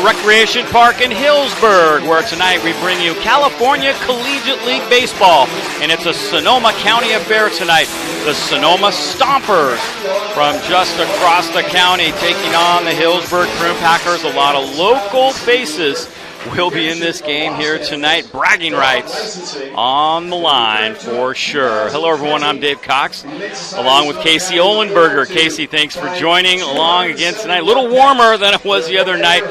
Recreation Park in Healdsburg, where tonight we bring you California Collegiate League Baseball, and it's a Sonoma County affair tonight. The Sonoma Stompers from just across the county taking on the Healdsburg Prune Packers. A lot of local faces will be in this game here tonight. Bragging rights on the line for sure. Hello, everyone. I'm Dave Cox, along with Casey Ohlenberger. Casey, thanks for joining along again tonight. A little warmer than it was the other night.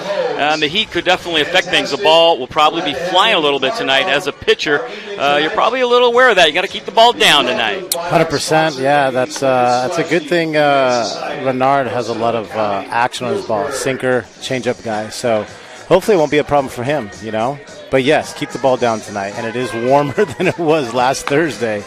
The heat could definitely affect things. The ball will probably be flying a little bit tonight. As a pitcher, you're probably a little aware of that. You got to keep the ball down tonight. 100%. Yeah, that's a good thing. Renard has a lot of action on his ball. Sinker, changeup guy. So hopefully it won't be a problem for him, you know. But, yes, keep the ball down tonight. And it is warmer than it was last Thursday.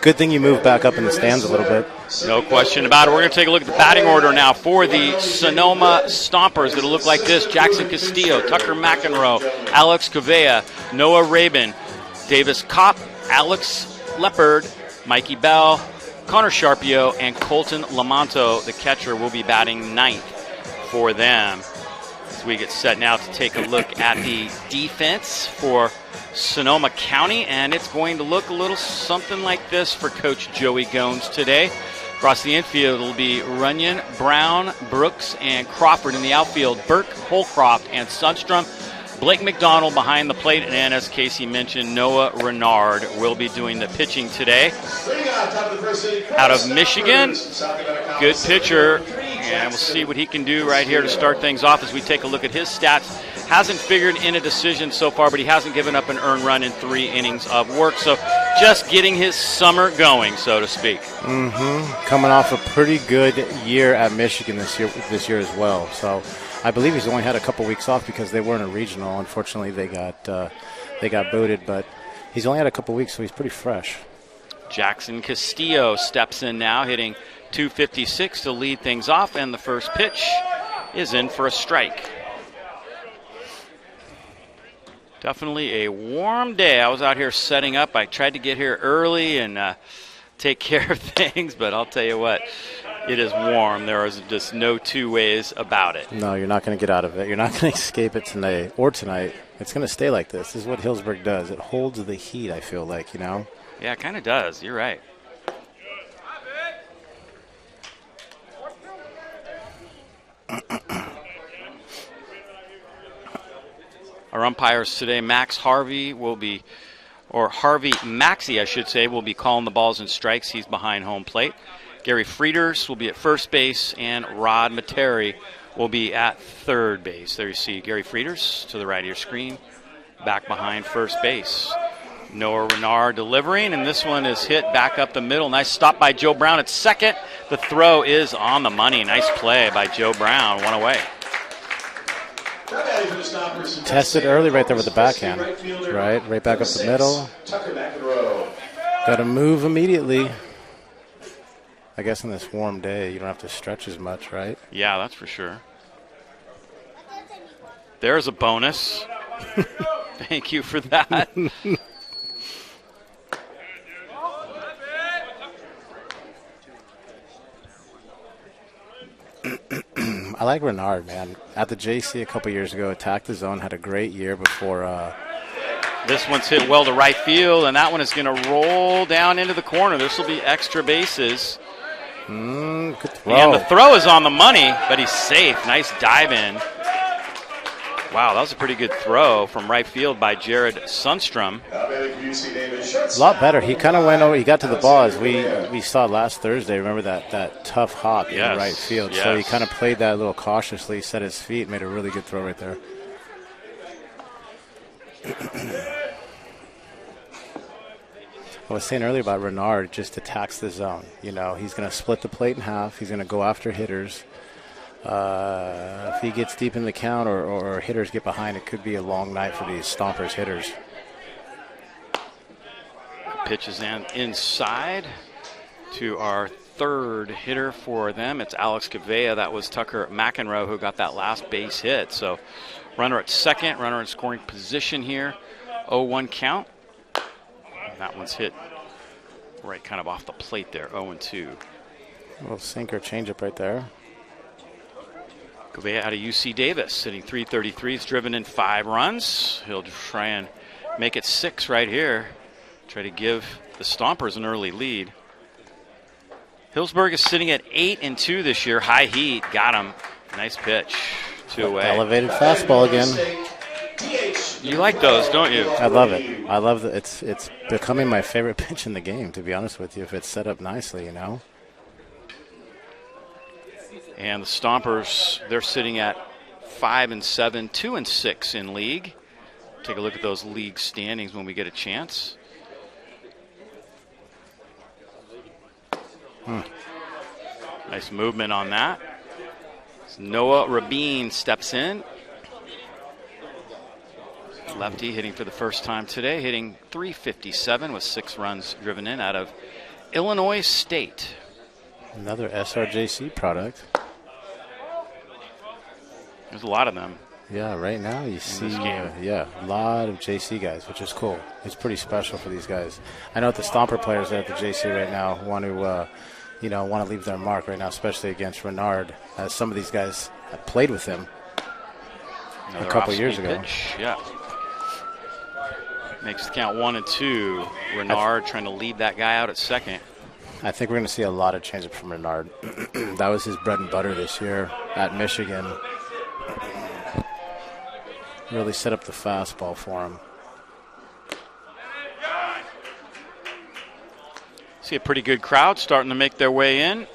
Good thing you moved back up in the stands a little bit. No question about it. We're going to take a look at the batting order now for the Sonoma Stompers. It'll look like this: Jackson Castillo, Tucker McEnroe, Alex Cavea, Noah Rabin, Davis Kopp, Alex Leopard, Mikey Bell, Connor Sharpio, and Colton Lamonto, the catcher, will be batting ninth for them. As we get set now to take a look at the defense for Sonoma County, and it's going to look a little something like this for Coach Joey Gones today. Across the infield, it'll be Runyon, Brown, Brooks, and Crawford. In the outfield, Burke, Holcroft, and Sundstrom. Blake McDonald behind the plate, and as Casey mentioned, Noah Renard will be doing the pitching today. Out of Michigan, good pitcher, and we'll see what he can do right here to start things off as we take a look at his stats. Hasn't figured in a decision so far, but he hasn't given up an earned run in 3 innings of work. So just getting his summer going, so to speak. Coming off a pretty good year at Michigan this year as well. So I believe he's only had a couple weeks off because they weren't a regional. Unfortunately, they got booted, but he's only had a couple weeks, so he's pretty fresh. Jackson Castillo steps in now, hitting .256 to lead things off, and the first pitch is in for a strike. Definitely a warm day. I was out here setting up. I tried to get here early and take care of things, but I'll tell you what, it is warm. There is just no two ways about it. No, you're not going to get out of it. You're not going to escape it tonight or tonight. It's going to stay like this. This is what Healdsburg does. It holds the heat, I feel like, you know. Yeah, it kind of does. You're right. Our umpires today, Harvey Maxey, I should say, will be calling the balls and strikes. He's behind home plate. Gary Frieders will be at first base, and Rod Materi will be at third base. There you see Gary Frieders to the right of your screen, back behind first base. Noah Renard delivering, and this one is hit back up the middle. Nice stop by Joe Brown at second. The throw is on the money. Nice play by Joe Brown. One away. Tested early right there with the backhand. Right back up the middle. Got to move immediately. I guess on this warm day, you don't have to stretch as much, right? Yeah, that's for sure. There's a bonus. Thank you for that. I like Renard, man. At the JC a couple years ago, attacked the zone, had a great year before. This one's hit well to right field, and that one is going to roll down into the corner. This will be extra bases. Good throw. And the throw is on the money, but he's safe. Nice dive in. Wow, that was a pretty good throw from right field by Jared Sundstrom. A lot better. He kind of went over. He got to the ball as we saw last Thursday. Remember that tough hop in the right field. Yes. So he kind of played that a little cautiously, set his feet, made a really good throw right there. I was saying earlier about Renard just attacks the zone. You know, he's going to split the plate in half. He's going to go after hitters. If he gets deep in the count or hitters get behind, it could be a long night for these Stompers hitters. Pitches inside to our third hitter for them. It's Alex Cavea. That was Tucker McEnroe who got that last base hit. So runner at second, runner in scoring position here. 0-1 count. And that one's hit right kind of off the plate there, 0-2. A little sinker changeup right there. Gouveia out of UC Davis, hitting .333. He's driven in 5 runs. He'll try and make it 6 right here. Try to give the Stompers an early lead. Healdsburg is sitting at 8-2 this year. High heat, got him. Nice pitch, 2 away. Elevated fastball again. You like those, don't you? I love it. I love that. It's becoming my favorite pitch in the game, to be honest with you, if it's set up nicely, you know. And the Stompers, they're sitting at 5-7, 2-6 in league. Take a look at those league standings when we get a chance. Nice movement on that. Noah Rabin steps in. Lefty hitting for the first time today, hitting .357 with 6 runs driven in out of Illinois State. Another SRJC product. There's a lot of them. Yeah, right now you see, a lot of JC guys, which is cool. It's pretty special for these guys. I know the Stomper players at the JC right now want to leave their mark right now, especially against Renard, as some of these guys have played with him a couple years ago. Pitch. Yeah. Makes the count 1-2. Renard trying to lead that guy out at second. I think we're going to see a lot of changeup from Renard. That was his bread and butter this year at Michigan. Really set up the fastball for him. See a pretty good crowd starting to make their way in.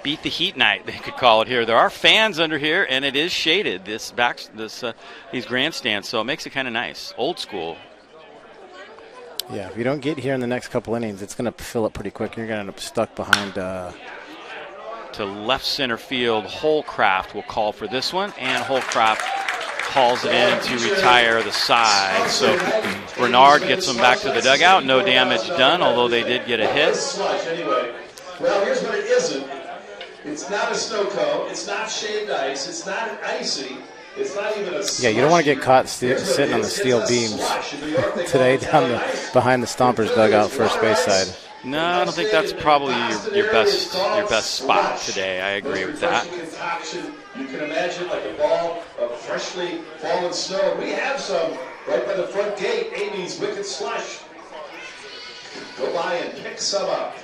Beat the heat night, they could call it here. There are fans under here, and it is shaded, these grandstands, so it makes it kind of nice. Old school. Yeah, if you don't get here in the next couple innings, it's going to fill up pretty quick. You're going to end up stuck behind. To left center field, Holcraft will call for this one, and Holcraft calls it in to retire the side. So Renard gets them back to the dugout. No damage done, although they did get a hit. Well, here's what it isn't. It's not a snow cone. It's not shaved ice. It's not icy. It's not even a you don't want to get caught sitting on the steel beams today behind the Stompers dugout first base side. No, I don't think that's probably your best spot today. I agree with that. You can imagine like a ball of freshly fallen snow. We have some right by the front gate. Amy's Wicked Slush. Go by and pick some up.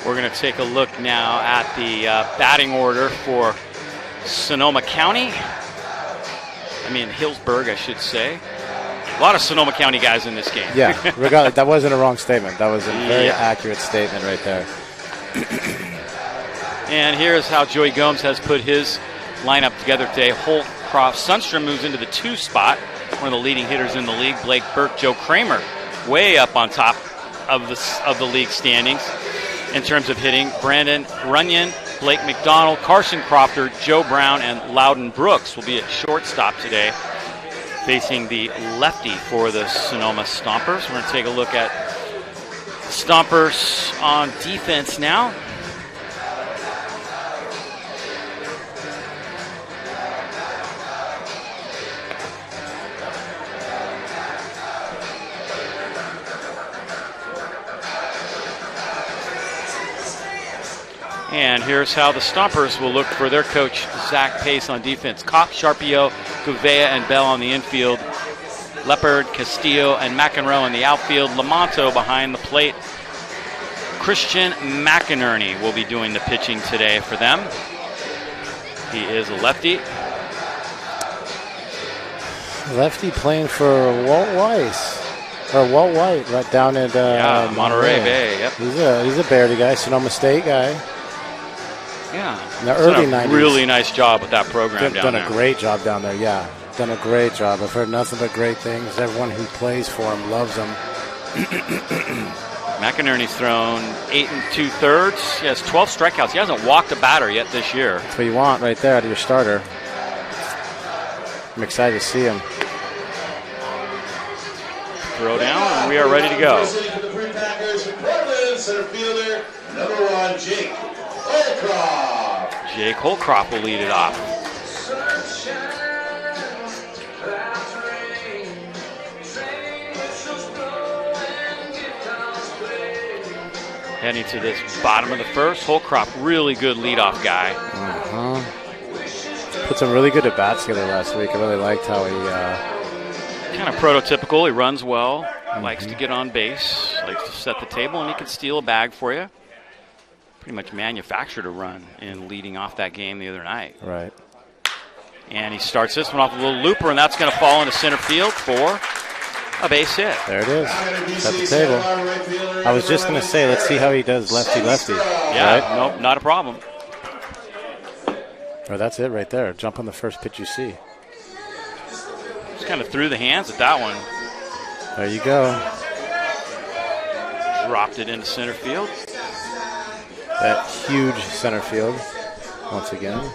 We're going to take a look now at the batting order for Sonoma County. Healdsburg, I should say. A lot of Sonoma County guys in this game. Yeah, regardless, that wasn't a wrong statement. That was a very accurate statement right there. And here's how Joey Gomes has put his lineup together today. Holcroft Sundstrom moves into the 2 spot. One of the leading hitters in the league. Blake Burke, Joe Kramer, way up on top of the league standings in terms of hitting. Brandon Runyon, Blake McDonald, Carson Crofter, Joe Brown, and Loudon Brooks will be at shortstop today, facing the lefty for the Sonoma Stompers. We're going to take a look at Stompers on defense now. And here's how the Stompers will look for their coach, Zach Pace, on defense. Kopp, Sharpio, Gouveia, and Bell on the infield. Leopard, Castillo, and McEnroe in the outfield. Lamonto behind the plate. Christian McInerney will be doing the pitching today for them. He is a lefty. Lefty playing for Walt White, right down at Monterey Bay. Yep. He's a Beardy guy, Sonoma State guy. Yeah. In the early 90s. Really nice job with that program down there. Done a great job down there, yeah. Done a great job. I've heard nothing but great things. Everyone who plays for him loves him. McInerney's thrown 8 2/3. He has 12 strikeouts. He hasn't walked a batter yet this year. That's what you want right there out of your starter. I'm excited to see him. Throw down, and we are ready to go. Center fielder, number 1, Jake Holcroft. Jake Holcroft will lead it off. Heading to this bottom of the first. Holcroft, really good leadoff guy. Put some really good at-bats together last week. I really liked how he... Kind of prototypical. He runs well, likes to get on base, likes to set the table, and he can steal a bag for you. Pretty much manufactured a run in leading off that game the other night. Right. And he starts this one off a little looper, and that's going to fall into center field for a base hit. There it is. At the table. I was just going to say, let's see how he does lefty-lefty. Yeah, right? Nope, not a problem. Oh, that's it right there. Jump on the first pitch you see. Just kind of threw the hands at that one. There you go. Dropped it into center field. That huge center field once again.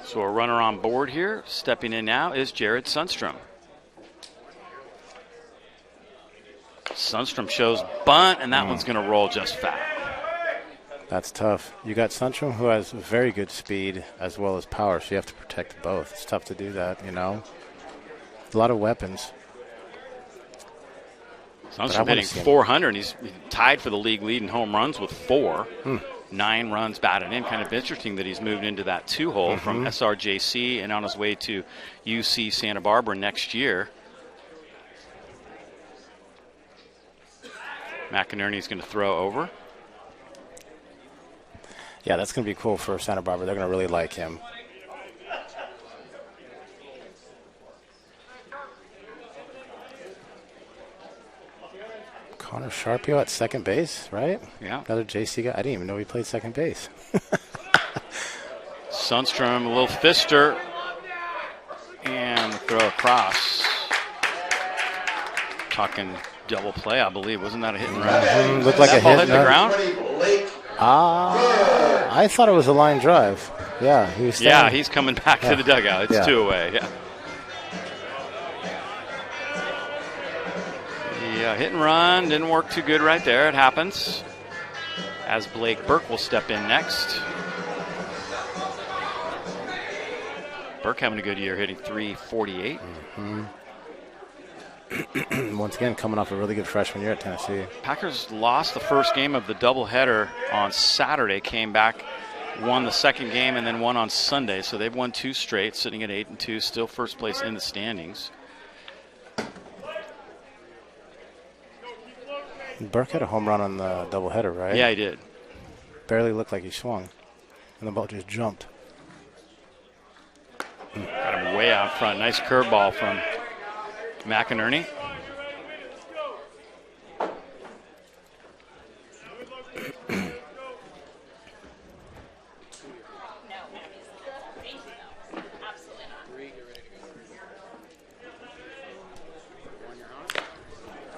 So a runner on board here. Stepping in now is Jared Sundstrom. Sundstrom shows bunt, and that one's going to roll just foul. That's tough. You got Sundstrom, who has very good speed as well as power, so you have to protect both. It's tough to do that, you know. A lot of weapons. Sundstrom hitting 400, and he's tied for the league lead in home runs with 4. 9 runs batted in. Kind of interesting that he's moved into that 2-hole from SRJC and on his way to UC Santa Barbara next year. McInerney's going to throw over. Yeah, that's going to be cool for Santa Barbara. They're going to really like him. Connor Sharpio at second base, right? Yeah. Another JC guy. I didn't even know he played second base. Sundstrom, a little fister, and throw across. Talking double play, I believe. Wasn't that a hit and run? Looked like a hit hit the ground. I thought it was a line drive. Yeah, he was. Yeah, he's coming back to the dugout. It's 2 away. Yeah. Yeah, hit and run didn't work too good right there. It happens. As Blake Burke will step in next. Burke having a good year, hitting .348. Once again, coming off a really good freshman year at Tennessee. Packers lost the first game of the doubleheader on Saturday, came back, won the second game, and then won on Sunday. So they've won 2 straight, sitting at 8-2, still first place in the standings. Burke had a home run on the doubleheader, right? Yeah, he did. Barely looked like he swung, and the ball just jumped. Got him way out front. Nice curveball from McInerney.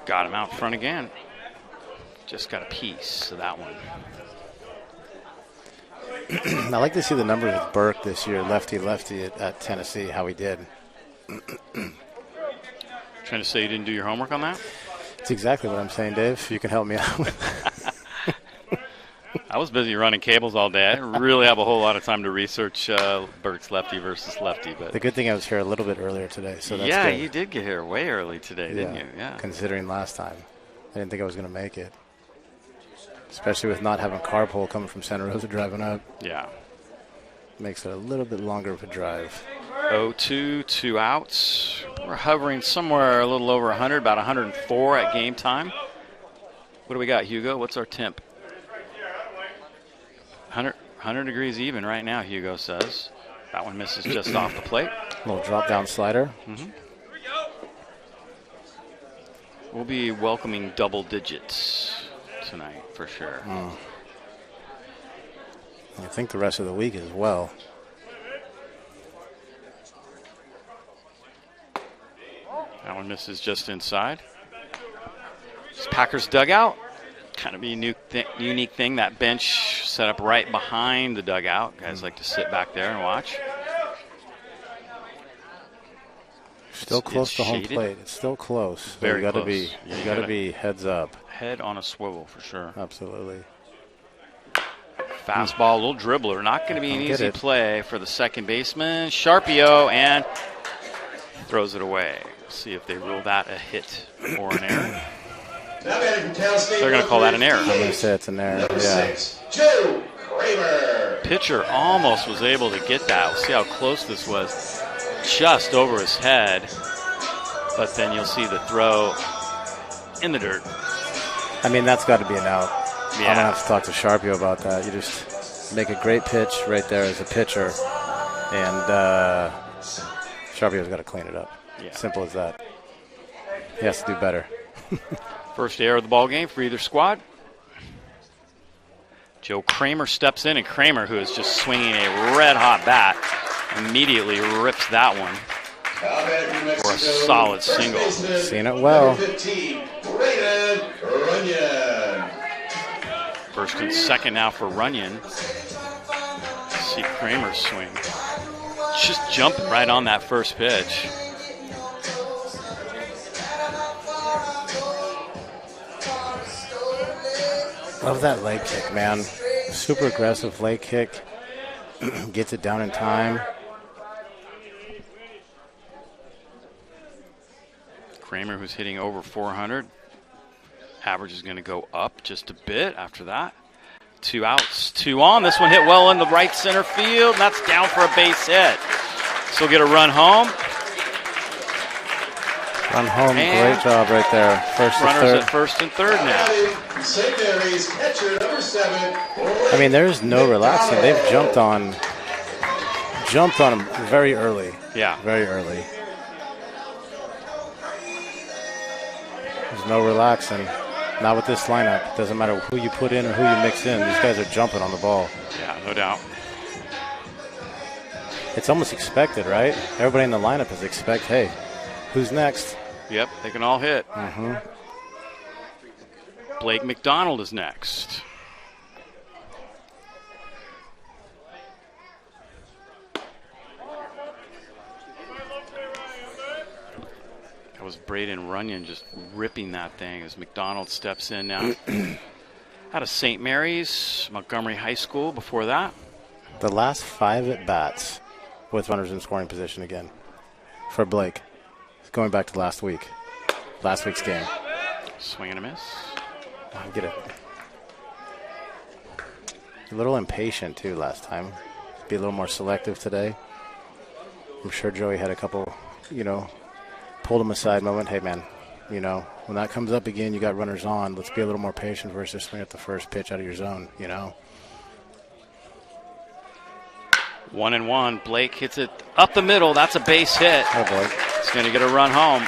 Got him out front again. Just got a piece of that one. I like to see the numbers with Burke this year, lefty-lefty at Tennessee, how he did. Trying to say you didn't do your homework on that? That's exactly what I'm saying, Dave. You can help me out with that. I was busy running cables all day. I didn't really have a whole lot of time to research Burke's lefty versus lefty. But the good thing I was here a little bit earlier today, so that's yeah, good. you did get here way early today, didn't you? Yeah. Considering last time, I didn't think I was going to make it, especially with not having carpool coming from Santa Rosa driving up. Yeah. Makes it a little bit longer of a drive. 0-2, 2 outs. We're hovering somewhere a little over 100, about 104 at game time. What do we got, Hugo? What's our temp? 100 degrees even right now, Hugo says. That one misses just off the plate. A little drop-down slider. We'll be welcoming double digits tonight for sure. I think the rest of the week as well. That one misses just inside. It's Packers dugout. Kind of a unique thing. That bench set up right behind the dugout. Guys like to sit back there and watch. Still close to home plate. It's still close. Very you close. You got to be heads up. Head on a swivel for sure. Absolutely. Fastball, a little dribbler. Not going to be an easy play for the second baseman. Sharpio, and throws it away. See if they rule that a hit or an error. Now batting from Cal State. They're going to call that an error. I'm going to say it's an error. Number Yeah. 6, Joe Kramer. Pitcher almost was able to get that. We'll see how close this was. Just over his head. But then you'll see the throw in the dirt. I mean, that's got to be an out. Yeah. I'm going to have to talk to Sharpio about that. You just make a great pitch right there as a pitcher, and Sharpio's got to clean it up. Yeah. Simple as that. He has to do better. First error of the ball game for either squad. Joe Kramer steps in, and Kramer, who is just swinging a red-hot bat, immediately rips that one for a solid single. Seen it well. 15, Braden Runyon. First and second now for Runyon. See Kramer swing. Just jumping right on that first pitch. Love that leg kick, man. Super aggressive leg kick. Gets it down in time. Kramer, who's hitting over 400. Average is going to go up just a bit after that. 2 outs, 2 on. This one hit well in the right center field, and that's down for a base hit. So we'll get a run home. Run home, And great job right there. First to Runners third. at first and third now. St. Mary's catcher number 7. I mean, there's no relaxing. They've jumped on him very early. Yeah. Very early. There's no relaxing. Not with this lineup. Doesn't matter who you put in or who you mix in. These guys are jumping on the ball. Yeah, no doubt. It's almost expected, right? Everybody in the lineup is expect, hey, who's next? Yep, they can all hit. Mm-hmm. Blake McDonald is next. That was Braden Runyon just ripping that thing as McDonald steps in now. Out of St. Mary's, Montgomery High School before that. The last 5 at-bats with runners in scoring position again for Blake. Going back to last week's game. Swing and a miss. I'll get it. A little impatient, too, last time. Be a little more selective today. I'm sure Joey had a couple, pulled him aside moment. Hey, man, when that comes up again, you got runners on. Let's be a little more patient versus swing at the first pitch out of your zone, 1-1. Blake hits it up the middle. That's a base hit. Oh, boy. It's going to get a run home.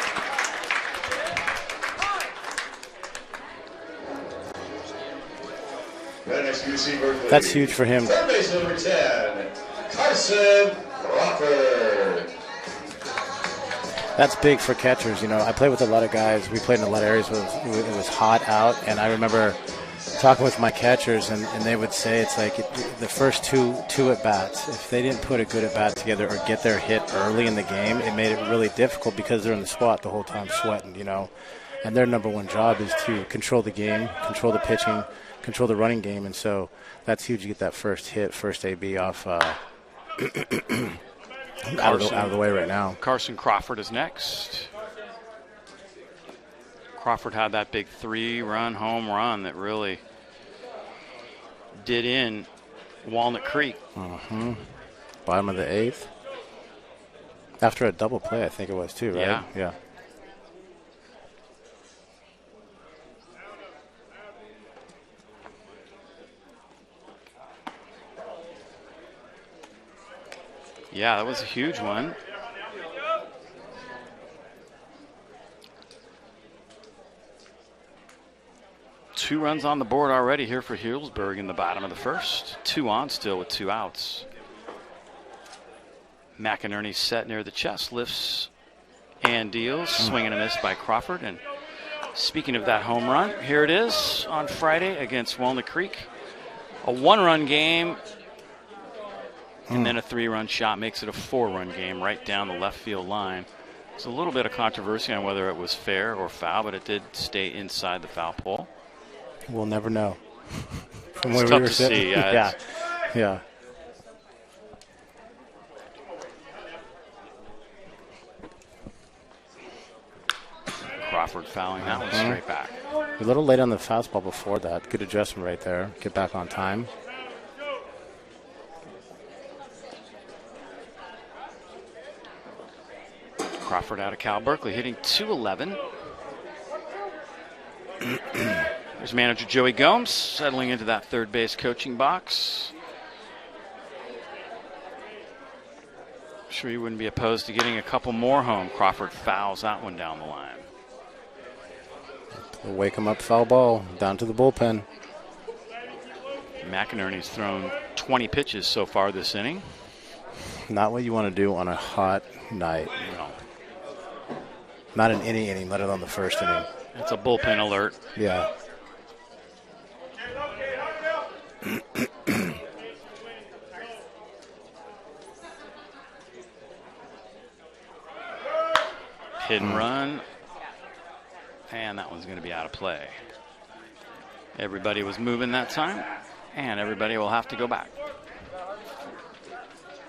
That's huge for him. Third base number 10, Carson Crawford. That's big for catchers. I play with a lot of guys. We played in a lot of areas where it was hot out, and I remember talking with my catchers, and they would say it's like the first two at-bats, if they didn't put a good at-bat together or get their hit early in the game, it made it really difficult because they're in the spot the whole time sweating, And their number one job is to control the game, control the pitching, control the running game, and so that's huge to get that first hit, first AB off out of the way right now. Carson Crawford is next. Crawford had that big 3-run home run that really did in Walnut Creek. Mm-hmm. Bottom of the 8th. After a double play, I think it was too, right? Yeah. Yeah, that was a huge one. Two runs on the board already here for Healdsburg in the bottom of the first. 2 on still with 2 outs. McInerney set near the chest, lifts and deals. Swing and a miss by Crawford. And speaking of that home run, here it is on Friday against Walnut Creek. A 1-run game. And then a 3-run shot makes it a 4-run game right down the left field line. There's a little bit of controversy on whether it was fair or foul, but it did stay inside the foul pole. We'll never know. From It's where tough we were to sitting. see. Yeah. Crawford fouling that one straight back. A little late on the fastball before that. Good adjustment right there. Get back on time. Crawford out of Cal Berkeley, hitting .211. There's manager Joey Gomes settling into that third base coaching box. I'm sure he wouldn't be opposed to getting a couple more home. Crawford fouls that one down the line. We'll wake him up, foul ball, down to the bullpen. McInerney's thrown 20 pitches so far this inning. Not what you want to do on a hot night. No. Not in any inning, let alone the first inning. That's a bullpen alert. Yeah. Hit and run. And that one's going to be out of play. Everybody was moving that time, and everybody will have to go back.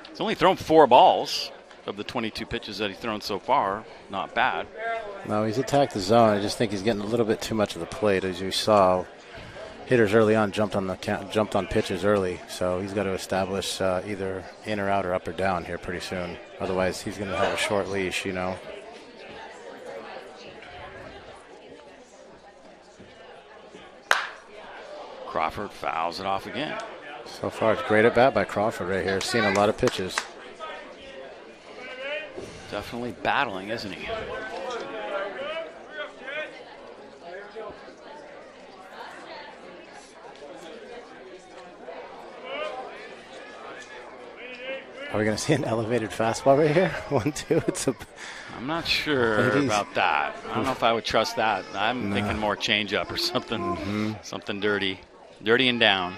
He's only thrown 4 balls of the 22 pitches that he's thrown so far. Not bad. No, he's attacked the zone. I just think he's getting a little bit too much of the plate. As you saw, hitters early on jumped on pitches early, so he's got to establish either in or out or up or down here pretty soon. Otherwise, he's going to have a short leash, you know. Crawford fouls it off again. So far, it's great at bat by Crawford right here. Seeing a lot of pitches. Definitely battling, isn't he? Are we going to see an elevated fastball right here? 1-2. I'm not sure about that. I don't know if I would trust that. I'm thinking more changeup or something. Something dirty. Dirty and down.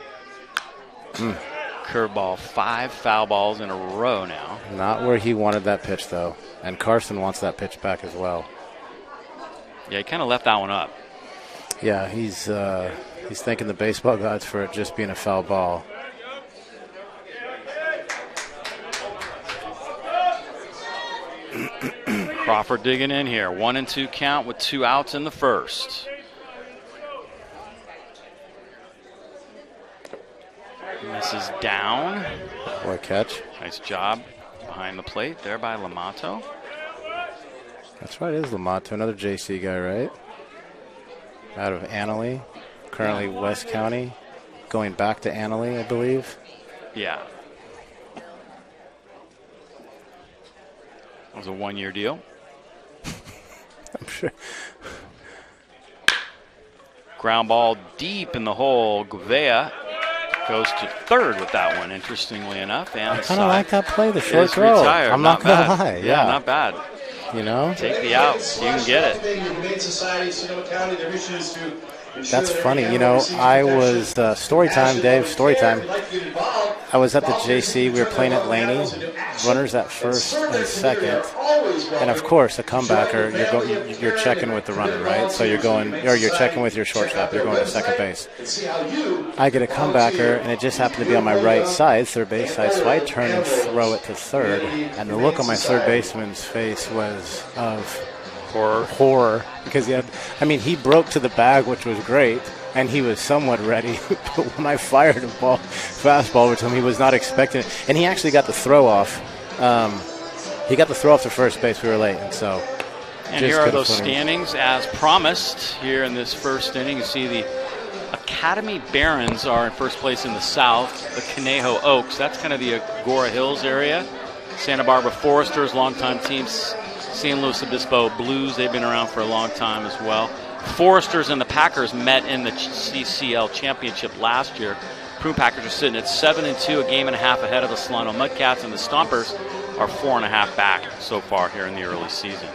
Curveball. 5 foul balls in a row now. Not where he wanted that pitch, though. And Carson wants that pitch back as well. Yeah, he kind of left that one up. Yeah, he's thanking the baseball gods for it just being a foul ball. Crawford digging in here. 1-2 count with 2 outs in the first. This is down. Boy, catch. Nice job behind the plate there by Lamato. That's right, it is Lamato, another JC guy, right? Out of Annalee, currently West County, going back to Annalee, I believe. Yeah. That was a 1-year deal. I'm sure. Ground ball deep in the hole. Gouveia goes to third with that one, interestingly enough. And I kind of like that play, the short throw. Retired. I'm not going to lie. Yeah, not bad. You know? Take the out. You can get it. That's funny. You know, I was, story time, Dave, story time. I was at the JC. We were playing at Laney. Runners at first and second. And, of course, a comebacker, you're checking with the runner, right? So you're checking with your shortstop. You're going to second base. I get a comebacker, and it just happened to be on my right side, third base side. So I turn and throw it to third. And the look on my third baseman's face was of horror. Because he broke to the bag, which was great. And he was somewhat ready. But when I fired a fastball over to him, he was not expecting it. And he actually got the throw off. He got the throw off to first base. We were late. And so. And here are those standings as promised here in this first inning. You see the Academy Barons are in first place in the South. The Conejo Oaks, that's kind of the Agora Hills area. Santa Barbara Foresters, longtime teams. San Luis Obispo Blues, they've been around for a long time as well. Foresters and the Packers met in the CCL Championship last year. Prune Packers are sitting at 7-2, a game and a half ahead of the Solano Mudcats, and the Stompers are 4.5 back so far here in the early season.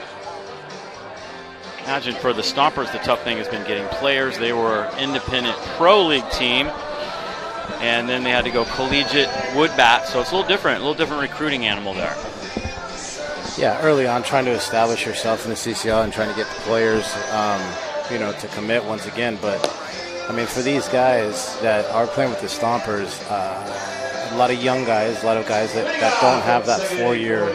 Imagine for the Stompers, the tough thing has been getting players. They were an independent pro league team, and then they had to go collegiate wood bat, so it's a little different recruiting animal there. Yeah, early on, trying to establish yourself in the CCL and trying to get the players, to commit once again. But, for these guys that are playing with the Stompers, a lot of young guys, a lot of guys that don't have that 4-year,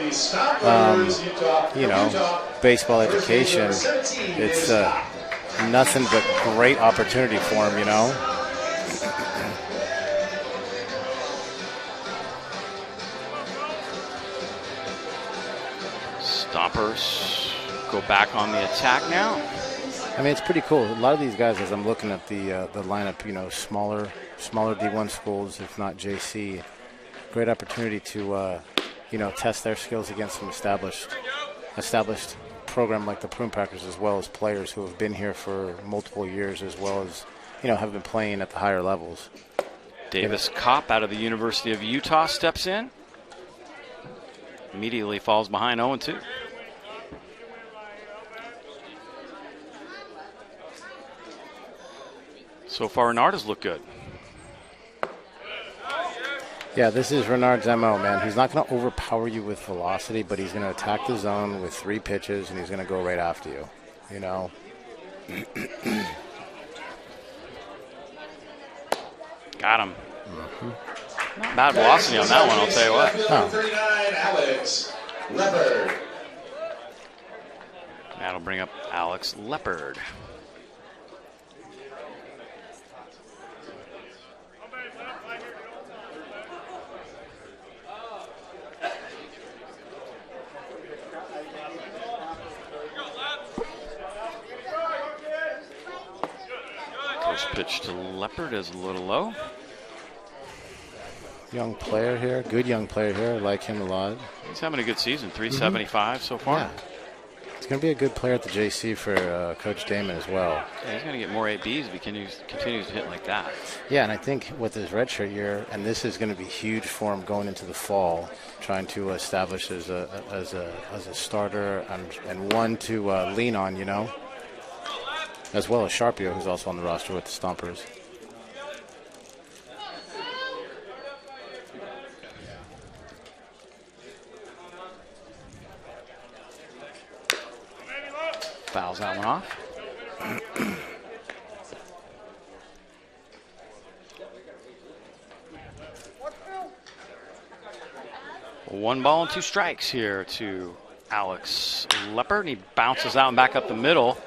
baseball education. It's nothing but great opportunity for them, Stompers go back on the attack now. I mean, it's pretty cool. A lot of these guys, as I'm looking at the lineup, smaller D1 schools, if not JC, great opportunity to, test their skills against some established program like the Prune Packers, as well as players who have been here for multiple years, as well as, have been playing at the higher levels. Davis Kopp out of the University of Utah steps in. Immediately falls behind 0-2. So far, Renard has looked good. Yeah, this is Renard's MO, man. He's not going to overpower you with velocity, but he's going to attack the zone with 3 pitches, and he's going to go right after you, Got him. Not bad velocity on that one, I'll tell you what. 39, Alex Leopard. That'll bring up Alex Leopard. First pitch to Leopard is a little low. Young player here, good young player here. I like him a lot. He's having a good season, 375 so far. Yeah. He's going to be a good player at the JC for Coach Damon as well. Yeah, he's going to get more 8Bs if he continues to hit like that. Yeah, and I think with his redshirt year, and this is going to be huge for him going into the fall, trying to establish as a starter and one to lean on, as well as Sharpio, who's also on the roster with the Stompers. Fouls that one off. 1 ball and 2 strikes here to Alex Leopard. He bounces out and back up the middle.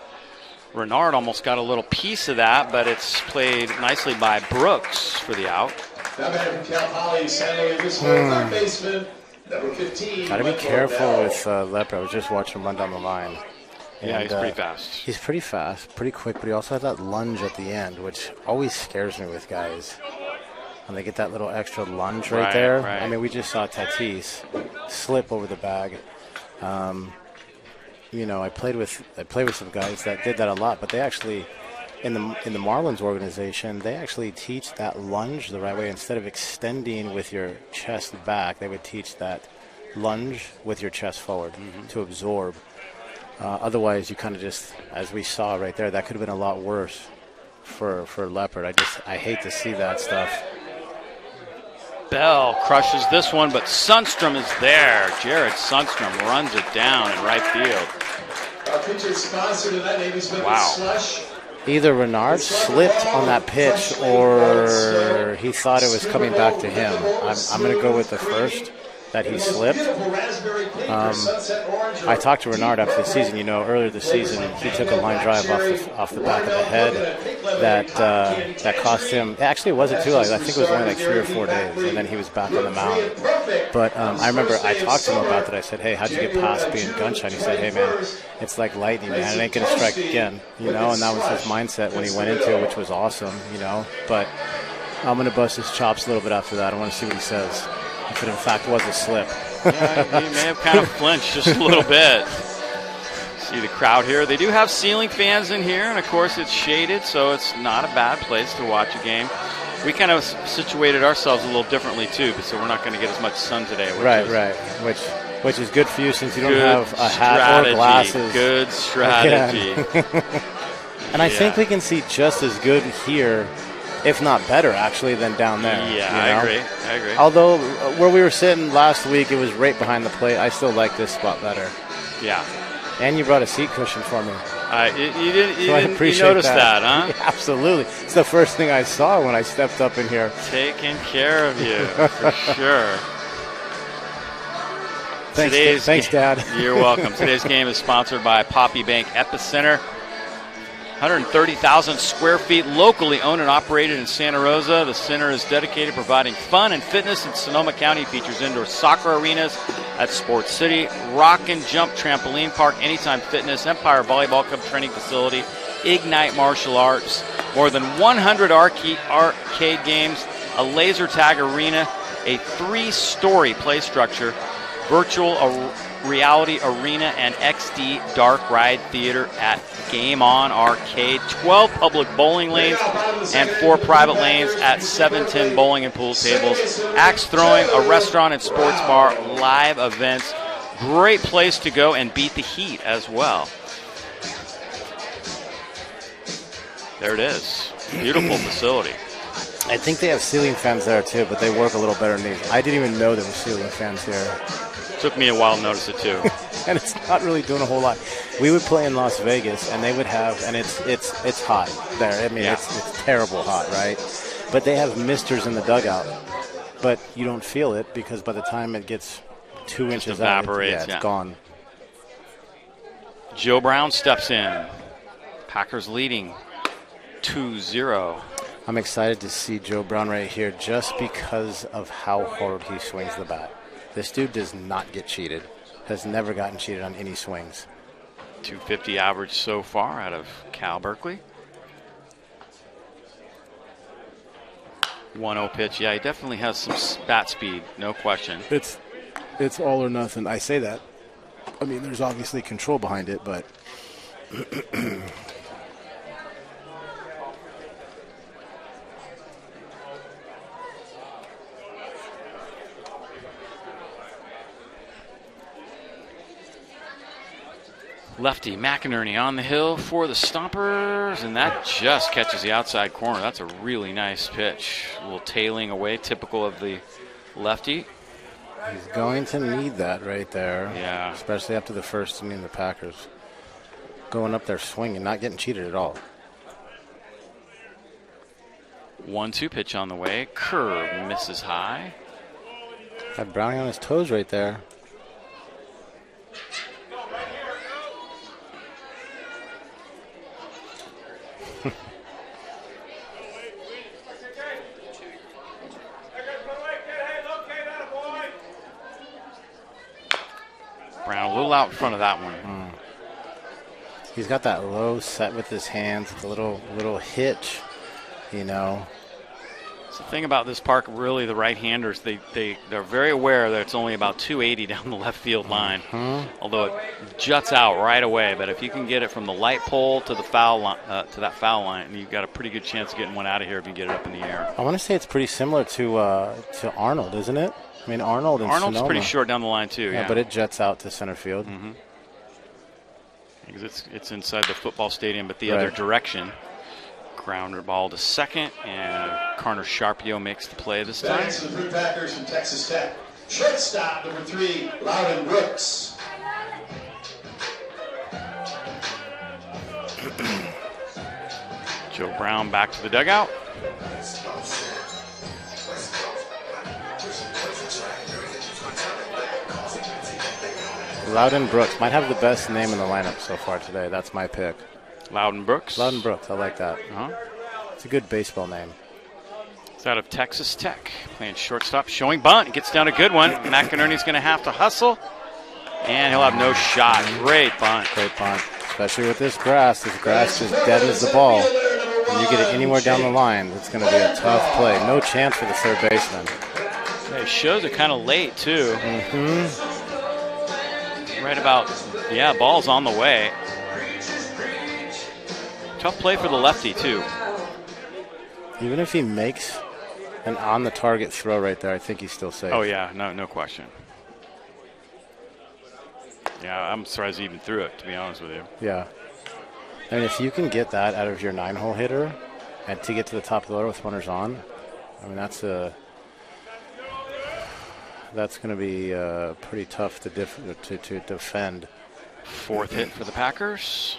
Renard almost got a little piece of that, but it's played nicely by Brooks for the out. Now back from Cal Poly, San Luis, third baseman, number 15. Got to be careful with Leopard. I was just watching him run down the line. Yeah, he's pretty fast. He's pretty fast, pretty quick, but he also has that lunge at the end, which always scares me with guys. When they get that little extra lunge right there. Right. I mean, we just saw Tatis slip over the bag. I played with some guys that did that a lot, but they actually, in the Marlins organization, they actually teach that lunge the right way. Instead of extending with your chest back, they would teach that lunge with your chest forward to absorb. Otherwise, you kind of just, as we saw right there, that could have been a lot worse for Leopard. I hate to see that stuff. Bell crushes this one, but Sundstrom is there. Jared Sundstrom runs it down in right field. Wow. Either Renard slipped on that pitch or he thought it was coming back to him. I'm going to go with the first, that he slipped. I talked to Renard after the season. Earlier this season, he took a line drive off the back of the head that cost him. Actually, it wasn't too long. I think it was only like 3 or 4 days, and then he was back on the mound. But I remember I talked to him about that. I said, "Hey, how'd you get past being gunshot?" He said, "Hey, man, it's like lightning, man. It ain't gonna strike again." And that was his mindset when he went into it, which was awesome. But I'm gonna bust his chops a little bit after that. I want to see what he says. If it in fact was a slip. Yeah, he may have kind of flinched just a little bit. See the crowd here. They do have ceiling fans in here, and of course it's shaded, so it's not a bad place to watch a game. We kind of situated ourselves a little differently too, so we're not going to get as much sun today. Right. Which is good for you since you don't have a hat or glasses. Good strategy. And I think we can see just as good here, if not better, actually, than down there. Yeah, I agree. Although where we were sitting last week, it was right behind the plate. I still like this spot better. Yeah. And you brought a seat cushion for me. You didn't appreciate notice that, huh? Yeah, absolutely. It's the first thing I saw when I stepped up in here. Taking care of you, for sure. Thanks, Dad. You're welcome. Today's game is sponsored by Poppy Bank Epicenter. 130,000 square feet, locally owned and operated in Santa Rosa. The center is dedicated to providing fun and fitness in Sonoma County. Features indoor soccer arenas at Sports City, rock and jump trampoline park, Anytime Fitness, Empire Volleyball Club training facility, Ignite Martial Arts, more than 100 arcade games, a laser tag arena, a 3-story play structure, virtual reality arena, and XD dark ride theater at Game On Arcade, 12 public bowling lanes and 4 private lanes at 710 bowling and pool tables, axe throwing, a restaurant and sports bar, live events. Great place to go and beat the heat as well. There it is. Beautiful facility. I think they have ceiling fans there too, but they work a little better than these. I didn't even know there were ceiling fans here. Took me a while to notice it too. And it's not really doing a whole lot. We would play in Las Vegas, and they would have, and it's hot there. I mean, yeah. it's terrible hot, right? But they have misters in the dugout, but you don't feel it because by the time it gets 2 inches out, it's gone. Joe Brown steps in. Packers leading 2-0. I'm excited to see Joe Brown right here just because of how hard he swings the bat. This dude does not get cheated. Has never gotten cheated on any swings. 250 average so far out of Cal Berkeley. 1-0 pitch. Yeah, he definitely has some bat speed, no question. It's all or nothing. I say that. I mean, there's obviously control behind it, but lefty McInerney on the hill for the Stompers, and that just catches the outside corner. That's a really nice pitch. A little tailing away, typical of the lefty. He's going to need that right there. Yeah. Especially after the first inning, the Packers going up there swinging, not getting cheated at all. 1-2 pitch on the way. Curve misses high. Had Brownie on his toes right there. Brown a little out in front of that one. He's got that low set with his hands, the little hitch, you know. It's the thing about this park, really, the right-handers, they're very aware that it's only about 280 down the left field line, although it juts out right away. But if you can get it from the light pole to the foul line, to that foul line, you've got a pretty good chance of getting one out of here if you get it up in the air. I want to say it's pretty similar to Arnold, isn't it? I mean, Arnold's Sonoma. Pretty short down the line, too. Yeah, but it jets out to center field. Because it's inside the football stadium, but the other direction. Grounder ball to second, and Carter Sharpio makes the play this time. Thanks to the Blue Packers from Texas Tech. Shortstop, number 3, Loudon Brooks. Joe Brown back to the dugout. Loudon Brooks might have the best name in the lineup so far today. That's my pick. Loudon Brooks. Loudon Brooks, I like that. It's a good baseball name. It's out of Texas Tech, playing shortstop, showing bunt. Gets down a good one. McInerney's going to have to hustle, and he'll have no shot. Great bunt. Great bunt, especially with this grass. This grass just deadens the ball. When you get it anywhere down the line, it's going to be a tough play. No chance for the third baseman. Yeah, he shows it kind of late, too. Right about, ball's on the way. Tough play for the lefty, too. Even if he makes an on-the-target throw right there, I think he's still safe. Oh, yeah, no question. Yeah, I'm surprised he even threw it, to be honest with you. Yeah. I mean, if you can get that out of your 9-hole hitter and to get to the top of the order with runners on, I mean, that's going to be pretty tough to defend. Fourth hit for the Packers.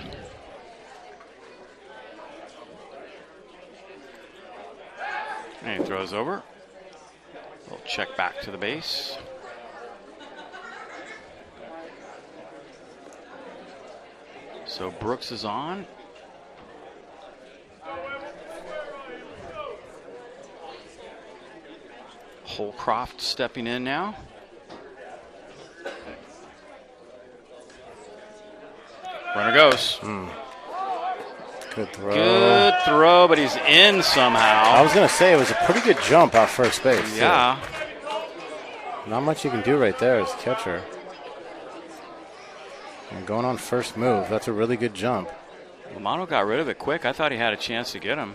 And he throws over. Little check back to the base. So Brooks is on. Holcroft stepping in now. Runner goes. Good throw. Good throw, but he's in somehow. I was going to say it was a pretty good jump off first base. Yeah. Too. Not much you can do right there as catcher. And going on first move, that's a really good jump. Lamano got rid of it quick. I thought he had a chance to get him.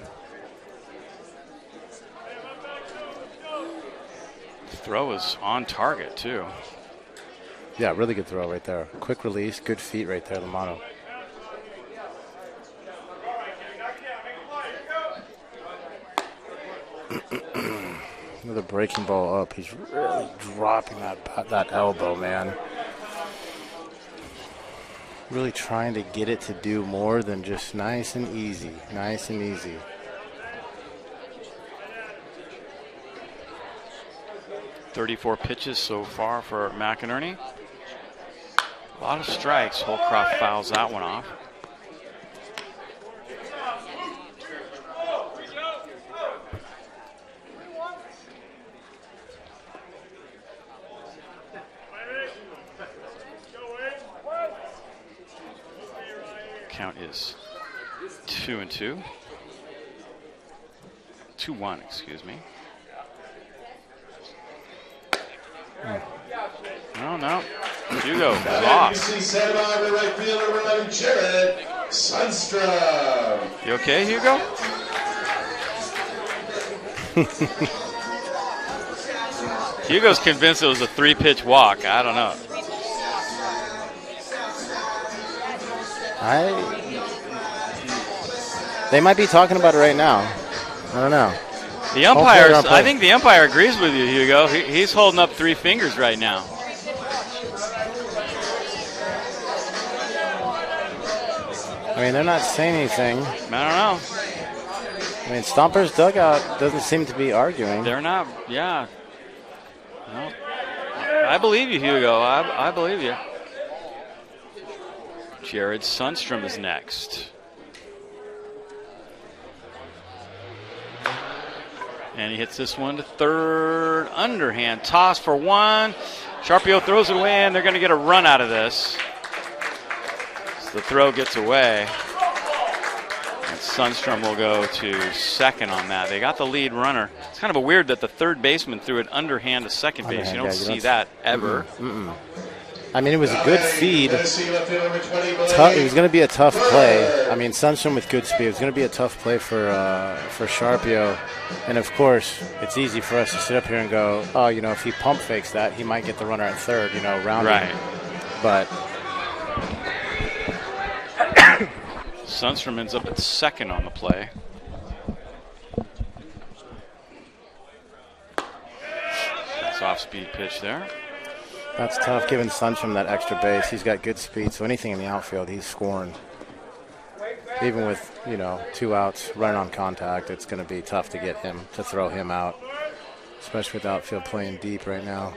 The throw was on target, too. Yeah, really good throw right there. Quick release, good feet right there, Lamano. Another breaking ball up. He's really dropping that elbow, man. Really trying to get it to do more than just nice and easy. Nice and easy. .34 pitches so far for McInerney. A lot of strikes. Holcroft fouls that one off. Count is 2-2. 2-1, excuse me. No. Hugo is off. Set on the right fielder, number 11, Jared Sundstrom. You okay, Hugo? Hugo's convinced it was a 3-pitch walk. I don't know. They might be talking about it right now. I don't know. The umpires, I think the umpire agrees with you, Hugo. He's holding up 3 fingers right now. I mean, they're not saying anything. I don't know. I mean, Stompers' dugout doesn't seem to be arguing. They're not, yeah. No. I believe you, Hugo. I believe you. Jared Sundstrom is next. And he hits this one to third. Underhand toss for one. Sharpio throws it away, and they're going to get a run out of this. So the throw gets away. And Sundstrom will go to second on that. They got the lead runner. It's kind of a weird that the third baseman threw it underhand to second base. You don't see that ever. I mean, it was a good feed. It was going to be a tough play. I mean, Sundstrom with good speed. It was going to be a tough play for Sharpio. And, of course, it's easy for us to sit up here and go, oh, you know, if he pump fakes that, he might get the runner at third, you know, rounding. Right. But Sundstrom ends up at second on the play. That's off-speed pitch there. That's tough, giving Sundstrom that extra base. He's got good speed, so anything in the outfield, he's scoring. Even with, you know, 2 outs, running on contact, it's going to be tough to get him, to throw him out, especially with outfield playing deep right now.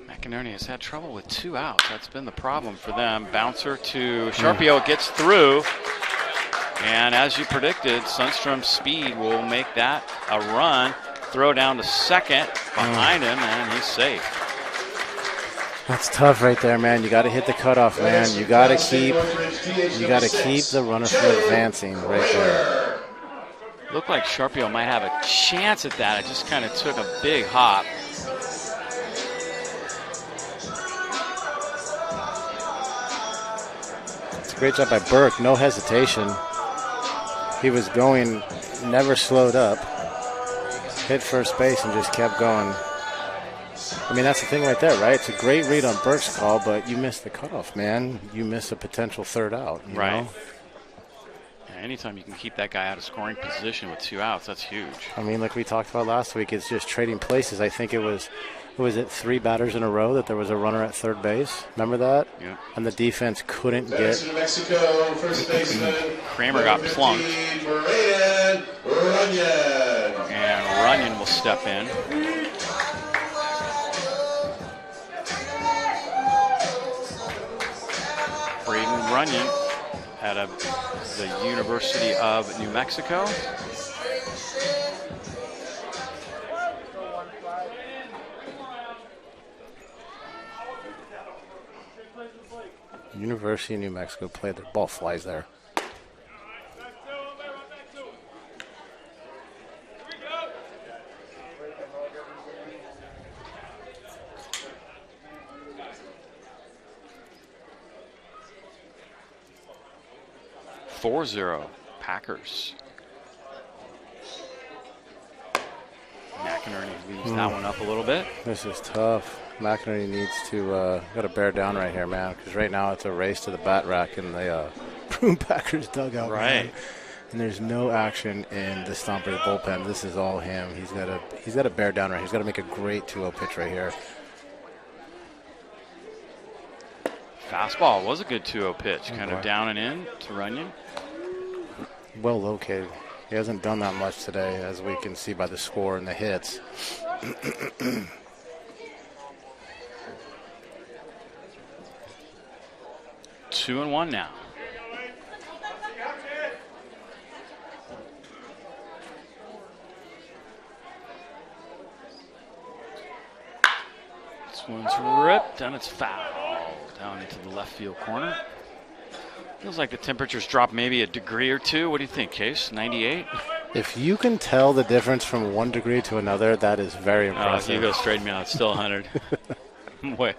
McInerney has had trouble with 2 outs. That's been the problem for them. Bouncer to Sharpio gets through. And as you predicted, Sundstrom's speed will make that a run. Throw down to second behind him, and he's safe. That's tough right there, man. You got to hit the cutoff, man. You got to keep the runner from advancing right there. Looked like Sharpio might have a chance at that. It just kind of took a big hop. Great job by Burke, no hesitation. He was going, never slowed up. Hit first base and just kept going. I mean, that's the thing right there, right? It's a great read on Burke's call, but you missed the cutoff, man. You miss a potential third out. You know? Yeah, anytime you can keep that guy out of scoring position with 2 outs, that's huge. I mean, like we talked about last week, it's just trading places. I think it was 3 batters in a row that there was a runner at third base? Remember that? Yeah. And the defense couldn't Veterans get. of New Mexico, first baseman. Kramer got plunked. Braden Runyon. And Runyon will step in. Braden Runyon out of the University of New Mexico. University of New Mexico played. The ball flies there. (4-0) Packers. McInerney leaves that one up a little bit. This is tough. McInerney needs to got to bear down right here, man, because right now it's a race to the bat rack in the Prune Packers dugout. Right. Man. And there's no action in the Stompers bullpen. This is all him. He's got to bear down right here. He's got to make a great 2-0 pitch right here. Fastball was a good 2-0 pitch, kind boy. of down and in to Runyon. Well located. He hasn't done that much today, as we can see by the score and the hits. 2-1 now. This one's ripped and it's foul down into the left field corner. Feels like the temperature's dropped maybe a degree or two. What do you think, Case? 98? If you can tell the difference from 1 degree to another, that is very impressive. Hugo straightened me out. It's still 100. Wait,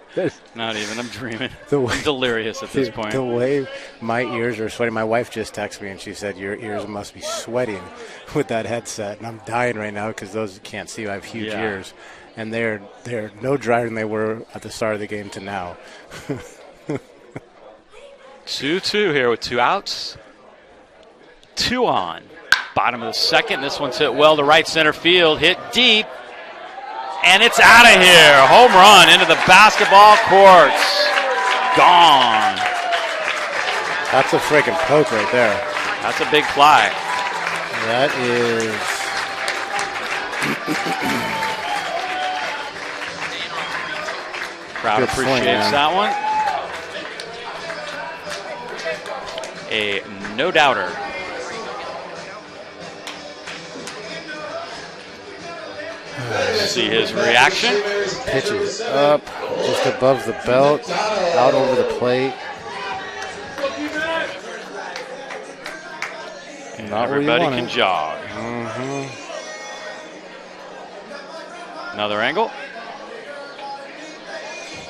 not even. I'm dreaming. I'm delirious at this point. The way my ears are sweating. My wife just texted me and she said, your ears must be sweating with that headset. And I'm dying right now because those can't see. I have huge ears. And they're no drier than they were at the start of the game to now. 2-2 here with 2 outs. 2 on. Bottom of the second. This one's hit well to right center field. Hit deep. And it's out of here. Home run into the basketball courts. Gone. That's a freaking poke right there. That's a big fly. That is. Crowd Good appreciates swing, man. that one. A no-doubter. See his reaction. Pitches up, just above the belt, out over the plate. And Not where you everybody want can it. jog. Another angle.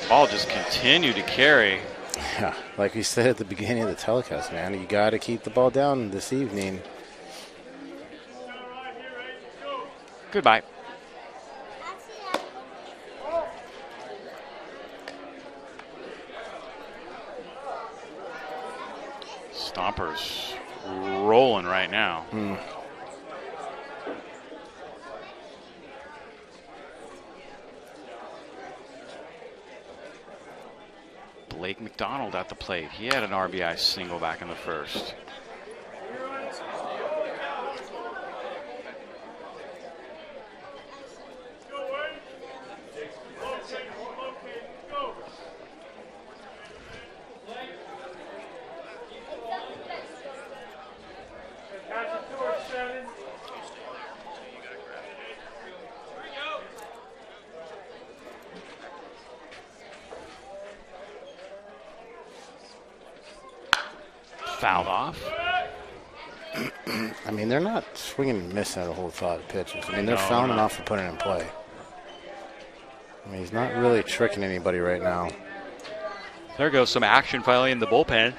Ball just continued to carry. Yeah, like we said at the beginning of the telecast, man, you got to keep the ball down this evening. Goodbye. Stompers rolling right now. Blake McDonald at the plate. He had an RBI single back in the first. Fouled off. I mean, they're not swinging and missing a whole lot of pitches. I mean, they're No, fouling they're not. off and putting it in play. I mean, he's not really tricking anybody right now. There goes some action finally in the bullpen.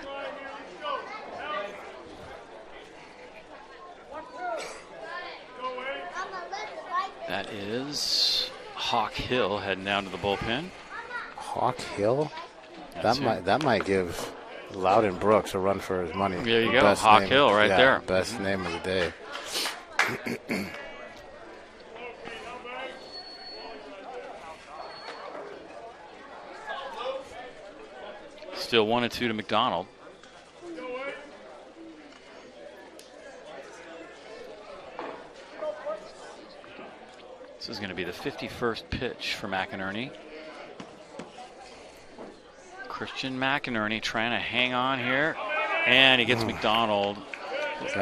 That is Hawk Hill heading down to the bullpen. Hawk Hill? That might give Loudon Brooks a run for his money. There you go, Hawk Hill right there. Best name of the day. Still 1-2 to McDonald. This is going to be the 51st pitch for McInerney. Christian McInerney trying to hang on here, and he gets McDonald.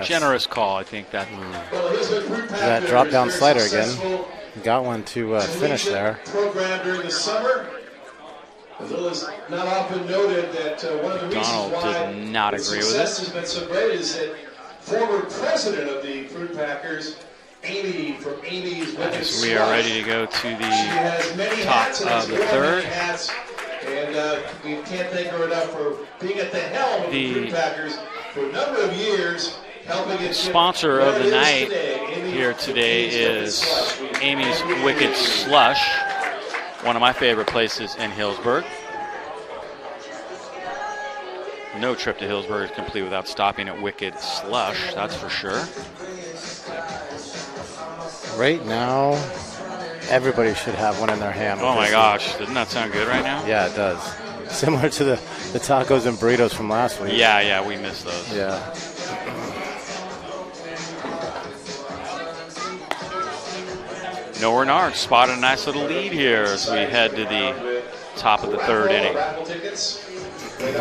Generous call, I think. That drop down slider again. Got one to finish there. Program during the summer. As well as not often noted that one of the McDonald reasons why did not agree with success it. has been so great is that former president of the Fruit Packers, Amy from Amy's Wicked As we are ready to go to the She has many top hats and of has the worn third. many hats, and we can't thank her enough for being at the helm of the Fruit Packers for a number of years, helping it. Sponsor get of the where it night today. here today is Amy's Wicked Slush, one of my favorite places in Healdsburg. No trip to Healdsburg is complete without stopping at Wicked Slush, that's for sure. Right now, everybody should have one in their hand. Oh my gosh, doesn't that sound good right now? Yeah, it does. Similar to the tacos and burritos from last week. Yeah, we missed those. Yeah. Noah Renard spotted a nice little lead here as we head to the top of the third inning.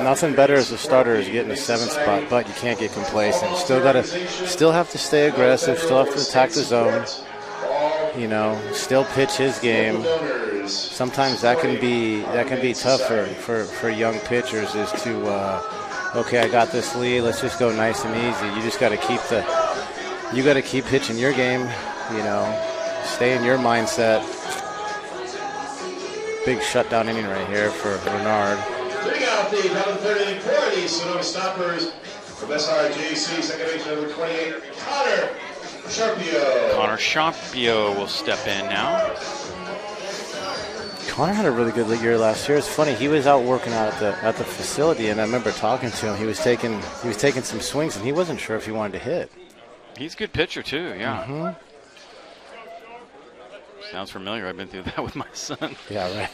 Nothing better as a starter is getting a 7th spot, but you can't get complacent. Still have to stay aggressive. Still have to attack the zone. You know, still pitch his game. Sometimes that can be tough for young pitchers. Is to okay, I got this lead. Let's just go nice and easy. You just got to keep pitching your game. You know, stay in your mindset. Big shutdown inning right here for Renard. Leading out the top of the third inning for the Sonoma Stompers from SRJC, second base number 28, Connor Sharpio. Connor Sharpio will step in now. Connor had a really good year last year. It's funny, he was out working out at the facility, and I remember talking to him. He was taking some swings, and he wasn't sure if he wanted to hit. He's a good pitcher too. Yeah. Mm-hmm. Sounds familiar. I've been through that with my son. Yeah, right.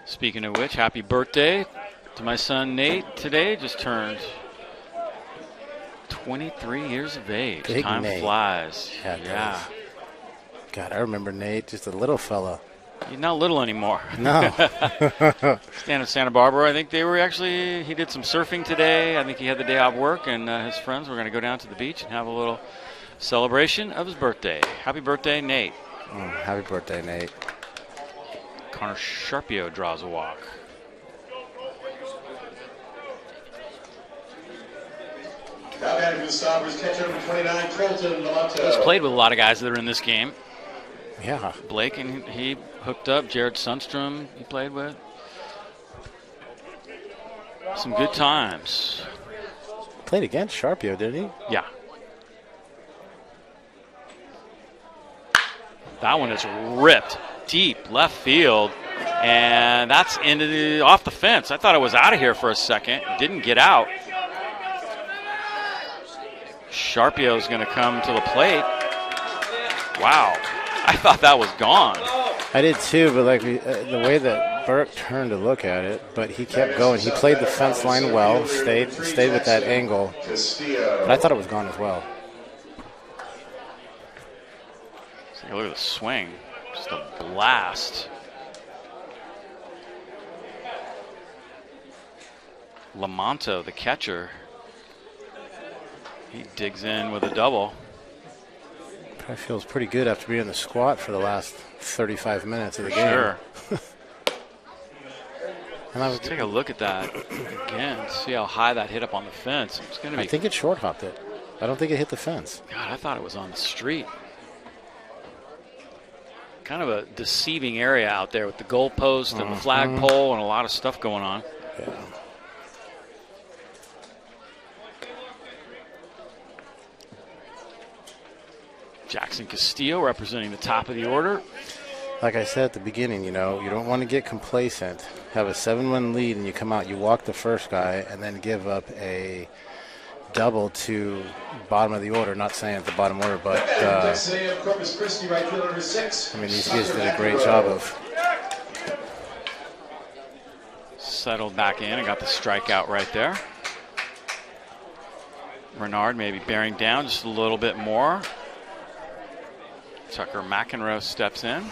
Speaking of which, happy birthday to my son Nate today. Just turned 23 years of age. Big Time Nate. Flies. Yeah. God, I remember Nate, just a little fella. He's not little anymore. No. Stand at Santa Barbara. I think he did some surfing today. I think he had the day off work, and his friends were going to go down to the beach and have a little celebration of his birthday. Happy birthday, Nate. Happy birthday, Nate. Connor Sharpio draws a walk. Now batting for the Stompers, catcher number 29, Colton Lamonto. He's played with a lot of guys that are in this game. Yeah. Blake, and he hooked up. Jared Sundstrom he played with. Some good times. Played against Sharpio, did he? Yeah. That one is ripped deep left field, and that's off the fence. I thought it was out of here for a second. Didn't get out. Sharpio's going to come to the plate. Wow. I thought that was gone. I did too, but like the way that Burke turned to look at it, but he kept going. He played the fence line well, stayed with that angle. But I thought it was gone as well. Take a look at the swing. Just a blast. Lamonto, the catcher, he digs in with a double. Probably feels pretty good after being in the squat for the last 35 minutes of the game. Sure. And I was Take a look at that again. See how high that hit up on the fence. It's going to be. I think it short hopped it. I don't think it hit the fence. God, I thought it was on the street. kind of a deceiving area out there with the goalpost and the flagpole and a lot of stuff going on. Yeah. Jackson Castillo representing the top of the order. Like I said at the beginning, you know, you don't want to get complacent. Have a 7-1 lead, and you come out, you walk the first guy, and then give up a double to bottom of the order. Not saying at the bottom order, but I mean, these guys did a great job of settled back in and got the strikeout right there. Renard maybe bearing down just a little bit more. Tucker McEnroe steps in.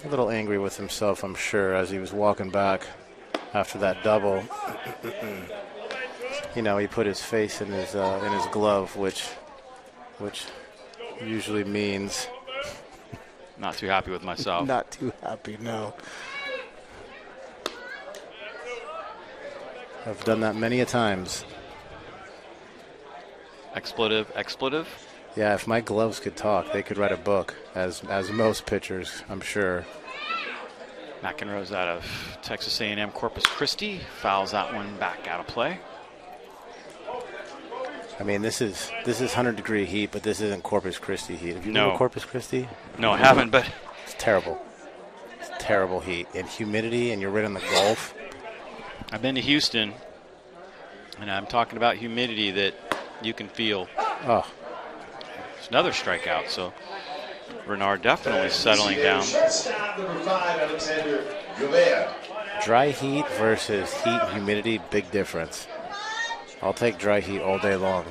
a little angry with himself, I'm sure, as he was walking back after that double. You know, he put his face in his glove, which usually means not too happy with myself. Not too happy, no. I've done that many a times. Expletive. Yeah, if my gloves could talk, they could write a book, as most pitchers, I'm sure. McEnroe's out of Texas A&M Corpus Christi. Fouls that one back out of play. I mean, this is 100-degree heat, but this isn't Corpus Christi heat. Have you been to Corpus Christi? No, I haven't, but it's terrible. It's terrible heat and humidity, and you're right on the Gulf. I've been to Houston, and I'm talking about humidity that you can feel. Oh. It's another strikeout, so Renard definitely settling down. Dry heat versus heat and humidity, big difference. I'll take dry heat all day long.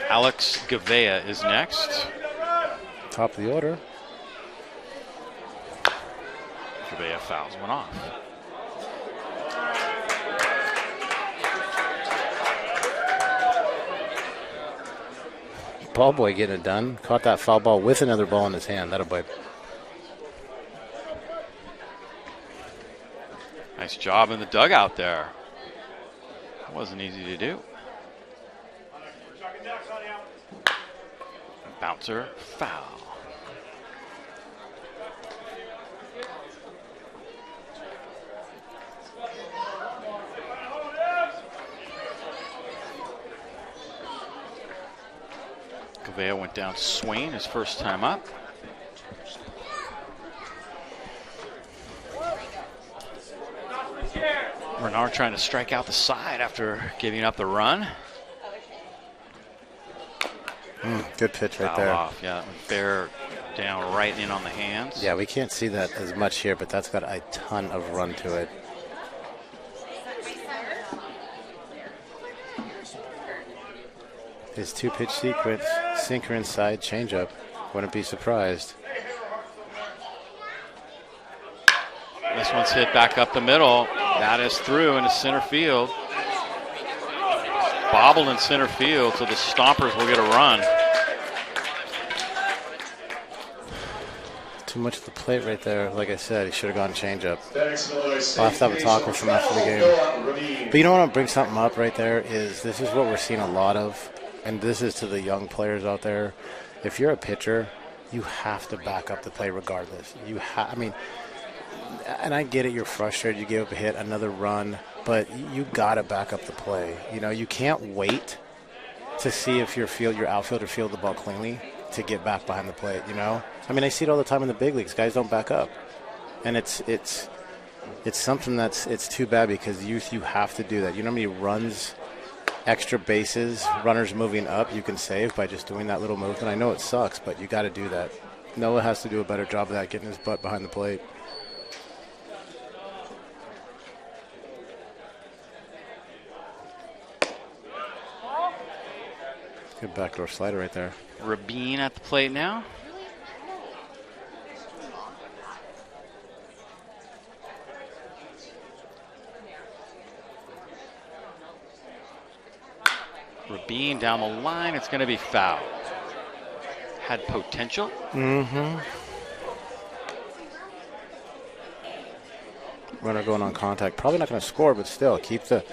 Alex Gavea is next. Top of the order. Gavea fouls one off. Ball boy getting it done. Caught that foul ball with another ball in his hand. That'll bite. Nice job in the dugout there. That wasn't easy to do. Bouncer foul. Gavea went down to Swain his first time up. Renard trying to strike out the side after giving up the run. Good pitch right Foul there. Off. Yeah, bear down right in on the hands. Yeah, we can't see that as much here, but that's got a ton of run to it. His two-pitch sequence, sinker inside, changeup. Wouldn't be surprised. This one's hit back up the middle. That is through into center field. Bobbled in center field, so the Stompers will get a run. Too much at the plate right there. Like I said, he should have gone changeup. I'll have to have a talk with him after the game. But you know what? I'll bring something up right there is this is what we're seeing a lot of, and this is to the young players out there. If you're a pitcher, you have to back up the play regardless. I mean, and I get it, you're frustrated, you give up a hit, another run, but you got to back up the play. You know, you can't wait to see if your outfielder field the ball cleanly to get back behind the plate, you know? I mean, I see it all the time in the big leagues. Guys don't back up. And it's something it's too bad because you have to do that. You know how many runs, extra bases, runners moving up you can save by just doing that little move? And I know it sucks, but you got to do that. Noah has to do a better job of that, getting his butt behind the plate. Good backdoor slider right there. Rabin at the plate now. Rabin down the line. It's going to be foul. Had potential. runner going on contact. Probably not going to score, but still keep the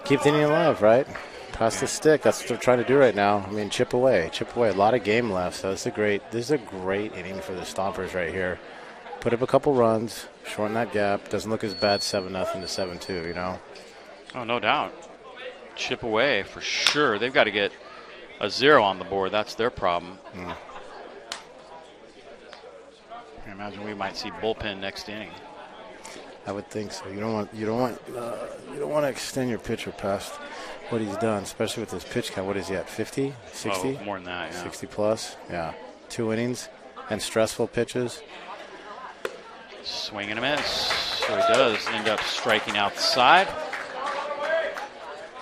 inning alive, right? Pass the stick. That's what they're trying to do right now. I mean, chip away. A lot of game left. So this is a great inning for the Stompers right here. Put up a couple runs, shorten that gap. Doesn't look as bad 7-0 to 7-2, you know? Oh, no doubt. Chip away for sure. They've got to get a 0 on the board. That's their problem. I imagine we might see bullpen next inning. I would think so. You don't want to extend your pitcher past what he's done, especially with his pitch count. What is he at? 50, 60? Oh, more than that. Yeah. 60 plus. Yeah, 2 innings and stressful pitches. Swing and a miss. So he does end up striking out the side.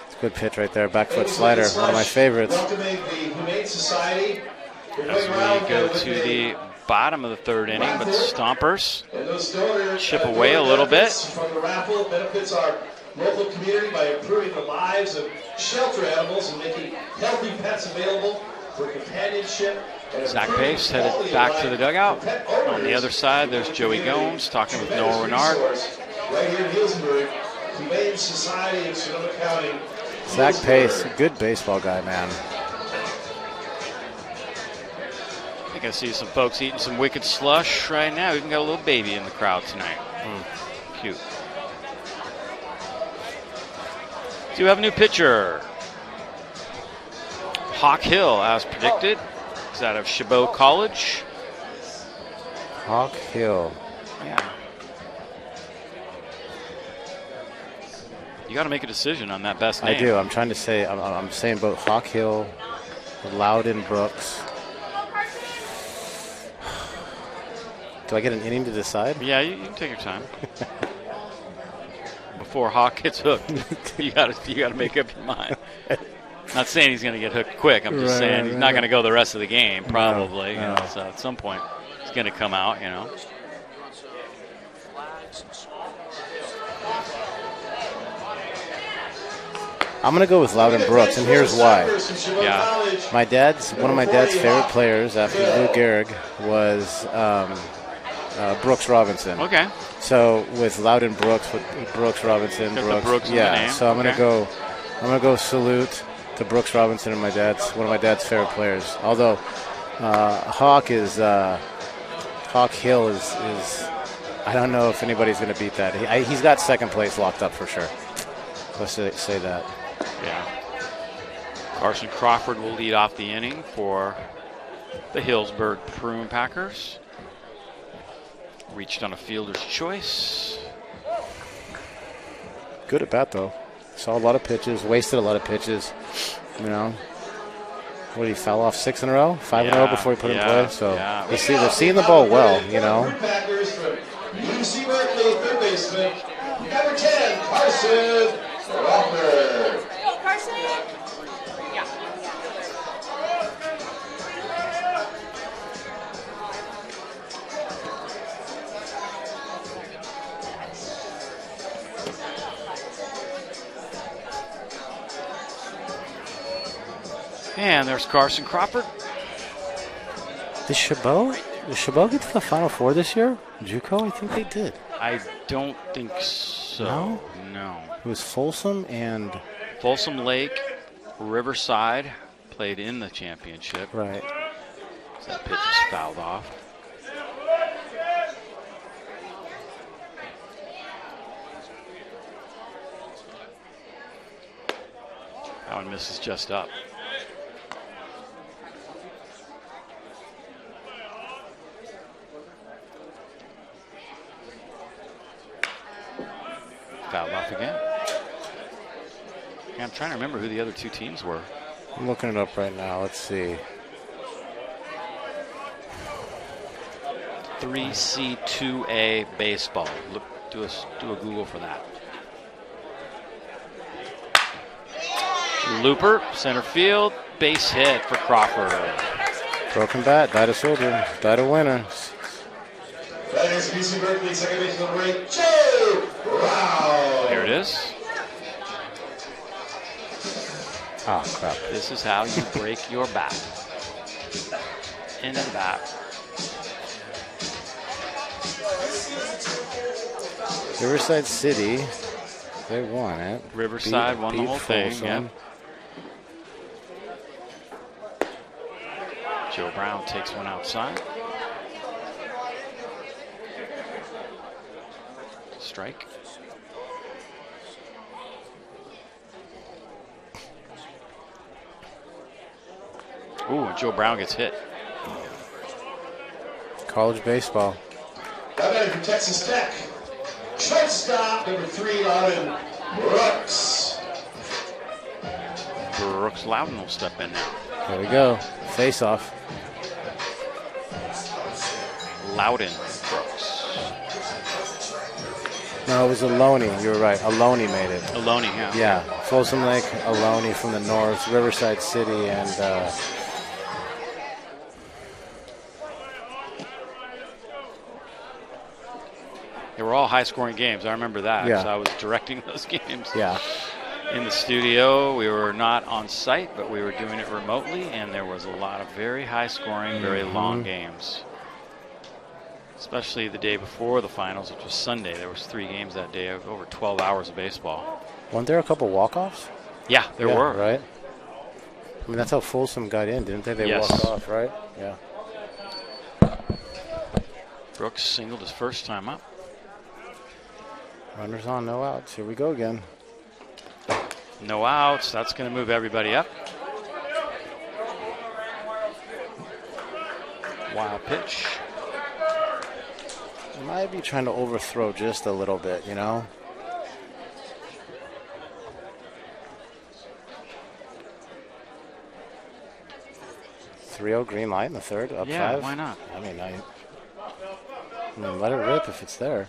It's a good pitch right there. Back foot slider. One of my favorites. Welcoming the Humane Society. As we go to the bottom of the third inning, but Stompers chip away a little bit. From the raffle benefits our local community by improving the lives of shelter animals and making healthy pets available for companionship. Zach Pace headed back to the dugout. On the other side, there's Joey Gomes talking with Noah Renard. Right here in Healdsburg, Humane Society in Sonoma County. Zach Pace, good baseball guy, man. I think I see some folks eating some Wicked Slush right now. Even got a little baby in the crowd tonight. Cute. Do you have a new pitcher? Hawk Hill, as predicted. Is out of Chabot College. Hawk Hill. Yeah. You got to make a decision on that best name. I do. I'm trying to say. I'm saying both Hawk Hill, Loudon Brooks. Do I get an inning to decide? Yeah, you can take your time. Before Hawk gets hooked, you got to make up your mind. Not saying he's going to get hooked quick. I'm just saying he's not going to go the rest of the game, probably. No. You know, so at some point, he's going to come out, you know. I'm going to go with Loudon Brooks, and here's why. Yeah. One of my dad's favorite players after Lou Gehrig was Brooks Robinson. Okay. So with Loudon Brooks, Robinson, Brooks, yeah. So I'm going to go salute to Brooks Robinson and one of my dad's favorite players. Although Hawk Hill is I don't know if anybody's going to beat that. He's got second place locked up for sure. Let's say that. Yeah. Carson Crawford will lead off the inning for the Healdsburg Prune Packers. Reached on a fielder's choice. Good at bat though. Saw a lot of pitches, wasted a lot of pitches. You know, what, he fell off 6 in a row, 5 in a row before he put him in play. So they're seeing the ball well. You know. UC Berkeley, third baseman, number 10, Carson Crawford. Carson? Yeah. And there's Carson Crawford. Did Chabot get to the Final Four this year? JUCO? I think they did. I don't think so. No. It was Folsom and Folsom Lake, Riverside played in the championship. right. That pitch is fouled off. That one misses just up. Fouled off again. Yeah, I'm trying to remember who the other two teams were. I'm looking it up right now. Let's see. 3C2A baseball. Look, do a Google for that. Looper, center field, base hit for Crawford. Broken bat, died a soldier, died a winner. That is UC Berkeley, second baseman number 8, Joe Brown. There it is. Oh, crap. This is how you break your bat. Into the bat. Riverside City, they won it. Riverside won the whole thing. Yeah. Joe Brown takes one outside. Strike. Ooh, Joe Brown gets hit. College baseball. Batting from Texas Tech. Shortstop, number 3, Loudon Brooks. Brooks Loudon will step in now. There we go. Face off. Loudon Brooks. No, it was Aloni. You were right. Aloni made it. Aloni, yeah. Yeah. Folsom Lake, Aloni from the north, Riverside City, and They were all high-scoring games. I remember that. Yeah. Because I was directing those games. yeah. In the studio, we were not on site, but we were doing it remotely, and there was a lot of very high-scoring, very long games. Especially the day before the finals, which was Sunday. There was 3 games that day, over 12 hours of baseball. Weren't there a couple walk-offs? Yeah, there were. Right? I mean, that's how Folsom got in, didn't they? They Yes. walked off, right? Yeah. Brooks singled his first time up. Runners on, no outs. Here we go again. No outs. That's going to move everybody up. Wild pitch. Might be trying to overthrow just a little bit, you know? Green light in the third, up Yeah, 5. why not? I mean, let it rip if it's there.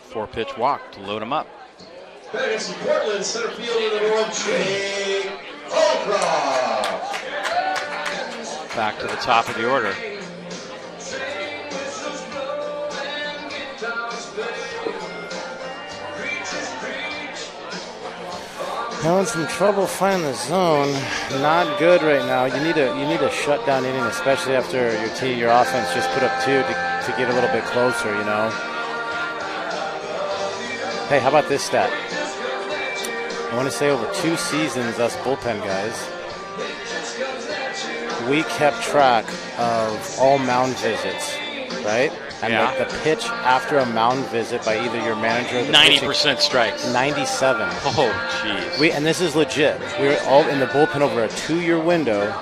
4-pitch walk to load him up. Back against Portland, center fielder, number 1, Jake Holcroft. Back to the top of the order. Having some trouble finding the zone. Not good right now. You need a shutdown inning, especially after your offense just put up 2 to get a little bit closer, you know. Hey, how about this stat? I want to say over 2 seasons, us bullpen guys, we kept track of all mound visits, right? And Yeah. the pitch after a mound visit by either your manager or the 90% strikes. 97. Oh, jeez. And this is legit. We were all in the bullpen over a 2-year window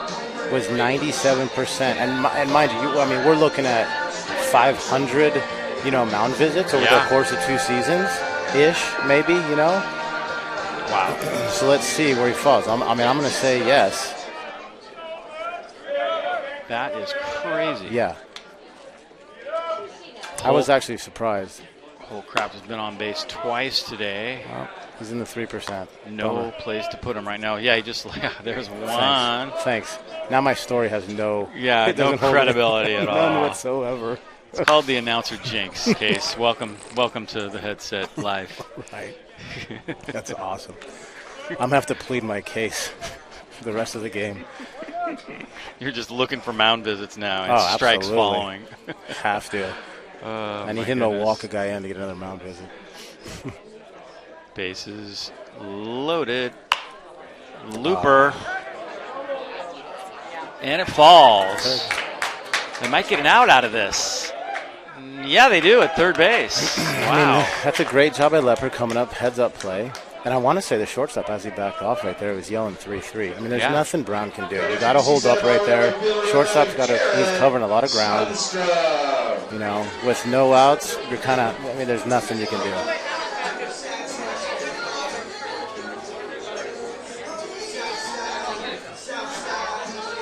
was 97%. And mind you, I mean, we're looking at 500, mound visits over the course of 2 seasons-ish, maybe, Wow. So let's see where he falls. I'm going to say yes. That is crazy. Yeah. I was actually surprised. Holcroft has been on base twice today. Well, he's in the 3%. No place to put him right now. Yeah, there's one. Thanks. Now my story has no Yeah, no credibility at all. None whatsoever. It's called the announcer jinx case. Welcome to the Headset Live. Right. That's awesome. I'm going to have to plead my case for the rest of the game. You're just looking for mound visits now and strikes absolutely. following. Have to. I need him to walk a guy in to get another mound visit. Bases loaded. Looper. And it falls. They might get an out of this. Yeah, they do at third base. Wow. I mean, that's a great job by Leopard coming up, heads-up play. And I want to say the shortstop, as he backed off right there, was yelling 3-3. I mean, there's nothing Brown can do. You got to hold up right there. Shortstop's he's covering a lot of ground. With no outs, you're there's nothing you can do.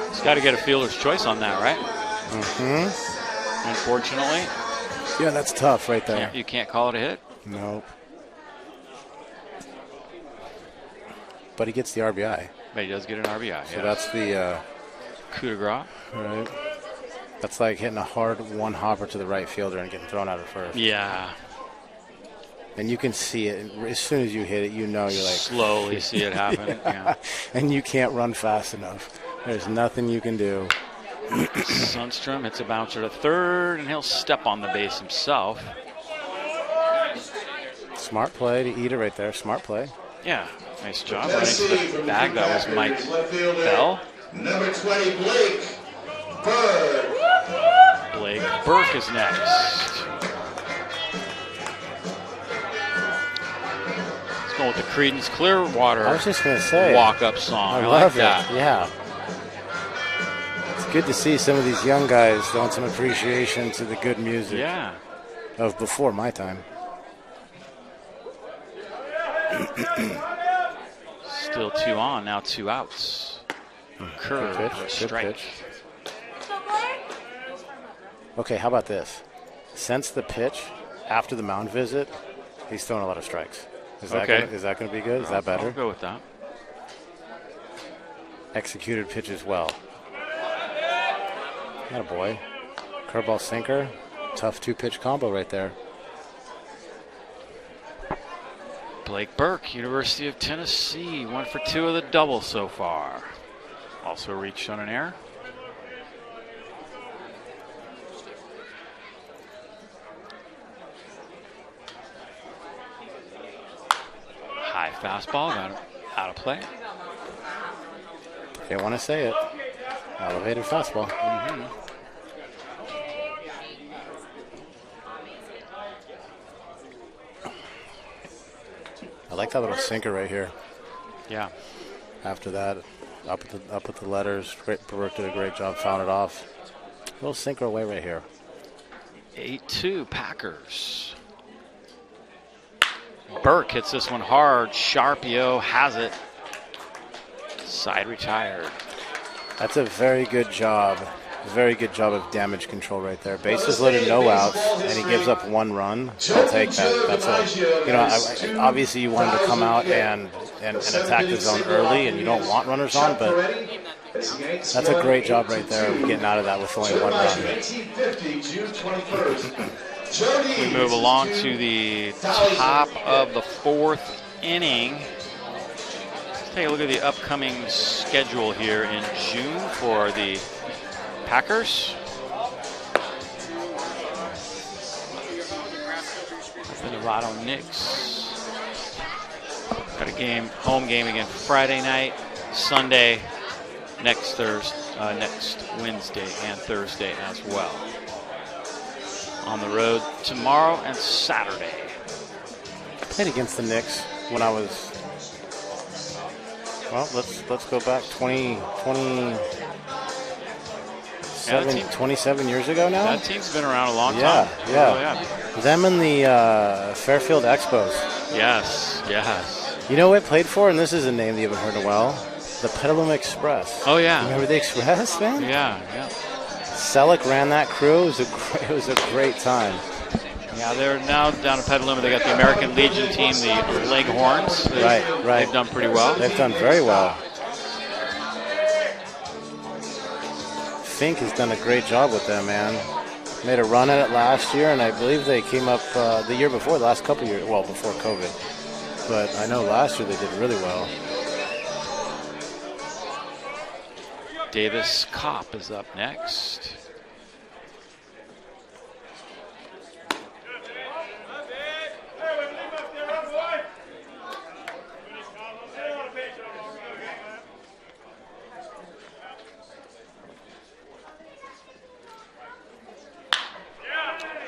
He's got to get a fielder's choice on that, right? Mm-hmm. Unfortunately. Yeah, that's tough right there. You can't call it a hit? Nope. But he gets the RBI. But he does get an RBI. So that's the coup de grace. Right. That's like hitting a hard one hopper to the right fielder and getting thrown out at first. Yeah. And you can see it as soon as you hit it. You're like slowly see it happen. Yeah. And you can't run fast enough. There's nothing you can do. Sundstrom hits a bouncer to third, and he'll step on the base himself. Smart play to eat it right there. Smart play. Yeah, nice job. Running to the bag. That was Mike Bell. Number 20, Blake Burke. Blake Burke is next. Let's go with the Creedence Clearwater I was just going to say. walk-up song. I love like that. it. Yeah. It's good to see some of these young guys showing some appreciation to the good music Yeah. of before my time. Still 2 on, now 2 outs. Curve, Good or pitch, strike. good pitch. Okay, how about this? Since the pitch after the mound visit, he's throwing a lot of strikes. Is that Okay. gonna, is that going to be good? Is that better? I'll go with that. Executed pitches well. Attaboy. Curveball sinker. Tough 2-pitch combo right there. Blake Burke, University of Tennessee, 1 for 2 of the double so far. Also reached on an error. High fastball, got it out of play. They want to say it. Elevated fastball. I like that little sinker right here. Yeah. After that, up with the letters. Burke did a great job, found it off. Little sinker away right here. 8-2 Packers. Burke hits this one hard. Sharpio has it. Side retired. That's a very good job. Very good job of damage control right there. Bases loaded, no outs, and he gives up 1 run. I'll take that. That's obviously you want him to come out and attack the zone early, and you don't want runners on, but that's a great job right there of getting out of that with only 1 run. We move along to the top of the 4th inning. Let's take a look at the upcoming schedule here in June for the Packers. The Nevada Knicks. Got a home game again Friday night, Sunday, next Wednesday and Thursday as well. On the road tomorrow and Saturday. I played against the Knicks when I was. Well, let's go back 27 years ago now. That team's been around a long time. Yeah. Oh, yeah. Them and the Fairfield Expos. Yes. You know what I played for, and this is a name that you haven't heard in a while, the Petaluma Express. Oh, yeah. Remember the Express, man? Yeah. Selleck ran that crew. It was a great time. Yeah, they're now down in Petaluma. They got the American Legion team, the Leghorns. Right. They've done pretty well. They've done very well. Fink has done a great job with them, man. Made a run at it last year, and I believe they came up the year before, the last couple years, well, before COVID. But I know last year they did really well. Davis Kopp is up next.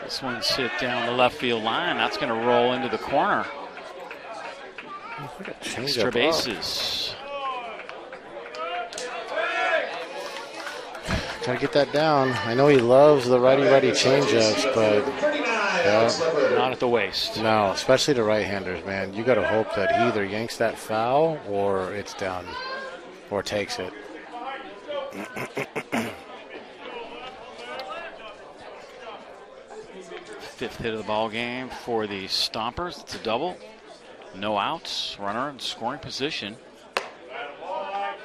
This one's hit down the left field line. That's going to roll into the corner. Extra bases. Gotta get that down. I know he loves the righty-righty changeups, but not at the waist. No, especially to right-handers, man. You gotta hope that he either yanks that foul or it's down or takes it. Fifth hit of the ball game for the Stompers. It's a double. No outs. Runner in scoring position.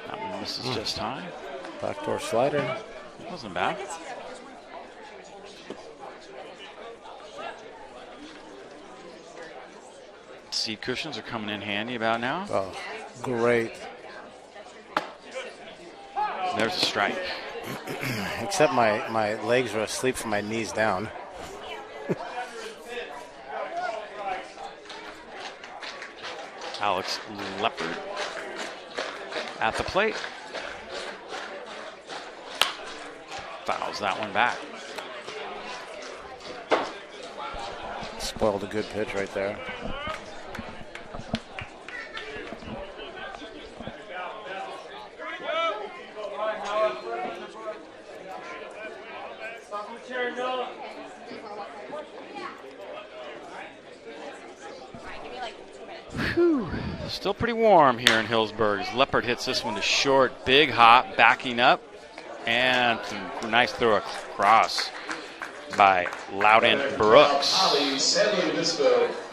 That one misses just high. Backdoor slider. Wasn't bad. Seat cushions are coming in handy about now. Oh, great. There's a strike. Except my legs are asleep from my knees down. Alex Leopard at the plate. Fouls that one back. Spoiled a good pitch right there. Whew. Still pretty warm here in Healdsburg. As Leopard hits this one to short. Big hop, backing up. And some nice throw across by Loudon Brooks.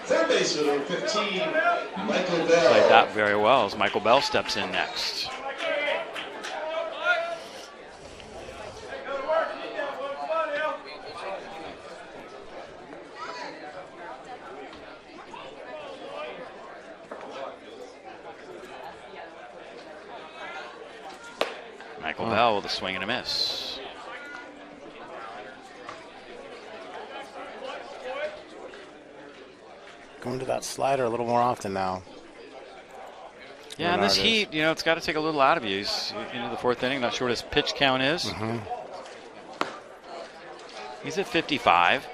Third baseman, number 15, Michael Bell. Played that very well as Michael Bell steps in next. Michael Bell with a swing and a miss. Going to that slider a little more often now. Yeah, and this heat, you know, it's got to take a little out of you. He's into the fourth inning. Not sure what his pitch count is. Mm-hmm. He's at 55.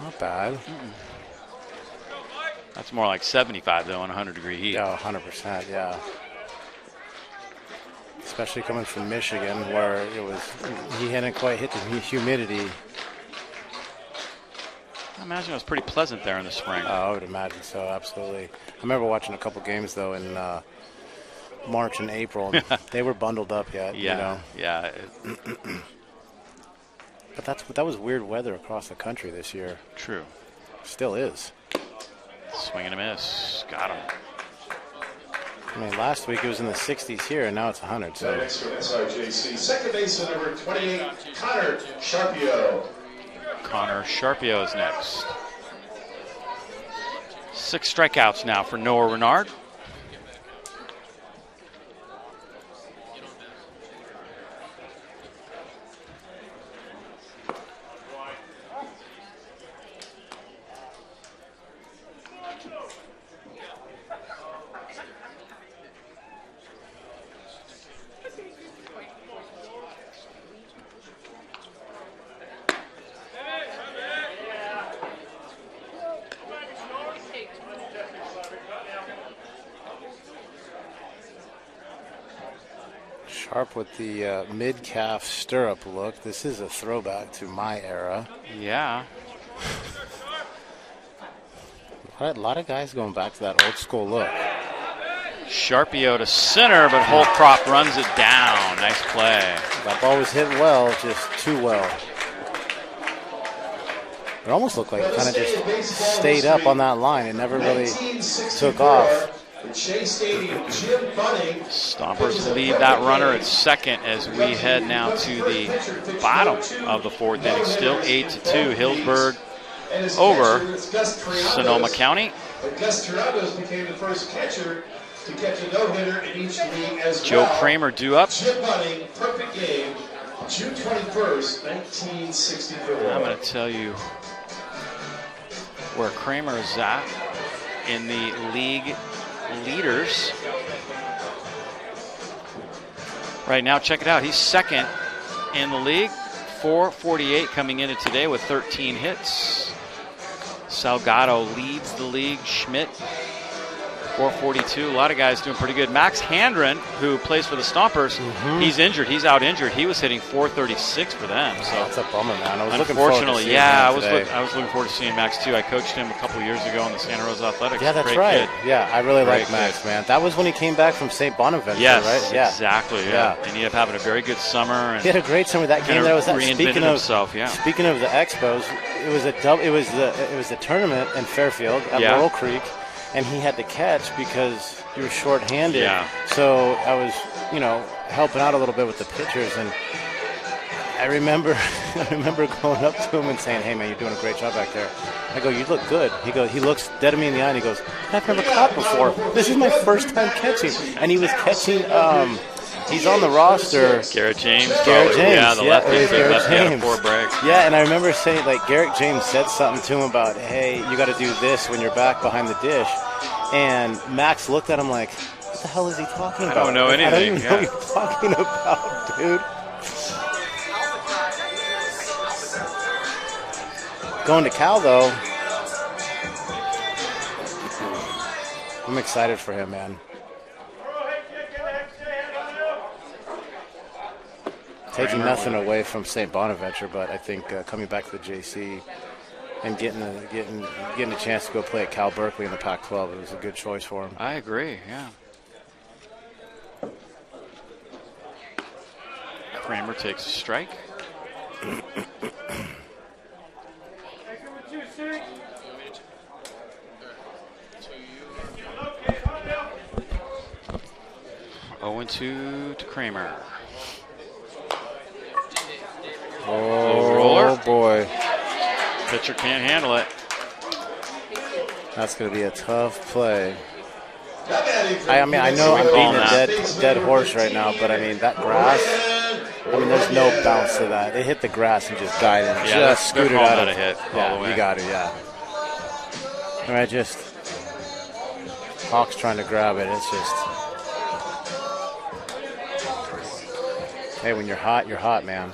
Not bad. That's more like 75, though, on 100-degree heat. Yeah, 100%, yeah. Especially coming from Michigan, where he hadn't quite hit the humidity. I imagine it was pretty pleasant there in the spring. I would imagine so, absolutely. I remember watching a couple games, though, in March and April. And they were bundled up yet, yeah, you know. Yeah. But that was weird weather across the country this year. True. Still is. Swing and a miss. Got him. I mean, last week it was in the 60s here, and now it's 100. So next from SRJC, second baseman, number 28, Connor Sharpio. Connor Sharpio is next. 6 strikeouts now for Noah Renard. Sharp with the mid-calf stirrup look. This is a throwback to my era. Yeah. A lot of guys going back to that old school look. Sharpio to center, but Holcroft runs it down. Nice play. That ball was hit well, just too well. It almost looked like it kind of just stayed up on that line. It never really took off. Stompers lead that runner at second as we head now to the bottom of the fourth inning. Still 8-2. Healdsburg over Sonoma County. Gus Torontos became the first catcher to catch a no-hitter in each league as Joe well. Kramer due up. Chip Bunning, perfect game, June 21st, 1964. I'm going to tell you where Kramer is at in the league leaders. Right now, check it out. He's second in the league. 448 coming into today with 13 hits. Salgado leads the league. Schmidt, 442. A lot of guys doing pretty good. Max Handren, who plays for the Stompers, he's injured. He's out injured. He was hitting 436 for them. So that's a bummer, man. I was looking forward to seeing him I today. was looking forward to seeing Max too. I coached him a couple years ago in the Santa Rosa Athletics. Yeah, that's Great right. kid. Yeah, I really like Great Max, kid. man. That was when he came back from St. Bonaventure, Yes, right? Yeah, exactly. Yeah, and he ended up having a very good summer. And he had a great summer. That game there was that. Speaking of himself, yeah. Speaking of the Expos, it was the tournament in Fairfield at Laurel Creek, and he had to catch because he was short-handed. Yeah. So I was, helping out a little bit with the pitchers, and I remember going up to him and saying, "Hey, man, you're doing a great job back there." I go, "You look good." He looks dead at me in the eye, and he goes, "I've never caught before. This is my first time catching." And he was catching He's on the roster. Garrett James. Garrett probably. James. Yeah, the lefty. it was Big Garrett lefty out of James. 4 breaks. Yeah, and I remember saying, like, Garrett James said something to him about, hey, you got to do this when you're back behind the dish. And Max looked at him like, what the hell is he talking about? I don't know anything. I don't even know what you're talking about, dude. Going to Cal, though, I'm excited for him, man. Taking nothing away from St. Bonaventure, but I think coming back to the JC and getting a chance to go play at Cal Berkeley in the Pac-12, it was a good choice for him. I agree, yeah. Kramer takes a strike. Oh, 0-2 to Kramer. Oh, roller. Boy. Pitcher can't handle it. That's going to be a tough play. I mean, I know I'm Ball beating now. a dead horse right now, but I mean, that grass, I mean, there's no bounce to that. They hit the grass and just guided it. Yeah, Just they're scooted calling out that of a hit all Yeah, the way. you got it, yeah. I mean, Hawk's trying to grab it. It's just, hey, when you're hot, man.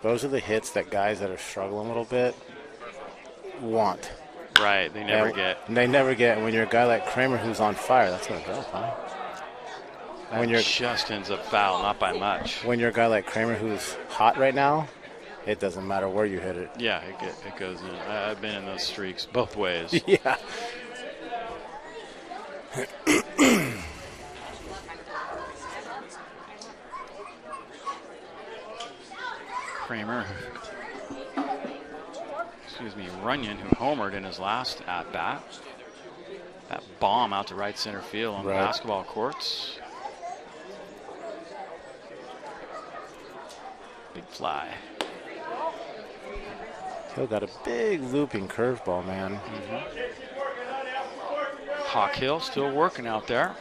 Those are the hits that guys that are struggling a little bit want. Right, they never get. And they never get. And when you're a guy like Kramer who's on fire, that's going to go, huh? That just ends up foul, not by much. When you're a guy like Kramer who's hot right now, it doesn't matter where you hit it. Yeah, it goes in. I've been in those streaks both ways. Yeah. Kramer, Runyon, who homered in his last at-bat. That bomb out to right center field on the basketball courts. Big fly. Hill got a big looping curveball, man. Hawk Hill still working out there.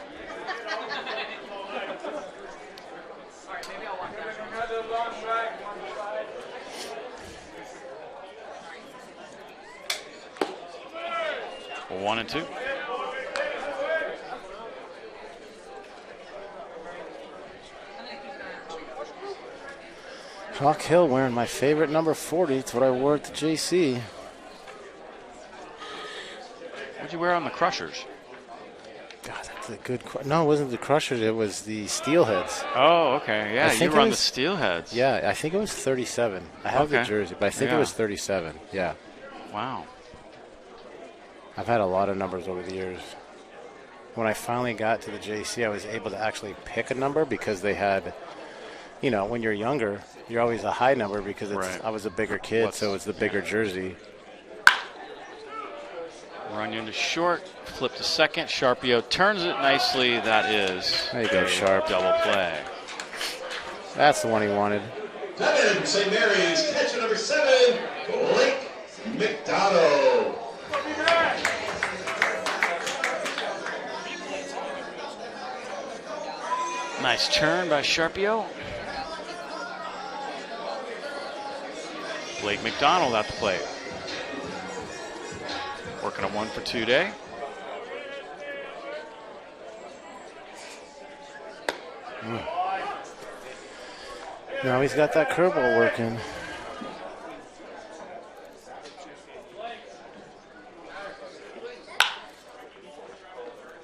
Well, 1-2. Hawk Hill wearing my favorite number 40. It's what I wore at the JC. What'd you wear on the Crushers? God, that's a good no, it wasn't the Crushers. It was the Steelheads. Oh, okay. Yeah, you were on the was, Steelheads. Yeah, I think it was 37. I have the jersey, but I think it was 37. Yeah. Wow. I've had a lot of numbers over the years. When I finally got to the JC, I was able to actually pick a number because they had, you know, when you're younger, you're always a high number because it's, I was a bigger kid, so it's the bigger jersey. Runyon to short, flip to second. Sharpio turns it nicely. That is there you go, Sharp. Double play. That's the one he wanted. St. Mary's catcher number 7, Blake McDonald. Nice turn by Sharpio. Blake McDonald at the plate. Working a 1-for-2 day. Now he's got that curveball working.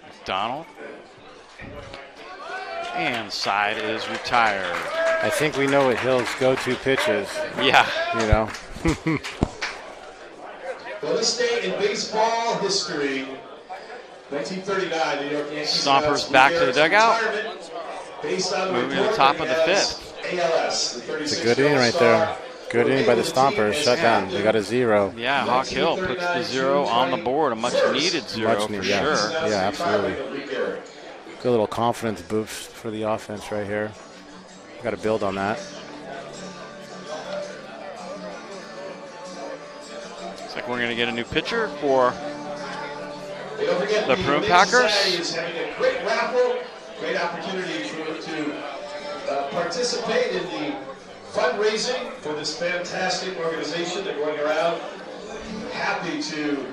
McDonald. And side is retired. I think we know what Hill's go-to pitch is. Yeah. You know. Well, this day in baseball history, 1939, New York Yankees. Stompers back to the dugout. Moving to the top of the 5th. It's a good inning right there. Good inning by the Stompers. Shut down. They got a 0. Yeah, Hawk Hill puts the 0 on the board. A much-needed 0 for sure. Yeah, absolutely. Good little confidence boost for the offense right here. Got to build on that. Looks like we're going to get a new pitcher for Hey, don't forget The Prune Packers is having a great raffle, great opportunity to participate in the fundraising for this fantastic organization. They're going around happy to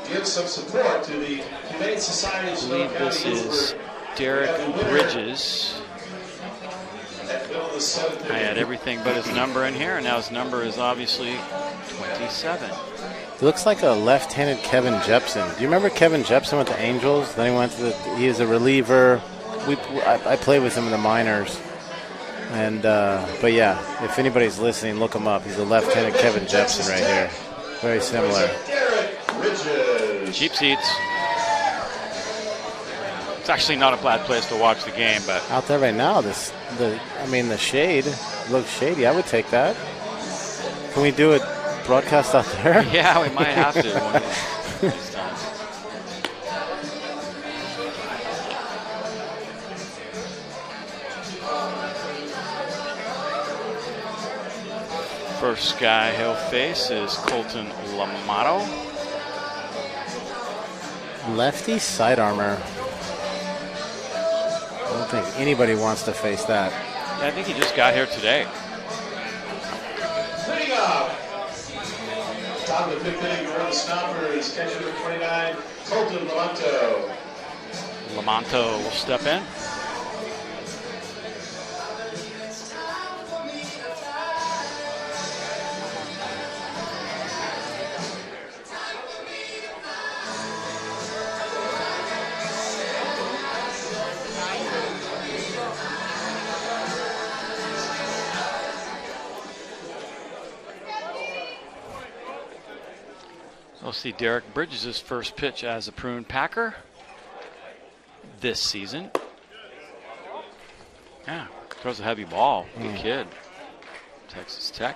give some support to the Humane Society of I Sonoma believe County. this is Derek Bridges. I had everything but his number in here, and now his number is obviously 27. He looks like a left-handed Kevin Jepson. Do you remember Kevin Jepson with the Angels? Then he went to he was a reliever. I played with him in the minors. And but yeah, if anybody's listening, look him up. He's a left-handed Kevin Jepson right here. Very similar. Cheap seats. It's actually not a bad place to watch the game, but out there right now, the shade looks shady. I would take that. Can we do it broadcast out there? Yeah, we might have to one of these times. First guy he'll face is Colton Lamato. Lefty side armor. I don't think anybody wants to face that. Yeah, I think he just got here today. Leading up, top of the fifth inning, the Stompers, catcher number 29, Colton Lamonto. Lamonto will step in. We'll see Derek Bridges' first pitch as a Prune Packer this season. Yeah, throws a heavy ball. Good kid. Texas Tech.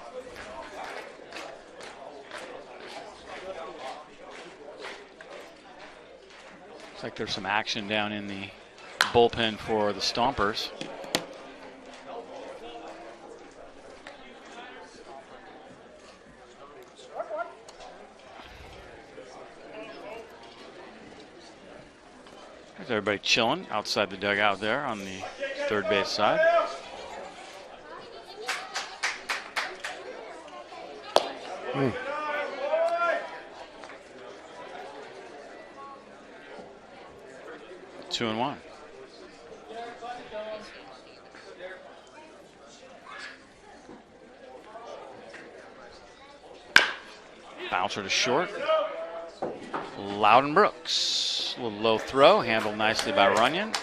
Looks like there's some action down in the bullpen for the Stompers. There's everybody chilling outside the dugout there on the third base side. Mm. Two and one. Bouncer to short. Loudon Brooks. A little low throw, handled nicely by Runyon.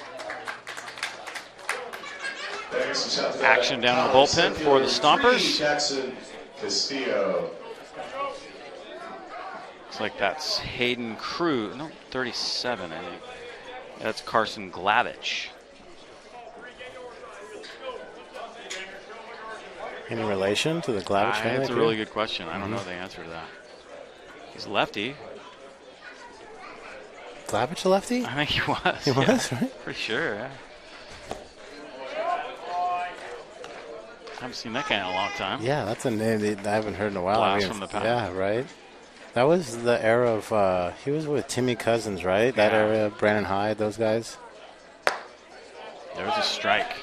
Action down in the bullpen for the Stompers. Jackson Castillo. Looks like that's Hayden Cruz. No, 37, I think. That's Carson Glavich. Any relation to the Glavich family? That's a really good question. I don't know the answer to that. He's lefty. Glavich a lefty? I think he was. He was, right? Pretty sure, yeah. Haven't seen that guy in a long time. Yeah, that's a name that I haven't heard in a while. Blast from the past. Yeah, right. That was the era of, he was with Timmy Cousins, right? That era, Brandon Hyde, those guys. There's a strike.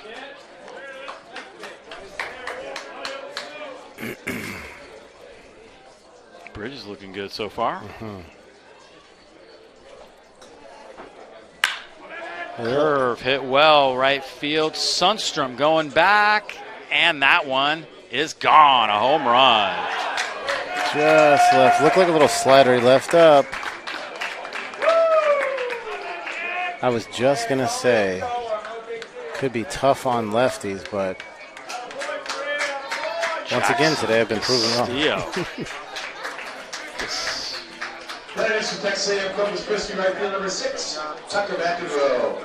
Bridge is looking good so far. Curve hit well, right field. Sundstrom going back, and that one is gone. A home run. Just left. Looked like a little slider he left up. I was just going to say, could be tough on lefties, but once again today I've been proven wrong.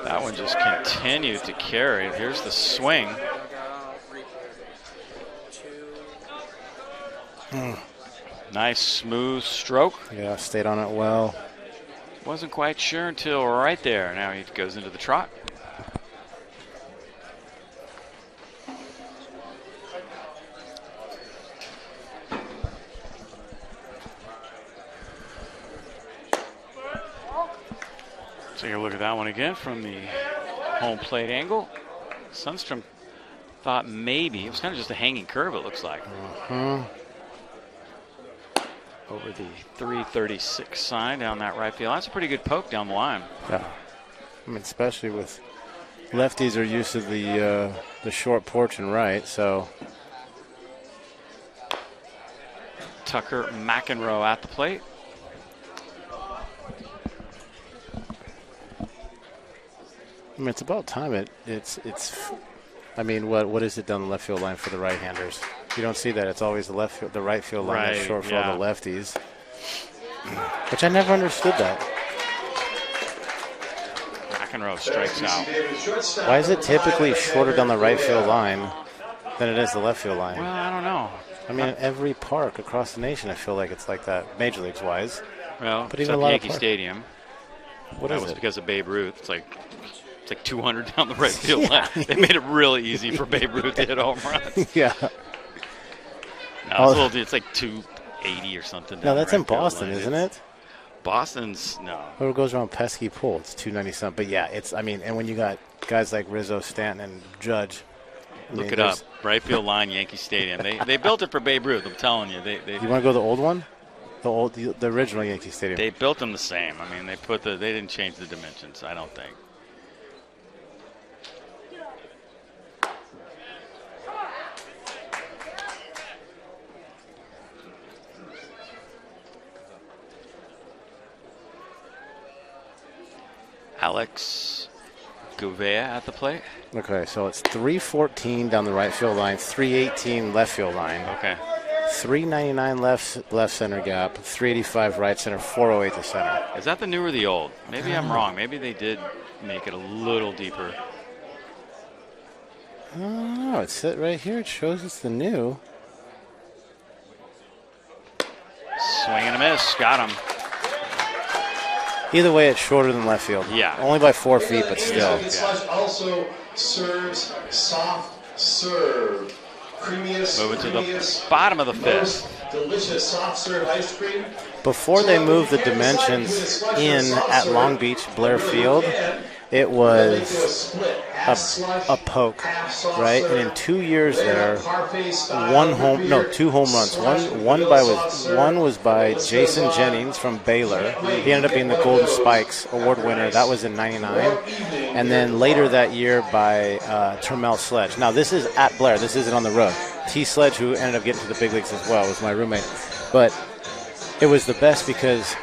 That one just continued to carry. Here's the swing. Nice smooth stroke. Yeah, stayed on it well. Wasn't quite sure until right there. Now he goes into the trot. Take a look at that one again from the home plate angle. Sundstrom thought maybe it was kind of just a hanging curve, it looks like. Over the 336 sign down that right field. That's a pretty good poke down the line. Yeah. I mean, especially with lefties are used to the short porch and right, so. Tucker McEnroe at the plate. I mean, it's about time it's. I mean, what is it down the left field line for the right-handers? You don't see that. It's always the right field line that's short for all the lefties. Which I never understood that. McEnroe strikes out. Why is it typically shorter down the right field line than it is the left field line? Well, I don't know. I mean, every park across the nation, I feel like it's like that, Major Leagues wise. Well, but even a lot Yankee of Stadium. What that is was it? Because of Babe Ruth. It's like 200 down the right field line. They made it really easy for Babe Ruth to hit home runs. Yeah. No, it's like 280 or something. No, that's in Boston, isn't it? Boston's, no. Or it goes around Pesky Pool. It's 290 something. But yeah, it's, I mean, and when you got guys like Rizzo, Stanton, and Judge. Look it up. Right field line, Yankee Stadium. They built it for Babe Ruth, I'm telling you. They you want to go to the old one? The original Yankee Stadium. They built them the same. I mean, they didn't change the dimensions, I don't think. Alex Gouveia at the plate. Okay, so it's 314 down the right field line, 318 left field line. Okay. 399 left center gap, 385 right center, 408 to center. Is that the new or the old? Maybe I'm wrong. Maybe they did make it a little deeper. I don't know. It's right here. It shows it's the new. Swing and a miss. Got him. Either way, it's shorter than left field. Yeah. Only by 4 feet, but still. Yeah. Also serves soft serve. Creamiest, moving to the bottom of the fifth. Delicious soft serve ice cream. Before they moved the dimensions in at Long Beach Blair Field, it was a poke, right? And in 2 years there, two home runs. One was by Jason Jennings from Baylor. He ended up being the Golden Spikes award winner. That was in '99. And then later that year by Termel Sledge. Now this is at Blair. This isn't on the road. T. Sledge, who ended up getting to the big leagues as well, was my roommate. But it was the best because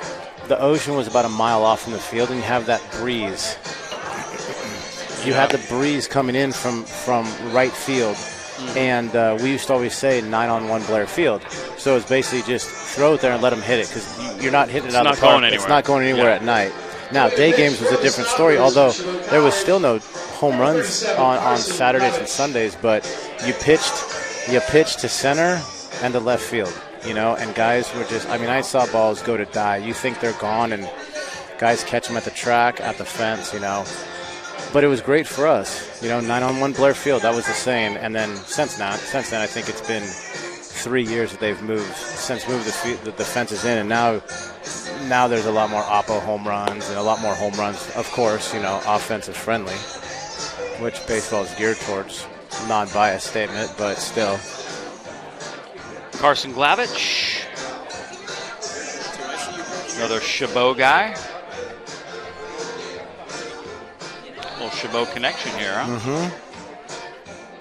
the ocean was about a mile off from the field, and you have that breeze. You had the breeze coming in from right field, and we used to always say 9-on-1 Blair Field. So it's basically just throw it there and let them hit it because you're not hitting it out of the park. It's not going anywhere at night. Now, day games was a different story, although there was still no home runs on Saturdays and Sundays, but you pitched to center and to left field, and guys were just, I saw balls go to die. You think they're gone, and guys catch them at the track, at the fence, But it was great for us, 9-on-1 Blair Field. That was the same. And then since then, I think it's been 3 years that they've moved the fences in, and now there's a lot more oppo home runs and a lot more home runs. Of course, offensive friendly, which baseball is geared towards. Non-biased statement, but still. Carson Glavich, another Chabot guy. Little Chabot connection here, huh? Mm-hmm.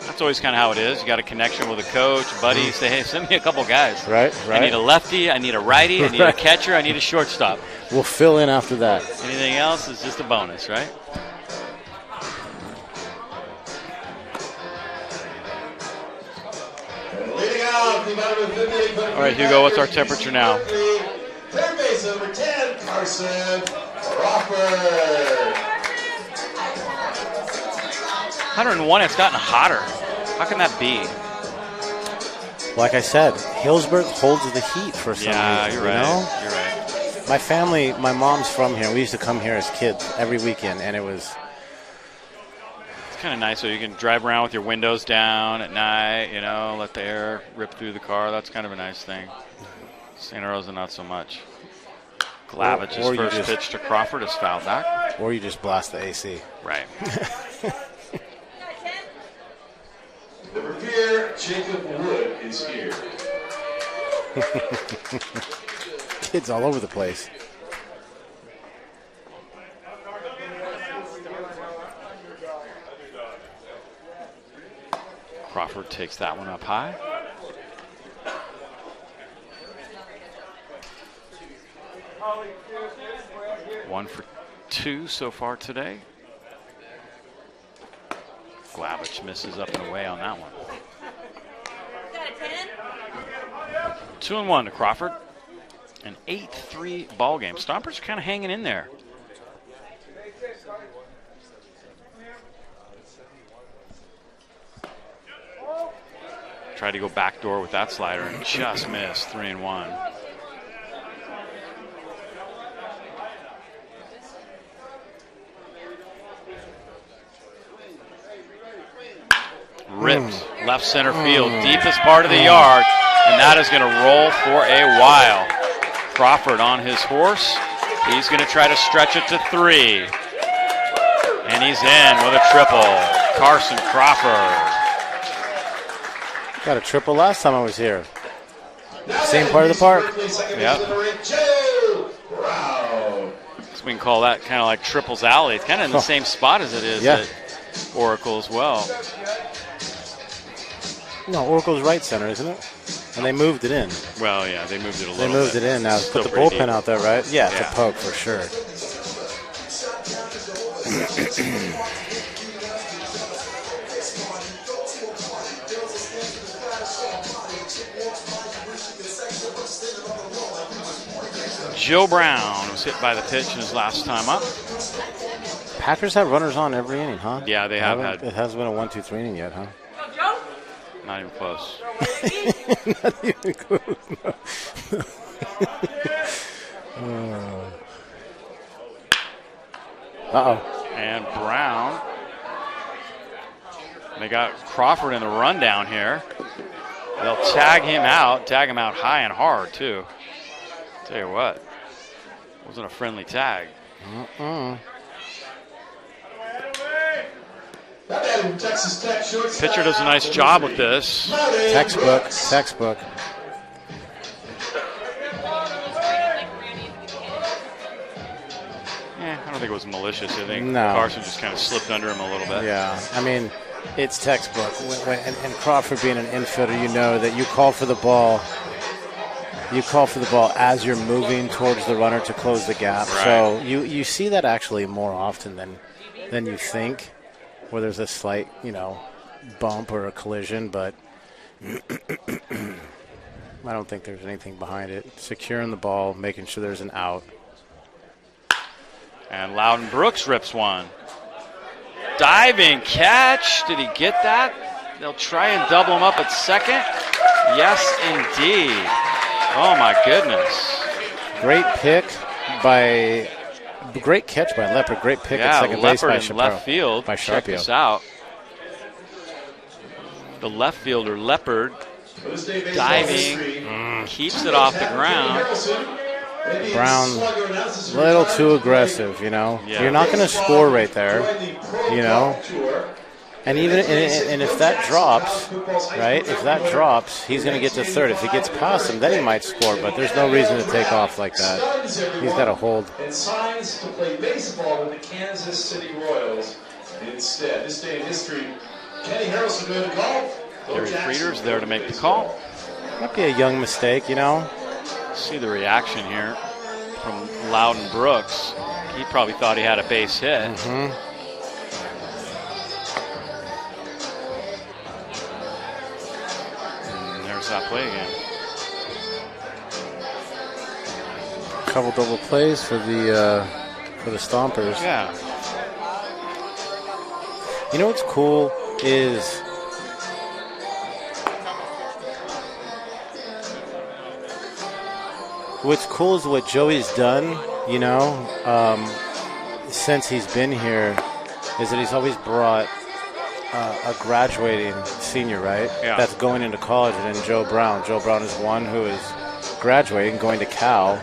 That's always kind of how it is. You got a connection with a coach, buddy. You say, hey, send me a couple guys. Right. I need a lefty. I need a righty. I need a catcher. I need a shortstop. We'll fill in after that. Anything else is just a bonus, right? All right, Hugo, what's our temperature now? Third base number 10, Carson Crawford. 101, it's gotten hotter. How can that be? Like I said, Healdsburg holds the heat for some reason. Yeah, you're right. You're right. My family, my mom's from here. We used to come here as kids every weekend, and it was... It's kind of nice so you can drive around with your windows down at night, let the air rip through the car. That's kind of a nice thing. Santa Rosa, not so much. Glavich's first pitch to Crawford is fouled back. or you just blast the AC. Right. The Revere Jacob Wood is here. Kids all over the place. Crawford takes that one up high. One for 2 so far today. Glavich misses up and away on that one. 2-1 to Crawford. An 8-3 ball game. Stompers are kind of hanging in there. Tried to go backdoor with that slider and just missed. 3-1. Ripped left center field, deepest part of the yard, and that is going to roll for a while. Crawford on his horse. He's going to try to stretch it to 3. And he's in with a triple. Carson Crawford. Got a triple last time I was here. Same part of the park. Yep. So we can call that kind of like Triples Alley. It's kind of in the same spot as it is at Oracle as well. No, Oracle's right center, isn't it? And they moved it in. Well, yeah, they moved it a little bit. They moved it in now. Still Put the pretty bullpen deep. out there, right? Yeah, it's a poke for sure. Joe Brown was hit by the pitch in his last time up. Packers have runners on every inning, huh? Yeah, they have had. It hasn't been a 1-2-3 inning yet, huh? Not even close. Not even close. Uh-oh. And Brown. They got Crawford in the rundown here. They'll tag him out high and hard, too. Tell you what, wasn't a friendly tag. Pitcher does a nice job with this. Textbook. I don't think it was malicious. I think No. Carson just kind of slipped under him a little bit. Yeah, I mean, it's textbook. And Crawford being an infielder, you know that you call for the ball. You call for the ball as you're moving towards the runner to close the gap. Right. So you see that actually more often than you think, where there's a slight, bump or a collision, but I don't think there's anything behind it. Securing the ball, making sure there's an out. And Loudon Brooks rips one. Diving catch. Did he get that? They'll try and double him up at second. Yes, indeed. Oh, my goodness. Great catch by Leopard. Great pick at second base by Shapiro. Left field. By Check Sharpio. this out. The left fielder, Leopard, diving, keeps it off the ground. Brown, a little too aggressive, Yeah. You're not going to score right there, And and if that drops, right? If that drops, he's going to get to third. If he gets past him, then he might score. But there's no reason to take off like that. He's got to hold. And signs to play baseball with the Kansas City Royals instead. This day in history, Kenny Harrelson going to call. Gary Frieder's there to make the call. Might be a young mistake, See the reaction here from Loudon Brooks. He probably thought he had a base hit. And there's that play again. Couple double plays for the Stompers. Yeah. You know what's cool is what Joey's done, since he's been here, is that he's always brought a graduating senior, right? Yeah. That's going into college, and then Joe Brown. Joe Brown is one who is graduating, going to Cal,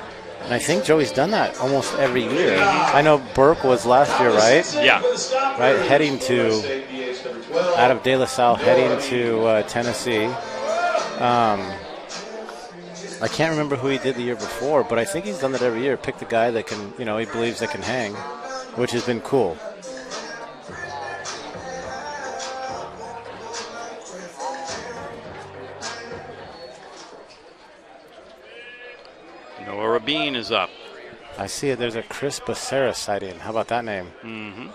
And I think Joey's done that almost every year. I know Burke was last year, right? Yeah. Right, heading to out of De La Salle, heading to Tennessee. I can't remember who he did the year before, but I think he's done that every year. Pick the guy that can, he believes that can hang, which has been cool. Noah Rabin is up. I see it. There's a Chris Becerra sighting. How about that name? Mm-hmm.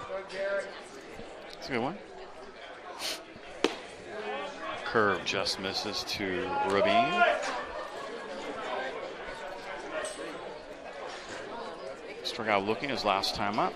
That's a good one. Curve just misses to Rabin. Struck out looking his last time up.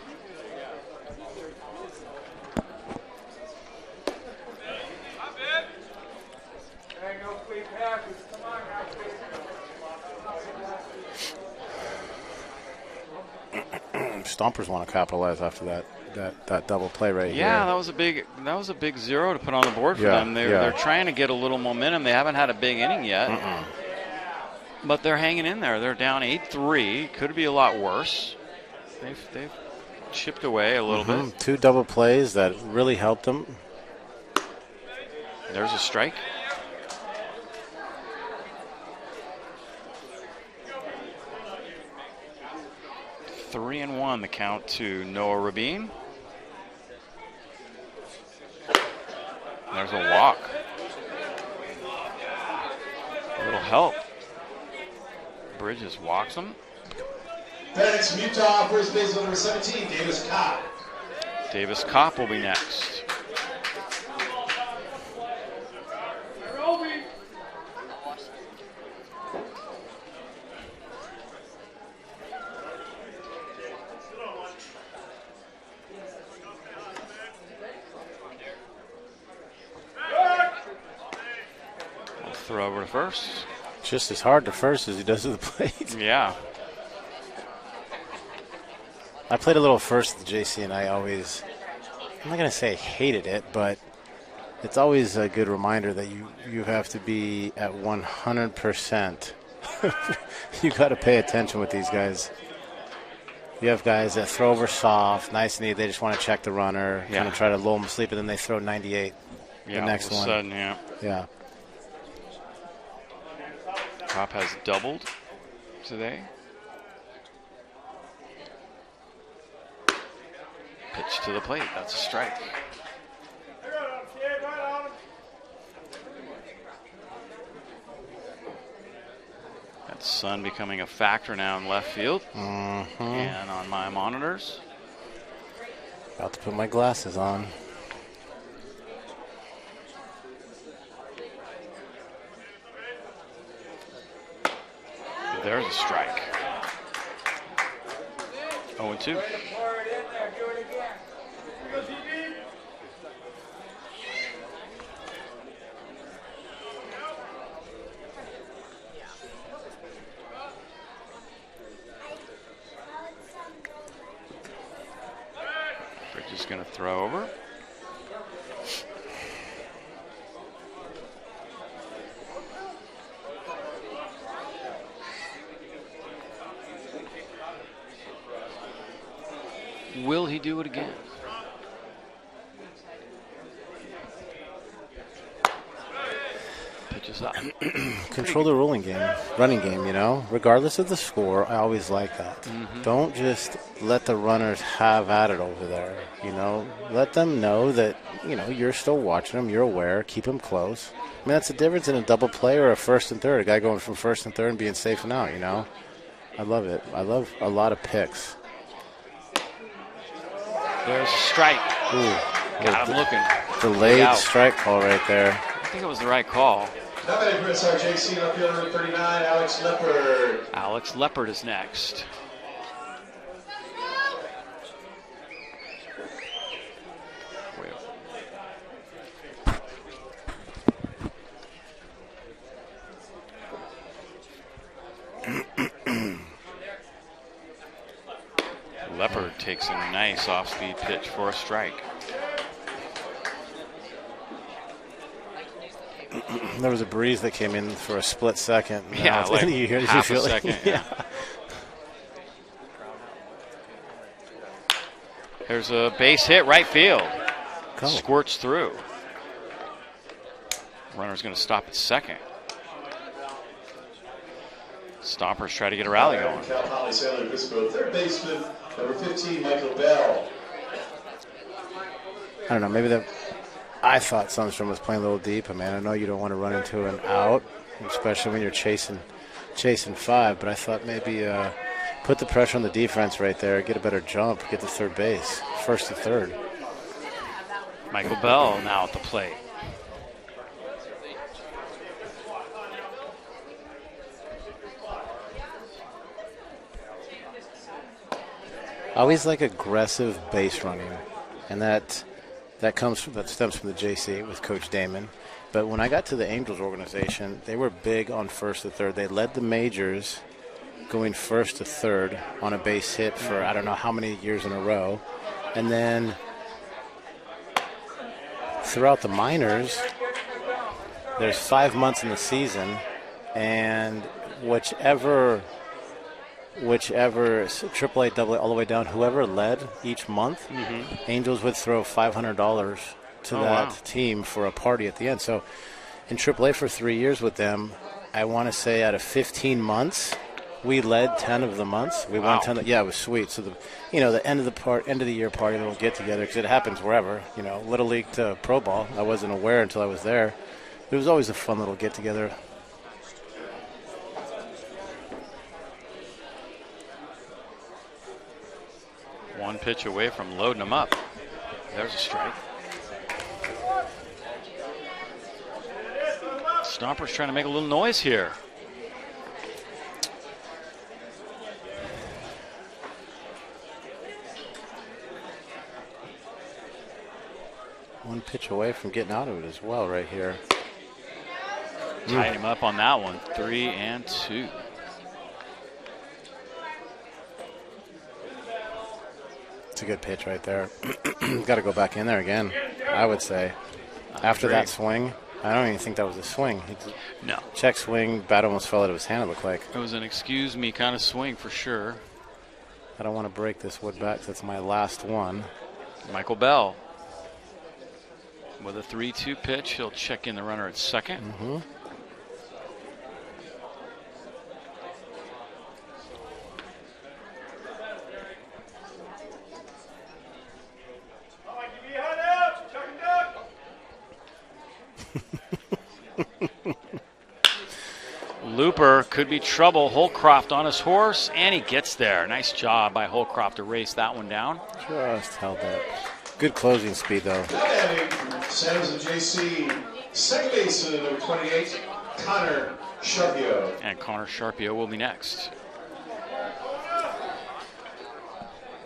Stompers want to capitalize after that double play right here. Yeah, that was a big zero to put on the board for them. They're trying to get a little momentum. They haven't had a big inning yet. But they're hanging in there. They're down 8-3. Could be a lot worse. They've chipped away a little bit. 2 double plays that really helped them. There's a strike. Three and 1 the count to Noah Rabin. There's a walk. A little help. Bridges walks him. Next, Utah, first baseman number 17, Davis Kopp. Davis Kopp will be next. Throw over to first. Just as hard to first as he does to the plate. Yeah. I played a little first at the JC, and I'm not going to say hated it, but it's always a good reminder that you have to be at 100%. You got to pay attention with these guys. You have guys that throw over soft, nice and easy. They just want to check the runner, kind of try to lull them asleep, and then they throw 98. Yeah, the next all of a sudden, Yeah. Kopp has doubled today. Pitch to the plate. That's a strike. That sun becoming a factor now in left field. And on my monitors. About to put my glasses on. There's a strike. 0-2. Bridge is going to throw over. Will he do it again? Pitches up. Control the running game, Regardless of the score, I always like that. Don't just let the runners have at it over there, Let them know that, you're still watching them, you're aware, keep them close. I mean, that's the difference in a double play or a first and third, a guy going from first and third and being safe and out, I love it. I love a lot of picks. There's a strike. Ooh, Got him looking. Delayed strike call right there. I think it was the right call. Nominated for SRJC, outfielder number 39, Alex Leppard. Alex Leppard is next. Leppard takes a nice off-speed pitch for a strike. There was a breeze that came in for a split second. Yeah, like you half a second. Yeah. There's a base hit right field. Go. Squirts through. Runner's going to stop at second. Stompers try to get a rally going. Cal Poly San Luis Obispo, third baseman, number 15, Michael Bell. I don't know. Maybe that. I thought Sundstrom was playing a little deep. I mean, I know you don't want to run into an out, especially when you're chasing 5. But I thought maybe put the pressure on the defense right there, get a better jump, get to third base, first to third. Michael Bell now at the plate. I always like aggressive base running, and that stems from the JC with Coach Damon. But when I got to the Angels organization, they were big on first to third. They led the majors going first to third on a base hit for I don't know how many years in a row. And then throughout the minors, there's 5 months in the season, and whichever AAA, AA, all the way down, whoever led each month, Angels would throw $500 to that team for a party at the end. So in AAA for 3 years with them, I want to say out of 15 months, we led 10 of the months. We won 10. Yeah, it was sweet. So the end of the year party, they'll get together because it happens wherever. Little league to pro ball. I wasn't aware until I was there. It was always a fun little get together. One pitch away from loading them up. There's a strike. Stompers trying to make a little noise here. One pitch away from getting out of it as well right here. Tied him up on that one. 3-2. It's a good pitch right there. Got to go back in there again, I would say. After that swing, I don't even think that was a swing. No. Check swing, bat almost fell out of his hand, it looked like. It was an excuse me kind of swing for sure. I don't want to break this wood back. That's my last one. Michael Bell with a 3-2 pitch. He'll check in the runner at second. Looper could be trouble. Holcroft on his horse, and he gets there. Nice job by Holcroft to race that one down. Just held that. Good closing speed, though. San Jose JC, second baseman, number 28, Connor Sharpio. And Connor Sharpio will be next.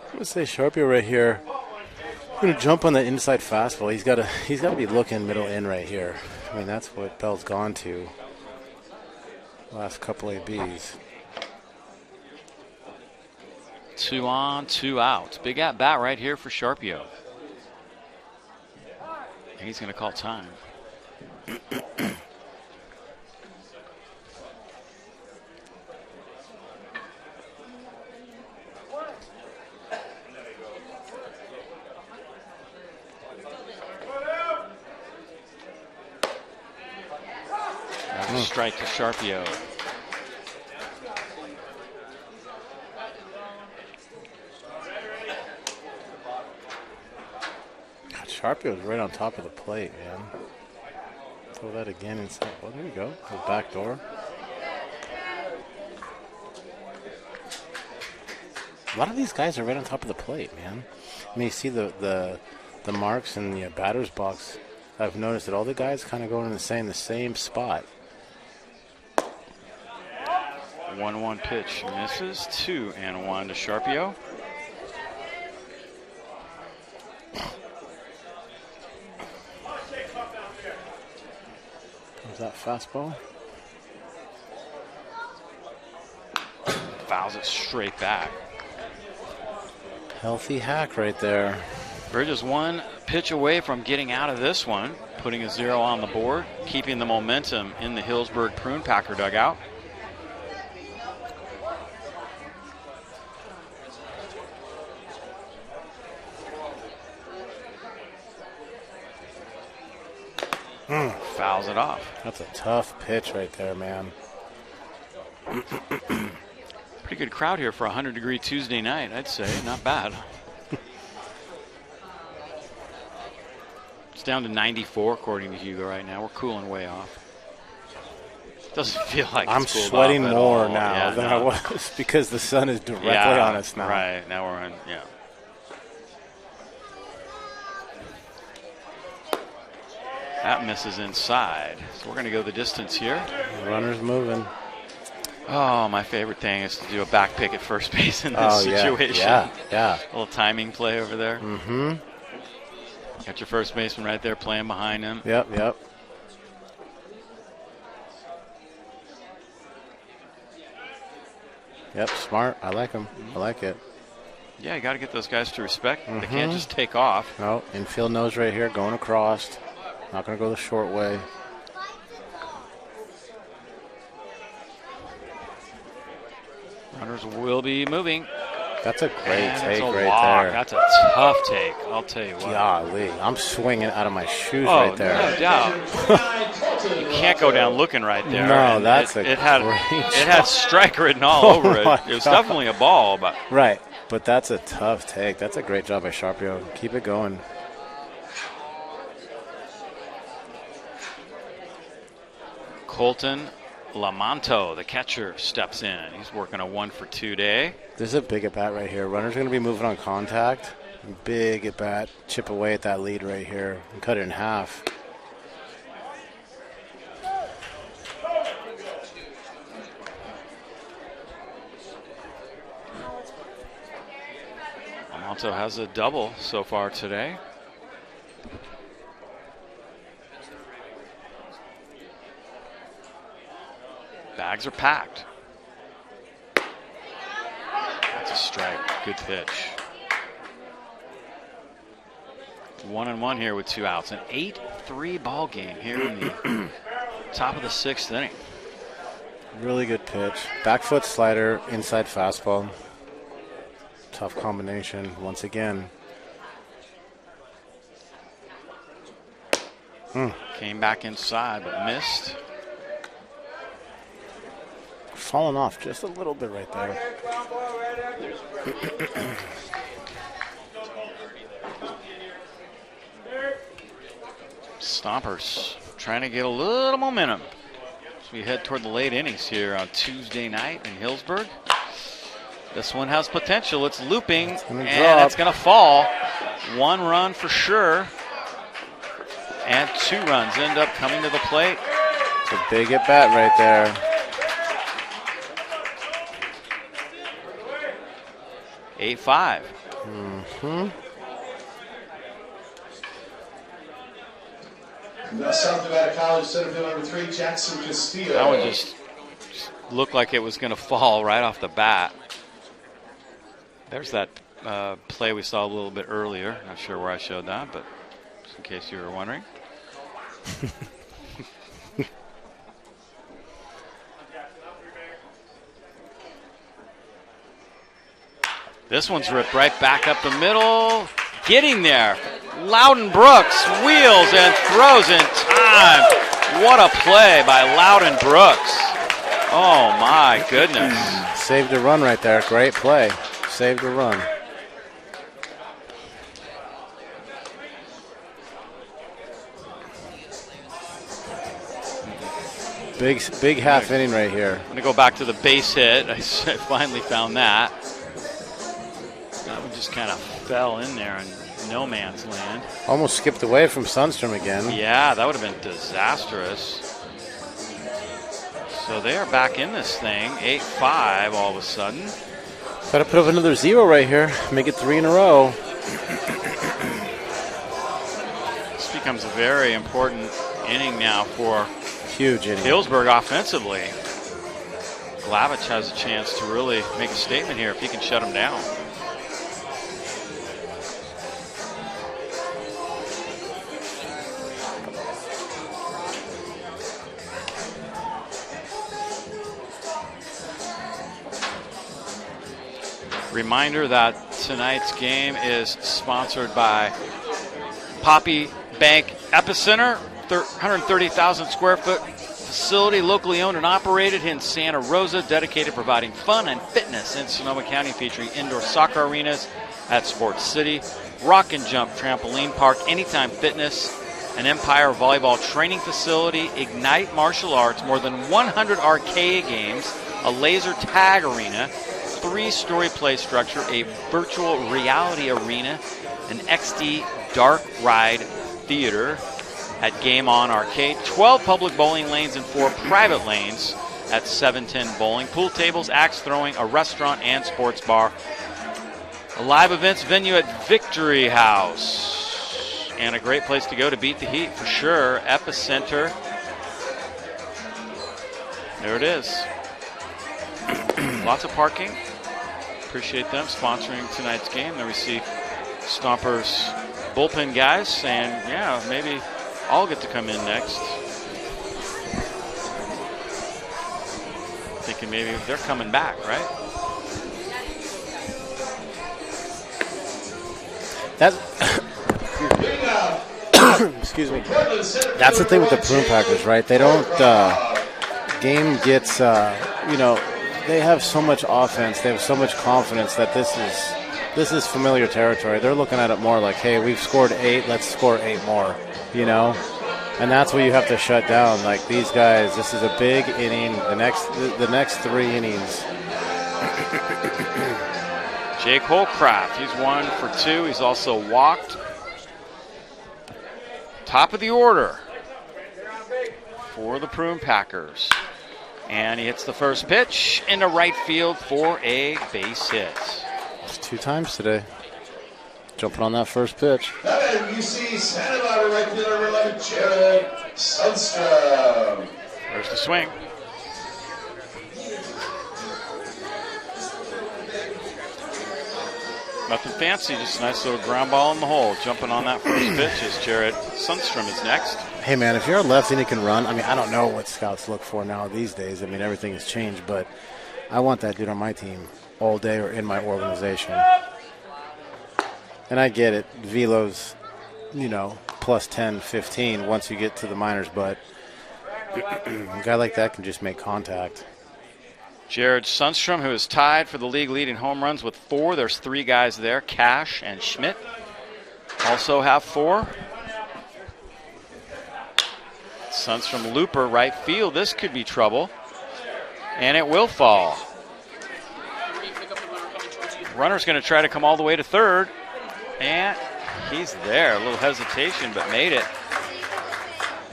I'm gonna say Sharpio right here. I'm gonna jump on the inside fastball. He's got to be looking middle in right here. I mean, that's what Bell's gone to. Last couple ABs. 2 on, 2 out. Big at bat right here for Sharpio. He's going to call time. Strike to Sharpio. God, Sharpio's right on top of the plate, man. Throw that again inside. Oh, there you go. The back door. A lot of these guys are right on top of the plate, man. I mean, you see the marks in the batter's box. I've noticed that all the guys kind of going in the same spot. 1-1 pitch misses. 2-1 to Sharpio. Comes that fastball. Fouls it straight back. Healthy hack right there. Bridges 1 pitch away from getting out of this one, putting a 0 on the board, keeping the momentum in the Healdsburg Prune Packer dugout. Fouls it off. That's a tough pitch right there, man. Pretty good crowd here for a 100-degree Tuesday night, I'd say. Not bad. It's down to 94 according to Hugo right now. We're cooling way off. Doesn't feel like I'm it's cooled sweating off at more all. now than I was because the sun is directly on us now. Right, now we're on, That misses inside. So we're going to go the distance here. Runner's moving. Oh, my favorite thing is to do a back pick at first base in this situation. Yeah. A little timing play over there. Mm-hmm. Got your first baseman right there playing behind him. Yep. Yep, smart. I like him. I like it. Yeah, you got to get those guys to respect. They can't just take off. No, infield nose right here, going across. Not going to go the short way. Runners will be moving. That's a great take right there. That's a tough take. I'll tell you what. Golly, I'm swinging out of my shoes Oh, right there. no doubt. You can't go down looking right there. No, And that's it a had great it had strike written all Oh over it. my It was God. definitely a ball, but Right, but that's a tough take. That's a great job by Sharpio. Keep it going. Colton Lamonto, the catcher, steps in. He's working a 1-for-2 day. This is a big at bat right here. Runner's going to be moving on contact. Big at bat. Chip away at that lead right here and cut it in half. Lamonto has a double so far today. Bags are packed. That's a strike. Good pitch. 1-1 here with 2 outs. An 8-3 ball game here in the top of the 6th inning. Really good pitch. Back foot slider, inside fastball. Tough combination once again. Came back inside but missed. Falling off just a little bit right there. Stompers trying to get a little momentum as we head toward the late innings here on Tuesday night in Healdsburg. This one has potential. It's looping, and it's going to fall. 1 run for sure, and 2 runs end up coming to the plate. It's a big at bat right there. 8-5. Now South Nevada College center field number 3, Jackson Castillo. That one just looked like it was going to fall right off the bat. There's that play we saw a little bit earlier. Not sure where I showed that, but just in case you were wondering. This one's ripped right back up the middle. Getting there. Loudon Brooks wheels and throws in time. What a play by Loudon Brooks. Oh, my goodness. Saved a run right there. Great play. Saved a run. Big half inning right here. I'm going to go back to the base hit. I finally found that. That one just kind of fell in there in no man's land. Almost skipped away from Sundstrom again. Yeah, that would have been disastrous. So they are back in this thing. 8-5 all of a sudden. Got to put up another 0 right here. Make it 3 in a row. This becomes a very important inning now for Huge inning. Healdsburg offensively. Glavich has a chance to really make a statement here if he can shut him down. Reminder that tonight's game is sponsored by Poppy Bank Epicenter. 130,000 square foot facility, locally owned and operated in Santa Rosa, dedicated to providing fun and fitness in Sonoma County, featuring indoor soccer arenas at Sports City, rock and jump trampoline park, Anytime Fitness, an Empire volleyball training facility, Ignite martial arts, more than 100 arcade games, a laser tag arena, 3-story play structure, a virtual reality arena, an XD dark ride theater at Game On Arcade, 12 public bowling lanes and 4 private lanes at 710 Bowling, pool tables, axe throwing, a restaurant and sports bar, a live events venue at Victory House, and a great place to go to beat the heat for sure, Epicenter. There it is. Lots of parking. Appreciate them sponsoring tonight's game. Then we see Stompers bullpen guys saying, yeah, maybe I'll get to come in next. Thinking maybe they're coming back, right? That's excuse me. That's the thing with the Prune Packers, right? They don't. Game gets, they have so much offense. They have so much confidence that this is familiar territory. They're looking at it more like, hey, we've scored 8, let's score 8 more, And that's what you have to shut down. Like, these guys, this is a big inning. The next 3 innings. Jake Holcraft, he's 1 for 2. He's also walked. Top of the order for the Prune Packers. And he hits the first pitch into right field for a base hit. It's 2 times today. Jumping on that first pitch. And you see Santa Barbara right fielder number 11, Jared Sundstrom. There's the swing. Nothing fancy, just a nice little ground ball in the hole. Jumping on that first pitch is Jared Sundstrom is next. Hey, man, if you're a lefty and you can run, I don't know what scouts look for now these days. Everything has changed, but I want that dude on my team all day or in my organization. And I get it. Velo's, plus 10, 15 once you get to the minors, but a guy like that can just make contact. Jared Sundstrom, who is tied for the league leading home runs with 4. There's 3 guys there. Cash and Schmidt also have 4. Sundstrom looper right field. This could be trouble. And it will fall. Runner's going to try to come all the way to third. And he's there. A little hesitation, but made it.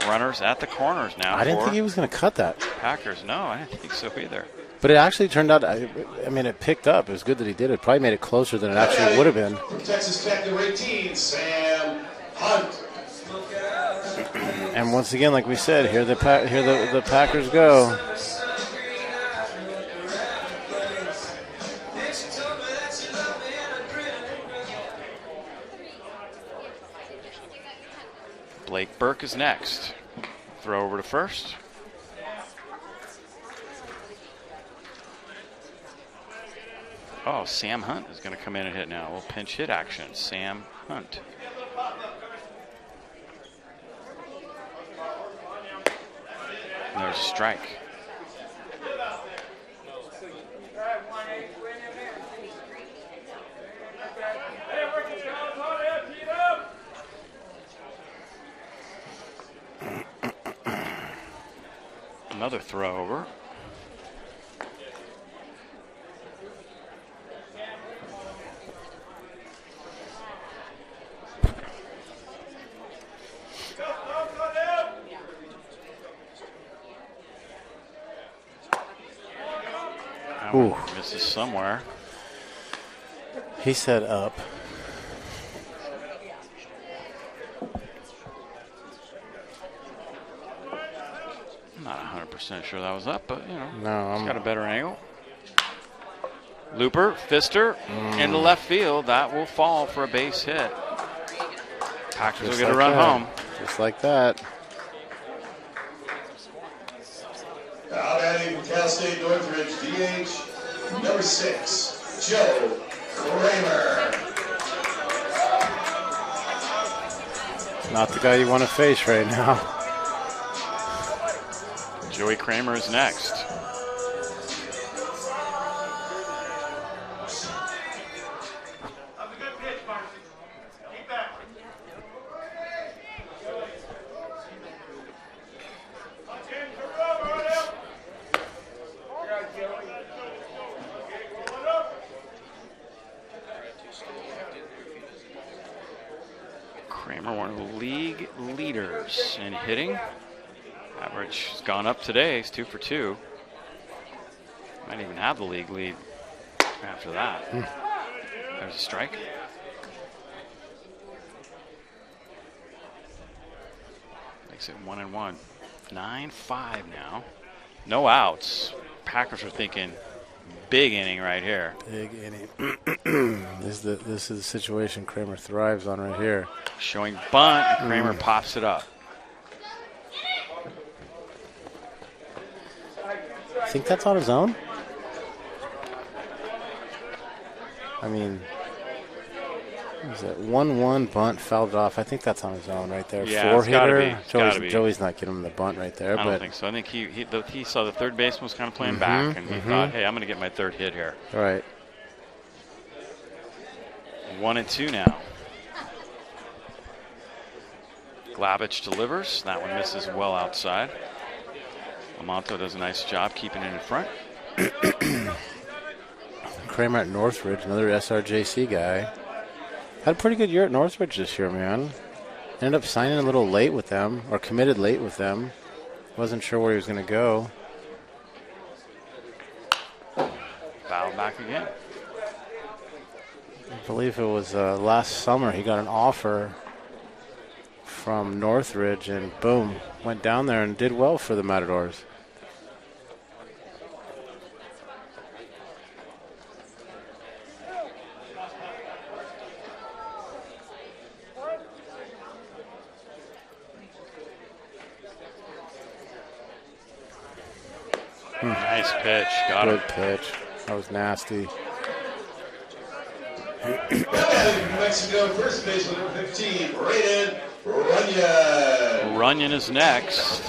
Runners at the corners now. I didn't think he was going to cut that. Packers, no, I didn't think so either. But it actually turned out, it picked up. It was good that he did it. Probably made it closer than it actually would have been. From Texas Tech, number 18, Sam Hunt. And once again, like we said, here the Packers go. Blake Burke is next. Throw over to first. Oh, Sam Hunt is going to come in and hit now. A little pinch hit action. Sam Hunt. And there's a strike. Another throw over. Ooh. Misses somewhere. He said up. I'm not 100% sure that was up, but no, he's got a better angle. Looper, Fister, into left field. That will fall for a base hit. Packers will get a run home. Just like that. Out batting from Cal State Northridge, DH, number 6, Joe Kramer. Not the guy you want to face right now. Joey Kramer is next. Kramer, one of the league leaders in hitting. Average has gone up today. He's 2 for 2. Might even have the league lead after that. There's a strike. Makes it 1-1. 9-5 now. No outs. Packers are thinking big inning right here. Big inning. This is the situation Kramer thrives on right here. Showing bunt, and Kramer pops it up. I think that's on his own. I mean, is it 1-1 bunt fouled off? I think that's on his own right there. Yeah, Four it's gotta hitter. be. Joey's not getting him the bunt right there. I don't think so. I think he saw the third baseman was kind of playing back, and he thought, hey, I'm going to get my third hit here. Right. 1-2 now. Glavich delivers. That one misses well outside. Lamonto does a nice job keeping it in front. Kramer at Northridge, another SRJC guy. Had a pretty good year at Northridge this year, man. Ended up signing a little late with them, or committed late with them. Wasn't sure where he was going to go. Fouled back again. I believe it was last summer he got an offer from Northridge, and boom, went down there and did well for the Matadors. Nice pitch. Got Good him. pitch. That was nasty. Mexico, first baseman, number 15, Brayden Runyon. Runyon is next.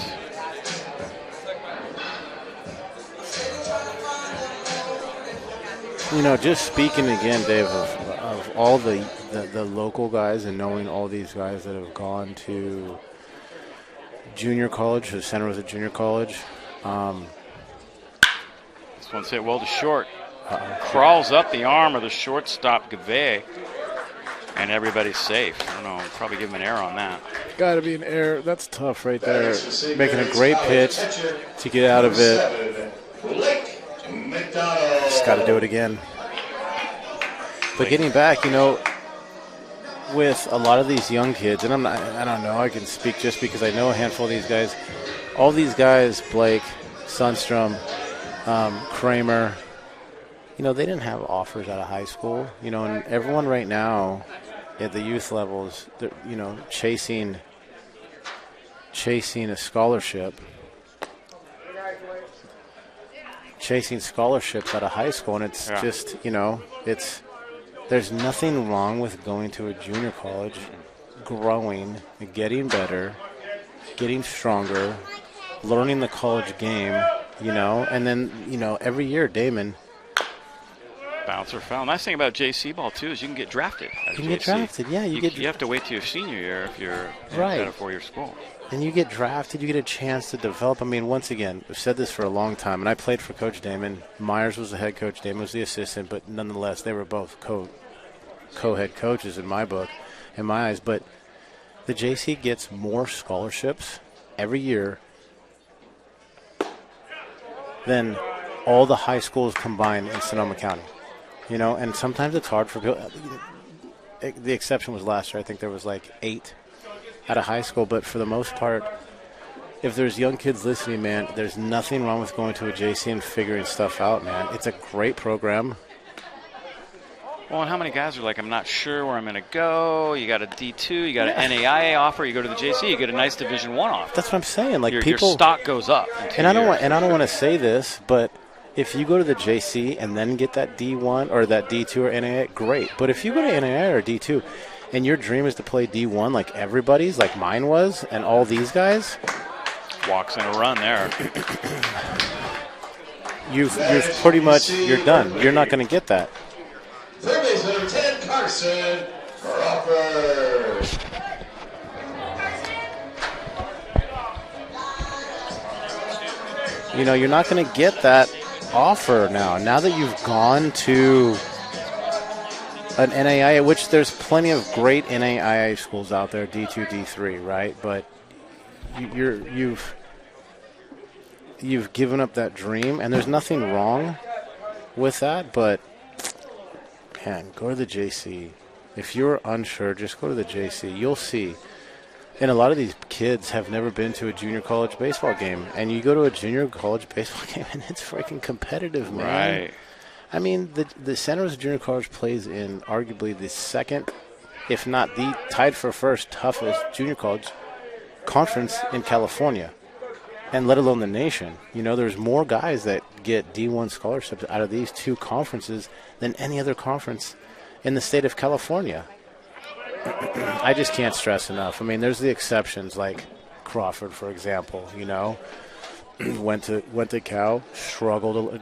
You know, just speaking again, Dave, of all the local guys and knowing all these guys that have gone to junior college, the center was a junior college. This one's hit well to short. Crawls up the arm of the shortstop, Gavay, and everybody's safe. I don't know, probably give him an error on that. Got to be an error. That's tough right there. Making a great pitch to get out of it. Just got to do it again. But getting back, you know, with a lot of these young kids, and I don't know, I can speak just because I know a handful of these guys. All these guys, Blake, Sundstrom, Kramer, you know, they didn't have offers out of high school. You know, and everyone right now at the youth levels, they're, you know, chasing a scholarship. Chasing scholarships out of high school, and it's just, you know, there's nothing wrong with going to a junior college, growing, getting better, getting stronger, learning the college game, you know, and then, you know, every year, Damon. Bouncer foul. Nice thing about JC ball, too, is you can get drafted. You can get drafted, yeah. You have to wait till your senior year if you're at a four-year school. And you get drafted, you get a chance to develop. I mean, once again, I've said this for a long time, and I played for Coach Damon. Myers was the head coach, Damon was the assistant, but nonetheless, they were both co-head coaches in my book, in my eyes. But the JC gets more scholarships every year than all the high schools combined in Sonoma County. You know, and sometimes it's hard for people. The exception was last year. I think there was like 8 out of high school, but for the most part, if there's young kids listening, man, there's nothing wrong with going to a JC and figuring stuff out, man. It's a great program. Well, and how many guys are like, I'm not sure where I'm going to go. You got a D2, you got an NAIA offer, you go to the JC, you get a nice Division I offer. That's what I'm saying. Like, your people, stock goes up. And I don't want to say this, but if you go to the JC and then get that D1 or that D2 or NAIA, great. But if you go to NAIA or D2 and your dream is to play D1 like everybody's, like mine was, and all these guys, Walks in a run there. You've pretty much, you're done. You're not going to get that. Third baseman number 10, Carson Crawford. You know, you're not going to get that offer now. Now that you've gone to an NAIA, which there's plenty of great NAIA schools out there, D2, D3, right? But you've given up that dream, and there's nothing wrong with that, but man, go to the JC. If you're unsure, just go to the JC. You'll see. And a lot of these kids have never been to a junior college baseball game, and you go to a junior college baseball game, and it's freaking competitive, man. Right. I mean, the Santa Rosa Junior College plays in arguably the second, if not the tied for first, toughest junior college conference in California, and let alone the nation. You know, there's more guys that get D1 scholarships out of these two conferences than any other conference in the state of California. I just can't stress enough. I mean, there's the exceptions like Crawford, for example, you know. went to Cal, struggled.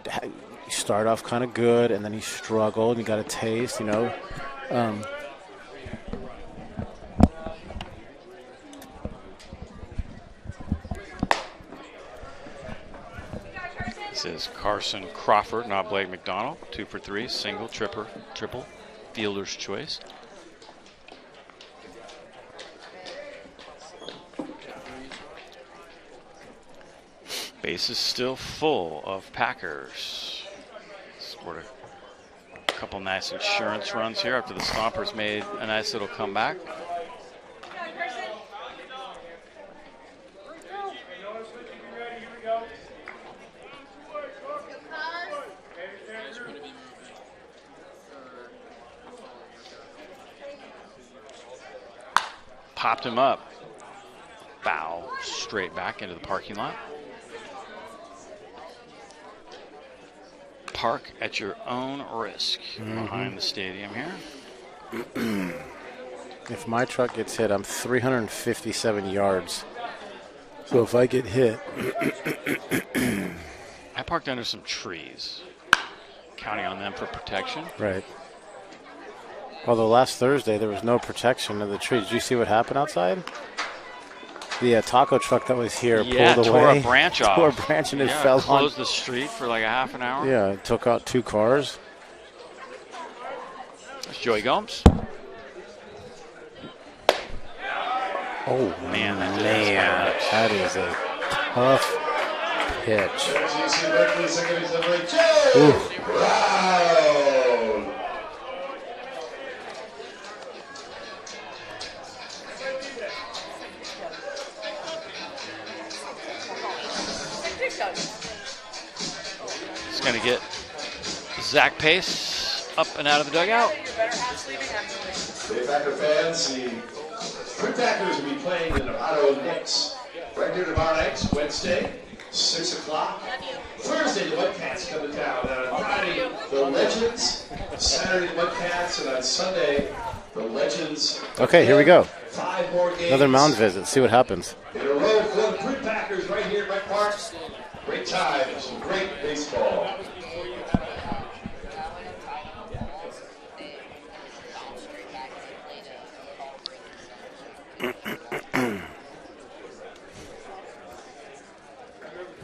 He started off kind of good, and then he struggled, and he got a taste, you know. This is Carson Crawford, not Blake McDonald. 2 for 3, single, triple, fielder's choice. Base is still full of Packers. Scored a couple nice insurance runs here after the Stompers made a nice little comeback. Popped him up. Foul straight back into the parking lot. Park at your own risk behind the stadium here. If my truck gets hit, I'm 357 yards. So if I get hit, I parked under some trees, counting on them for protection. right. Although last Thursday there was no protection of the trees. Did you see what happened outside? The taco truck that was here pulled away. Tore a branch off. Tore a branch and it fell on. Closed the street for like a half an hour. Yeah, it took out 2 cars. There's Joey Gomes. Oh, Man, that is a tough pitch. Ooh. Brown. It's going to get Zach Pace up and out of the dugout. Hey, Packer fans, the Prune Packers will be playing the Nevada Knicks right here tomorrow night, Wednesday, 6 o'clock. Thursday, the Mudcats come to town. And on Friday, the Legends. Saturday, the Mudcats. And on Sunday, the Legends. Okay, here we go. 5 more games. Another mound visit. See what happens. In a row for the Prune Packers right here at Rec Park. Great time. Some great baseball.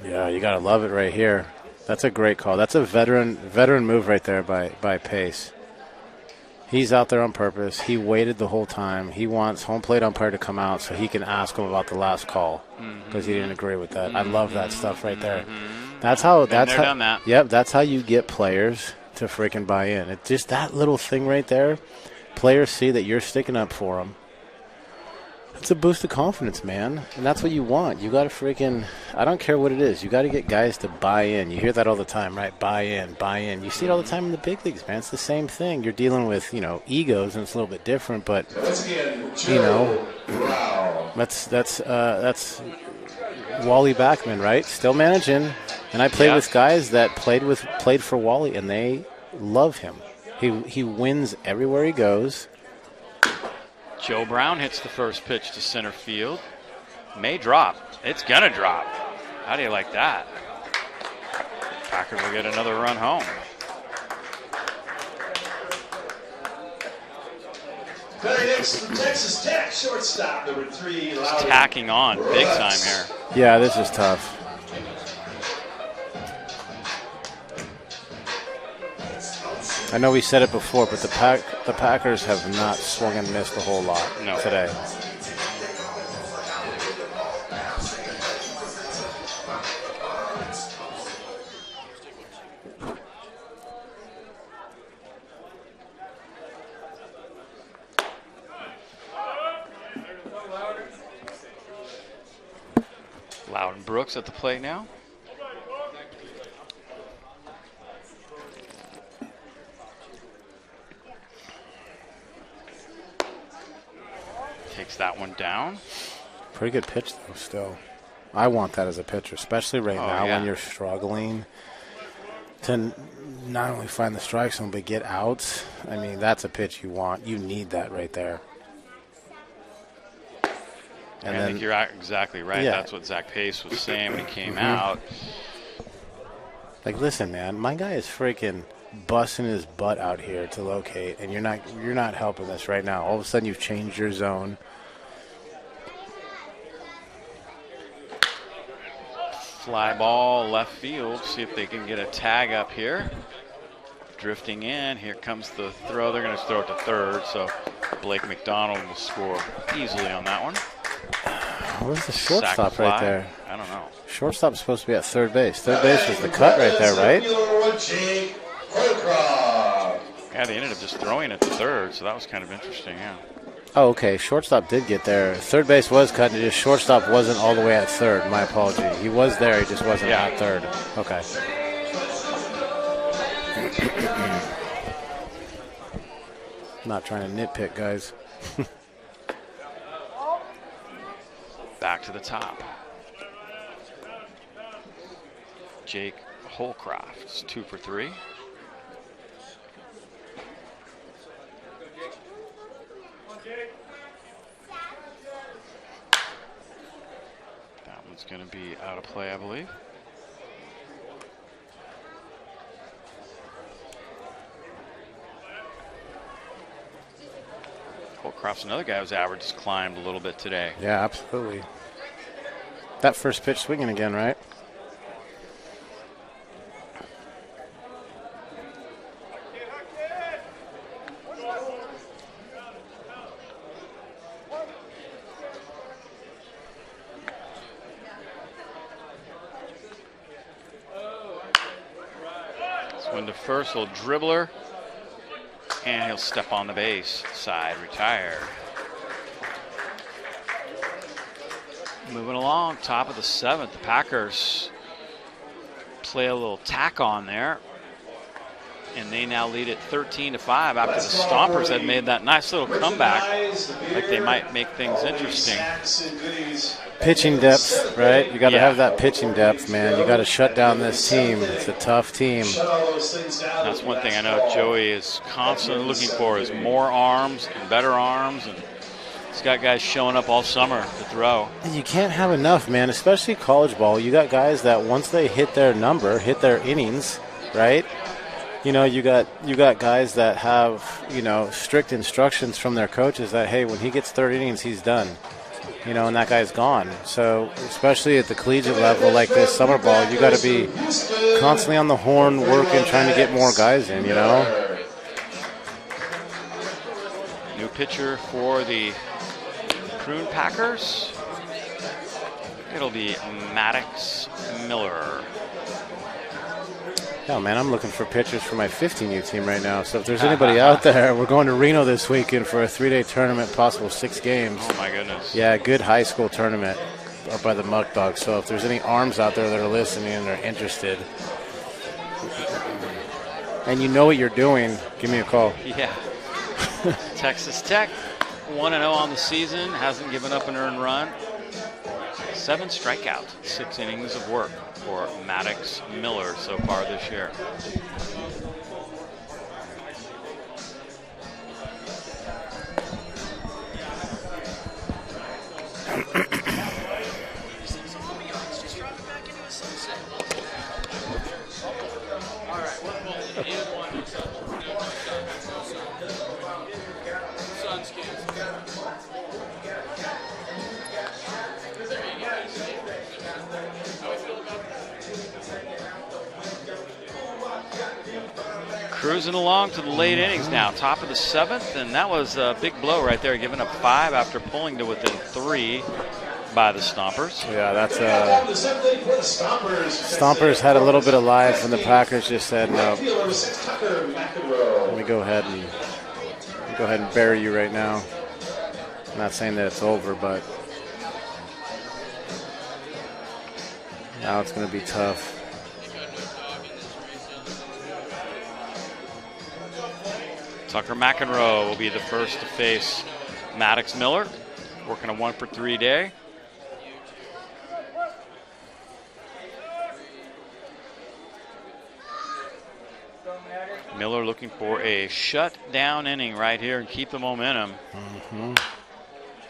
Yeah, you gotta love it right here. That's a great call. That's a veteran move right there by Pace. He's out there on purpose. He waited the whole time. He wants home plate umpire to come out so he can ask him about the last call because he didn't agree with that. I love that stuff right there. That's how. Done that. Yep, that's how you get players to freaking buy in. It's just that little thing right there. Players see that you're sticking up for them. It's a boost of confidence, man. And that's what you want. You got to freaking, I don't care what it is. You got to get guys to buy in. You hear that all the time, right? Buy in, buy in. You see it all the time in the big leagues, man. It's the same thing. You're dealing with, egos, and it's a little bit different, but, that's Wally Backman, right? Still managing. And I played with guys that played for Wally, and they love him. He wins everywhere he goes. Joe Brown hits the first pitch to center field. May drop. It's going to drop. How do you like that? Packers will get another run home. Very next from Texas Tech, shortstop, number 3, Loudon. Tacking on big time here. Yeah, this is tough. I know we said it before, but the Packers have not swung and missed a whole lot today. Loudon Brooks at the plate now. Takes that one down. Pretty good pitch, though, still. I want that as a pitcher, especially right now when you're struggling to not only find the strike zone, but get outs. I mean, that's a pitch you want. You need that right there. And I think you're exactly right. Yeah. That's what Zach Pace was saying when he came out. Like, listen, man, my guy is freaking busting his butt out here to locate, and you're not helping us right now. All of a sudden, you've changed your zone. Fly ball left field. See if they can get a tag up here. Drifting in. Here comes the throw. They're going to throw it to third, so Blake McDonald will score easily on that one. Where's the shortstop right there? I don't know. Shortstop's supposed to be at third base. Third base was the cut right there, right? Yeah, they ended up just throwing it to third, so that was kind of interesting, yeah. Oh, okay. Shortstop did get there. Third base was cut, and just shortstop wasn't all the way at third. My apology. He was there, he just wasn't at third. Okay. Not trying to nitpick, guys. Back to the top. Jake Holcroft is 2 for 3. That one's going to be out of play, I believe. Holcroft's another guy whose average has climbed a little bit today. Yeah, absolutely. That first pitch swinging again, right? Swing to first, little dribbler. And he'll step on the base side, retired. Moving along, top of the 7th, the Packers play a little tack on there. And they now lead it 13-5 after the Stompers had made that nice little comeback. Like they might make things interesting. Pitching depth, right? You got to have that pitching depth, man. You got to shut down this team. It's a tough team. That's one thing I know Joey is constantly looking for is more arms and better arms. And he's got guys showing up all summer to throw. You can't have enough, man, especially college ball. You got guys that once they hit their number, hit their innings, right? You know, you got guys that have, you know, strict instructions from their coaches that, hey, when he gets 30 innings, he's done. You know, and that guy's gone. So, especially at the collegiate level like this, summer ball, you got to be constantly on the horn, working, trying to get more guys in, you know? New pitcher for the Prune Packers. It'll be Maddox Miller. Yeah, man, I'm looking for pitchers for my 15U team right now. So if there's anybody out there, we're going to Reno this weekend for a 3-day tournament, possible 6 games. Oh, my goodness. Yeah, good high school tournament up by the Muck Dogs. So if there's any arms out there that are listening and are interested, and you know what you're doing, give me a call. Yeah. Texas Tech, 1-0 on the season, hasn't given up an earned run. 7 strikeouts, 6 innings of work for Maddox Miller so far this year. Cruising along to the late innings now, top of the 7th, and that was a big blow right there, giving up 5 after pulling to within 3 by the Stompers. Yeah, that's Stompers had a little bit of life, and the Packers just said no. Let me go ahead and bury you right now. I'm not saying that it's over, but now it's going to be tough. Tucker McEnroe will be the first to face Maddox Miller, working a 1-for-3 day. Miller looking for a shutdown inning right here and keep the momentum.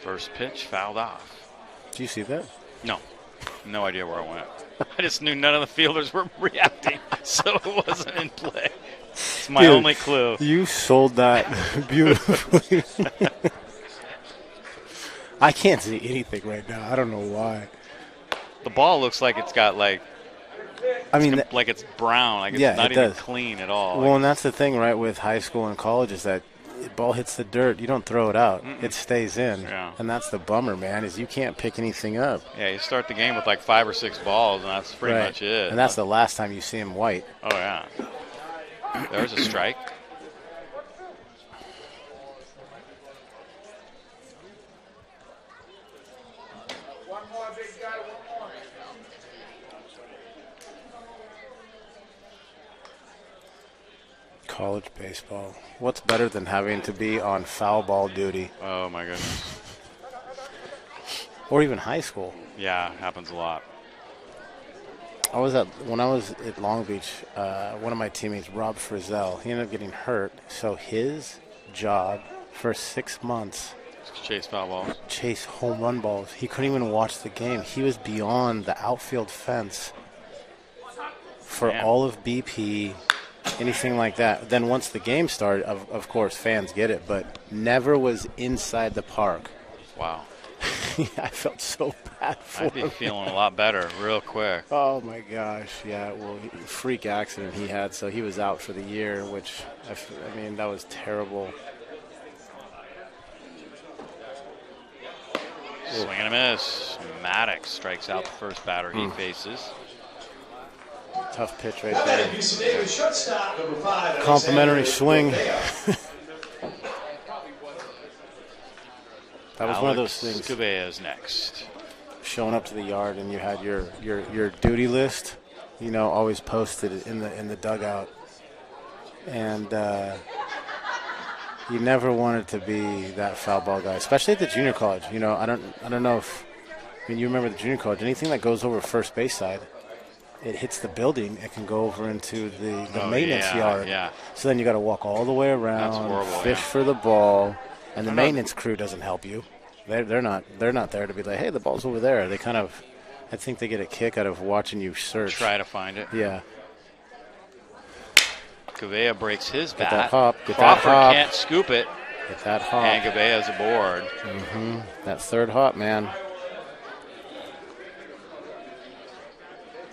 First pitch fouled off. Did you see that? No. No idea where it went. I just knew none of the fielders were reacting, so it wasn't in play. It's my only clue. You sold that beautifully. I can't see anything right now. I don't know why. The ball looks like it's got like, like it's brown, like it's not even clean at all. Well, and that's the thing, right, with high school and college is that the ball hits the dirt. You don't throw it out. It stays in. Yeah. And that's the bummer, man, is you can't pick anything up. Yeah, you start the game with like 5 or 6 balls, and that's pretty much it. And that's the last time you see him white. Oh, yeah. There's a strike. College baseball. What's better than having to be on foul ball duty? Oh, my goodness. Or even high school. Yeah, happens a lot. When I was at Long Beach, one of my teammates, Rob Frizzell, he ended up getting hurt. So his job for 6 months, chase foul balls, chase home run balls. He couldn't even watch the game. He was beyond the outfield fence for all of BP, anything like that. Then once the game started, of course, fans get it, but never was inside the park. Wow. I felt so bad for him. I'd be feeling a lot better real quick. Oh, my gosh. Yeah, well, freak accident he had, so he was out for the year, which, I mean, that was terrible. Swing and a miss. Maddox strikes out the first batter he faces. Tough pitch right there. Complimentary swing. That was one of those things. Scabea's next. Showing up to the yard and you had your duty list, always posted in the dugout, and you never wanted to be that foul ball guy, especially at the junior college. I don't know if you remember the junior college. Anything that goes over first base side, it hits the building. It can go over into the maintenance yard. Yeah. So then you got to walk all the way around, that's horrible, fish for the ball. And the maintenance crew doesn't help you. They're not there to be like, hey, the ball's over there. They kind of, I think they get a kick out of watching you search. Try to find it. Yeah. Gavea breaks his bat. Get that hop. Crawford can't scoop it. Get that hop. And Gavea's aboard. That third hop, man.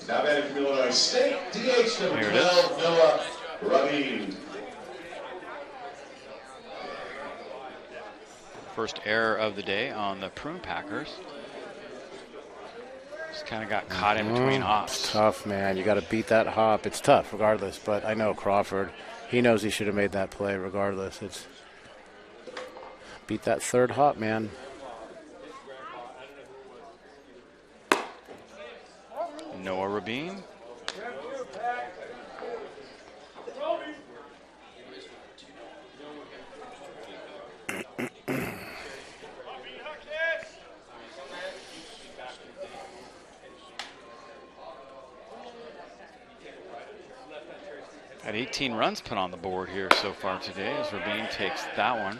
Now batting from Illinois State, DH number 12, Noah Rabin. First error of the day on the Prune Packers. Just kind of got caught in between hops. It's tough, man. You got to beat that hop. It's tough regardless, but I know Crawford. He knows he should have made that play regardless. It's beat that third hop, man. Noah Rabin. Had 18 runs put on the board here so far today as Rabin takes that one.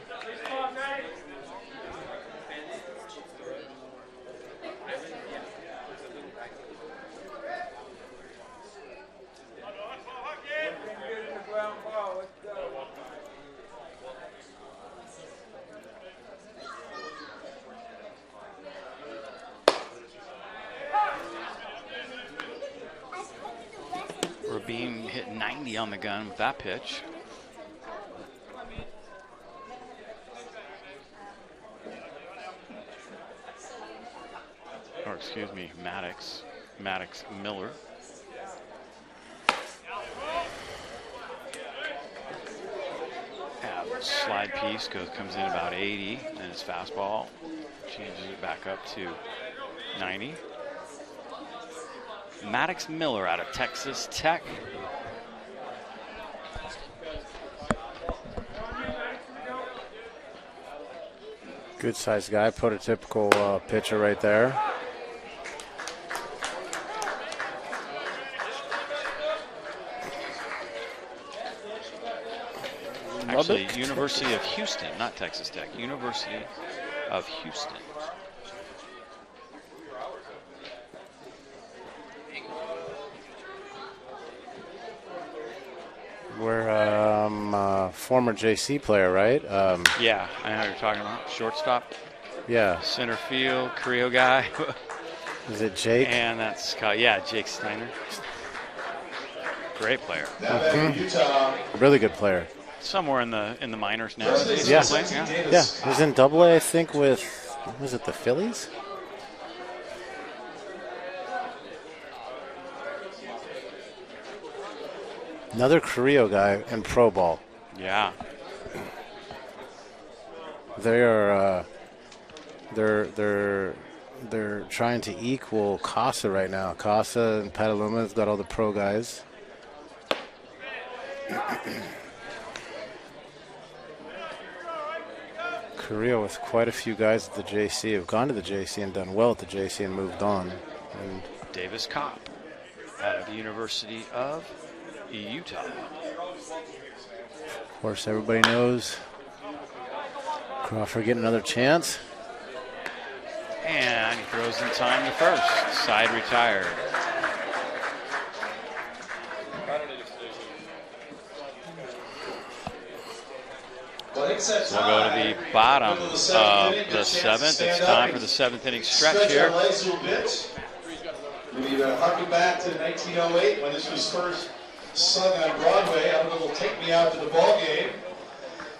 Beam hit 90 on the gun with that pitch. Or excuse me, Maddox Miller. Slide piece comes in about 80, and his fastball changes it back up to 90. Maddox Miller out of Texas Tech. Good sized guy, prototypical pitcher right there. Actually, University of Houston, not Texas Tech. University of Houston. We're former JC player, right? Yeah, I know what you're talking about. Shortstop. Yeah. Center field, Creo guy. Is it Jake? And that's, Jake Steiner. Great player. Really good player. Somewhere in the minors now. Yeah. Yeah. He was in AA, I think, with, was it the Phillies? Another Creo guy in pro ball. Yeah. They are they're trying to equal Casa right now. Casa and Pataluma's got all the pro guys. Creo with quite a few guys at the JC have gone to the JC and done well at the JC and moved on. And Davis Kopp out of the University of Utah. Of course, everybody knows Crawford getting another chance. And he throws in time to first. Side retired. So we'll go to the bottom of the seventh. It's time for the seventh inning stretch here. We harken back to 1908 when this was first sung on Broadway. I'm going to take me out to the ball game.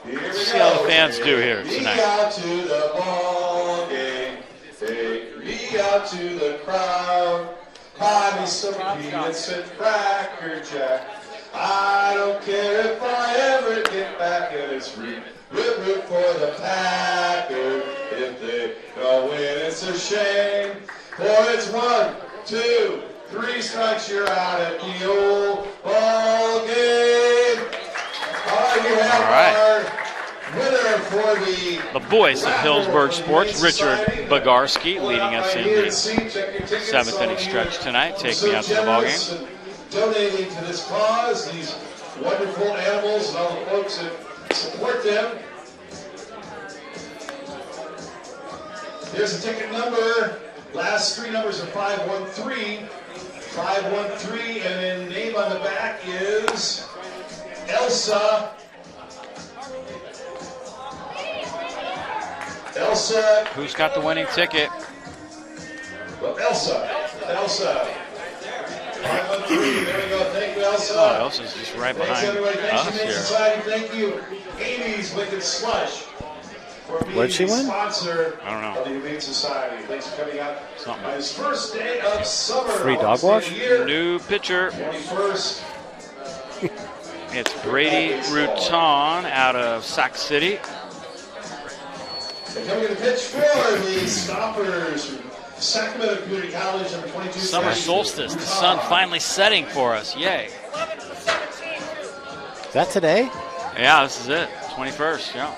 Let's see how the fans do here Take me tonight. out to the ball game. Take me out to the crowd. Buy me some peanuts and Cracker Jack. I don't care if I ever get back, and it's root for the Packers. If they don't win, it's a shame. For it's 1, 2, 3 strikes, you're out at the old ball game. You have our winner for the voice of Healdsburg Sports, Richard Bogarski, leading us in the seventh inning stretch tonight. Take me out to the ball game. Donating to this cause, these wonderful animals and all the folks that support them. Here's the ticket number. Last 3 numbers are 513. 513, and then name on the back is Elsa. Elsa. Who's got the winning ticket? Well, Elsa. 513. There we go. Thank you, Elsa. Oh, Elsa's just right behind everybody. Thanks, us Humane here. Society. Thank you, Amy's Wicked Slush, for being Where'd she the win? sponsor I don't know. of the Humane Society. Thanks for coming out Something. on this first day of summer. Free dog wash? New pitcher. 21st. It's Brady Rutan out of Sac City. And coming to pitch for the Stompers from Sacramento Community College, number 22. Summer solstice. The sun finally setting for us. Yay. Is that today? Yeah, this is it. 21st. Yeah.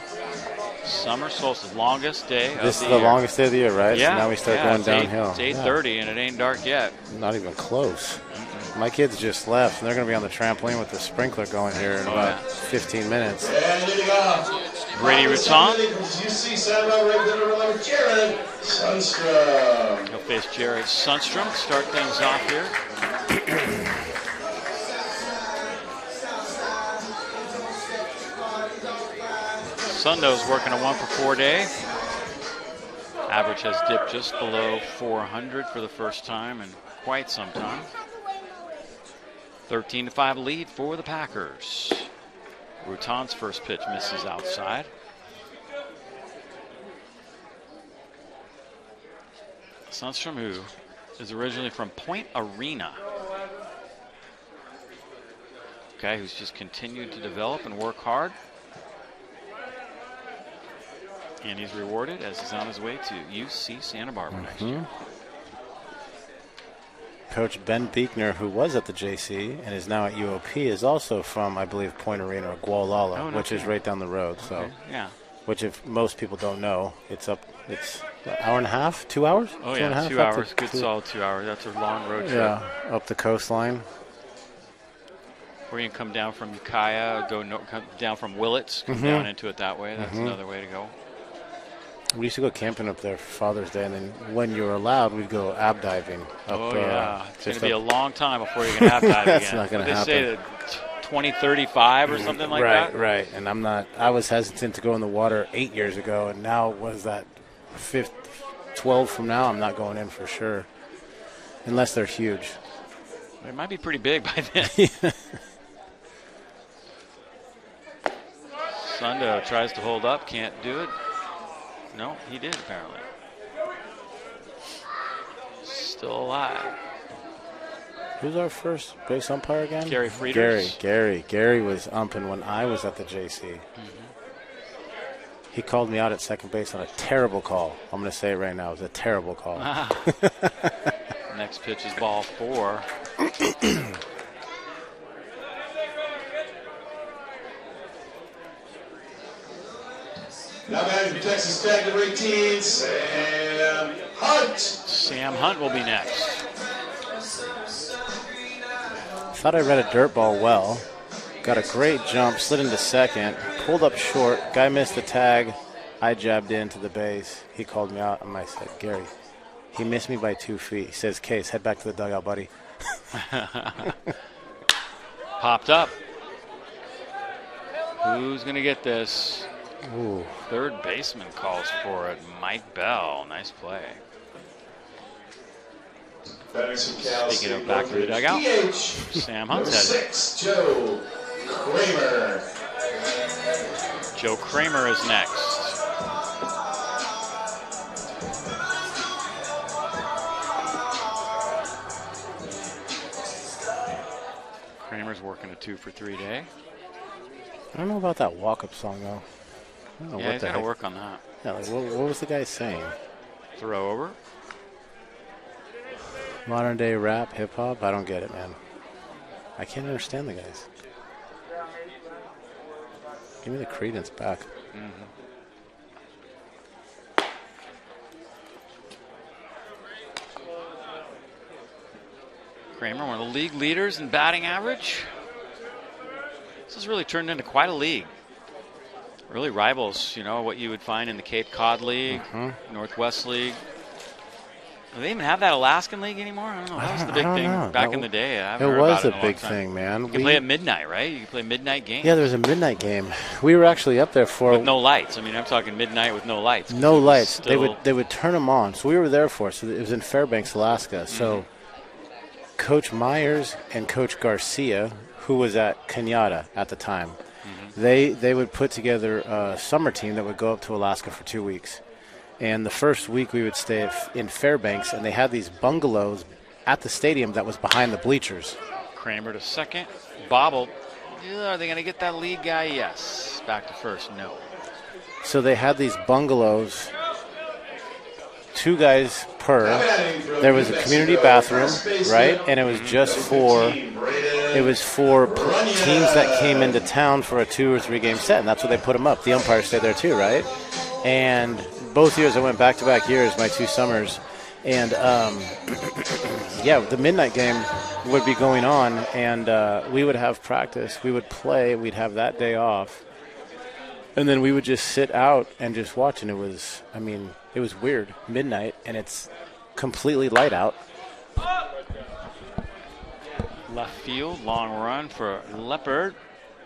Summer solstice. Longest day of This the is the year. longest day of the year, right? Yeah. So now we start going it's downhill. It's 8:30 and it ain't dark yet. Yeah, not even close. My kids just left, and they're going to be on the trampoline with the sprinkler going here in about 15 minutes. And leading off, Brady Rutan. UC Saddle Red, Jared Sundstrom. He'll face Jared Sundstrom to start things off here. Sundo's working a 1-for-4 day. Average has dipped just below 400 for the first time in quite some time. 13-5 lead for the Packers. Routon's first pitch misses outside. Sundstrom, who is originally from Point Arena. Okay, who's just continued to develop and work hard. And he's rewarded as he's on his way to UC Santa Barbara next year. Coach Ben Beekner, who was at the JC and is now at UOP, is also from, I believe, Point Arena or Gualala, which is right down the road. So, okay. Yeah. Which, if most people don't know, it's an hour and a half, 2 hours? Oh, yeah, 2 hours. Good solid 2 hours. That's a long road trip. Yeah, up the coastline. Or you can come down from Ukiah, come down from Willits, come down into it that way. That's another way to go. We used to go camping up there for Father's Day, and then when you were allowed, we'd go ab diving. It's going to be a long time before you can ab dive again. It's not going to happen. They say that 2035 or something like that? Right. And I was hesitant to go in the water 8 years ago, and now, what is that, 12 from now, I'm not going in for sure. Unless they're huge. They might be pretty big by then. Sundo tries to hold up, can't do it. No, he did apparently. Still alive. Who's our first base umpire again? Gary Frieders. Gary was umping when I was at the JC. He called me out at second base on a terrible call. I'm going to say it right now. It was a terrible call. Next pitch is ball 4. Now batting for Texas Tech, number 18, Sam Hunt. Sam Hunt will be next. Thought I read a dirt ball well. Got a great jump, slid into second, pulled up short. Guy missed the tag. I jabbed into the base. He called me out, and I said, Gary, he missed me by 2 feet. He says, Case, head back to the dugout, buddy. Popped up. Who's going to get this? Ooh. Third baseman calls for it. Mike Bell. Nice play. Speaking of back to the dugout, Sam Hunt's headed. 6, Joe Kramer. Joe Kramer is next. Kramer's working a 2-for-3 day. I don't know about that walk-up song, though. I don't know Yeah, what he's the got to heck. work on that. Yeah, like, what was the guy saying? Throw over. Modern day rap, hip hop? I don't get it, man. I can't understand the guys. Give me the credence back. Kramer, one of the league leaders in batting average. This has really turned into quite a league. Really rivals, what you would find in the Cape Cod League, Northwest League. Do they even have that Alaskan League anymore? I don't know. That was the big thing back in the day. I haven't heard about it in a long big time. thing, man. You can play at midnight, right? You can play midnight games. Yeah, there was a midnight game. We were actually up there for with no lights. I mean, I'm talking midnight with no lights. No lights. They would turn them on. So we were there for it. So it was in Fairbanks, Alaska. So Coach Myers and Coach Garcia, who was at Kenyatta at the time, they would put together a summer team that would go up to Alaska for 2 weeks. And the first week we would stay in Fairbanks, and they had these bungalows at the stadium that was behind the bleachers. Kramer to second. Bobbled. Are they going to get that lead guy? Yes. Back to first. No. So they had these bungalows, 2 guys per. There was a community bathroom, right? And it was just for teams that came into town for a 2 or 3 game set, and that's where they put them up. The umpires stayed there too, right? And both years I went back-to-back years, my 2 summers, and the midnight game would be going on, and we would have practice, we would play, we'd have that day off, and then we would just sit out and just watch, and it was weird, midnight, and it's completely light out. Left field, long run for Leopard.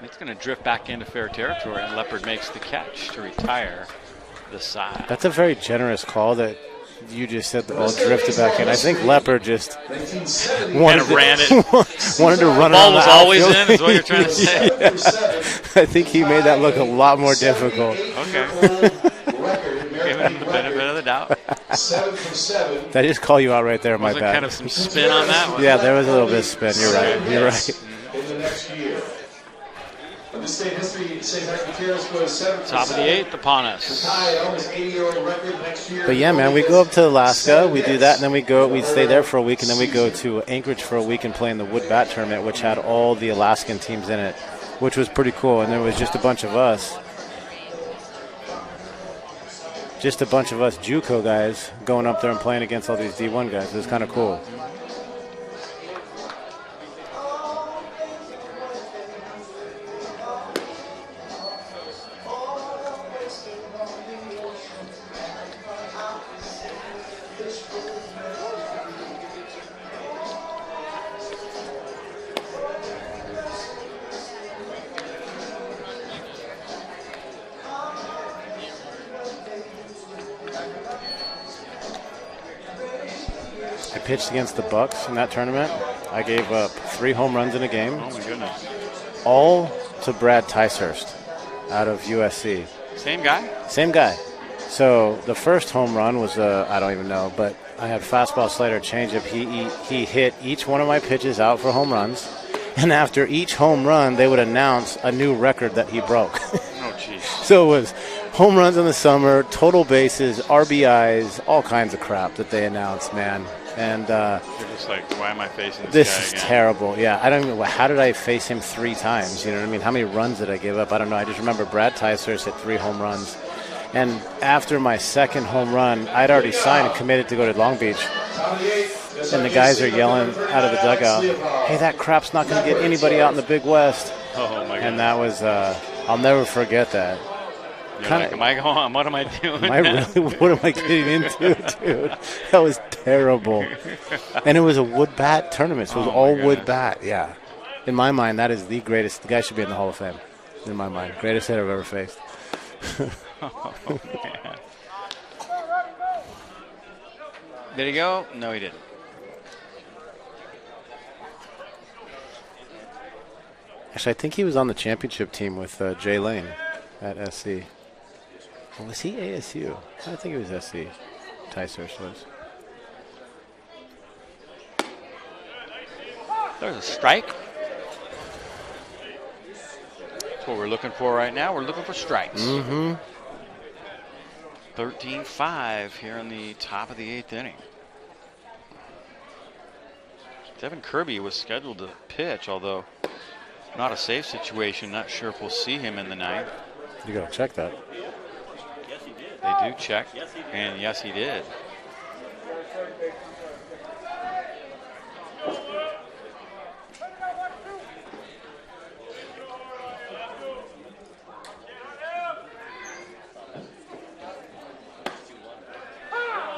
It's going to drift back into fair territory, and Leopard makes the catch to retire the side. That's a very generous call that You just said the ball drifted back in. I think Leopard just Wanted to run it. wanted to run it. The ball was always in, is what you're trying to say. Yeah. I think he made that look a lot more difficult. Okay. Giving him the benefit of the doubt. 7 for 7. Did I just call you out right there? My Was there bad. kind of some spin on that one? Yeah, there was a little bit of spin. You're right. You're right. In the next year. In the state history, St. Gutierrez goes 7 for Top of the 7. eighth upon us. Tie almost 80-year-old record next year. But yeah, man, we go up to Alaska. We do that, and then we stay there for a week, and then we go to Anchorage for a week and play in the Wood Bat tournament, which had all the Alaskan teams in it, which was pretty cool. And there was just a bunch of us. Just a bunch of us JUCO guys going up there and playing against all these D1 guys. It was kind of cool. I pitched against the Bucks in that tournament. I gave up 3 home runs in a game. Oh, my goodness. All to Brad Ticehurst out of USC. Same guy? Same guy. So the first home run was, I don't even know, but I had fastball, slider, changeup. He hit each one of my pitches out for home runs. And after each home run, they would announce a new record that he broke. Oh, jeez. So it was home runs in the summer, total bases, RBIs, all kinds of crap that they announced, man. And You're just like, why am I facing this guy is again? terrible. Yeah, I don't even. How did I face him 3 times? You know what I mean? How many runs did I give up? I don't know. I just remember Brad Ticehurst hit 3 home runs. And after my second home run, I'd already signed and committed to go to Long Beach. And the guys are yelling out of the dugout, "Hey, that crap's not going to get anybody out in the Big West." Oh, my goodness. And that was, I'll never forget that. You're like, am I going? What am I doing? Am I really? What am I getting into, dude? That was terrible. And it was a wood bat tournament, so it was all wood bat. Yeah. In my mind, that is the greatest. The guy should be in the Hall of Fame. In my mind, greatest hitter I've ever faced. Oh, man. Did he go? No, he didn't. Actually, I think he was on the championship team with Jay Lane at SC. Or was he ASU? I think it was SC. Ticehurst was. There's a strike. That's what we're looking for right now. We're looking for strikes. Mm-hmm. 13-5 here in the top of the 8th inning. Devin Kirby was scheduled to pitch, although not a safe situation. Not sure if we'll see him in the ninth. You gotta check that. They do check, and yes, he did.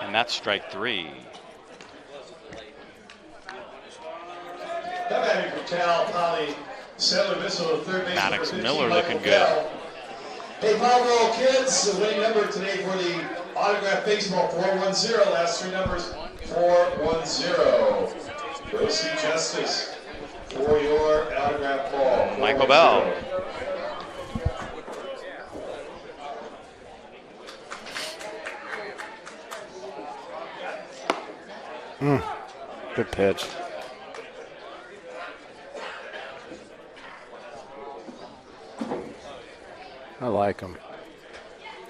And that's strike 3. Maddox Miller looking good. Hey, Powerball kids, the winning number today for the autograph baseball, 410. Last 3 numbers, 410. Go see Justice for your autograph ball. Michael Bell. Good pitch. I like him.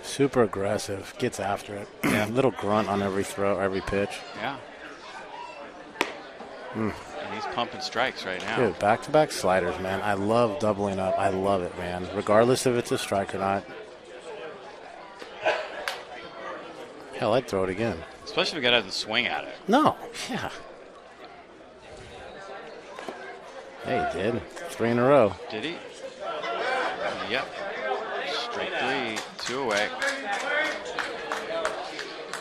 Super aggressive. Gets after it. Yeah. Little grunt on every throw, every pitch. Yeah. And he's pumping strikes right now. Dude, back-to-back sliders, man. I love doubling up. I love it, man. Regardless if it's a strike or not. Hell, I'd throw it again. Especially if a guy doesn't swing at it. No. Yeah. Yeah, he did. 3 in a row. Did he? Yep. Straight 3, 2 away.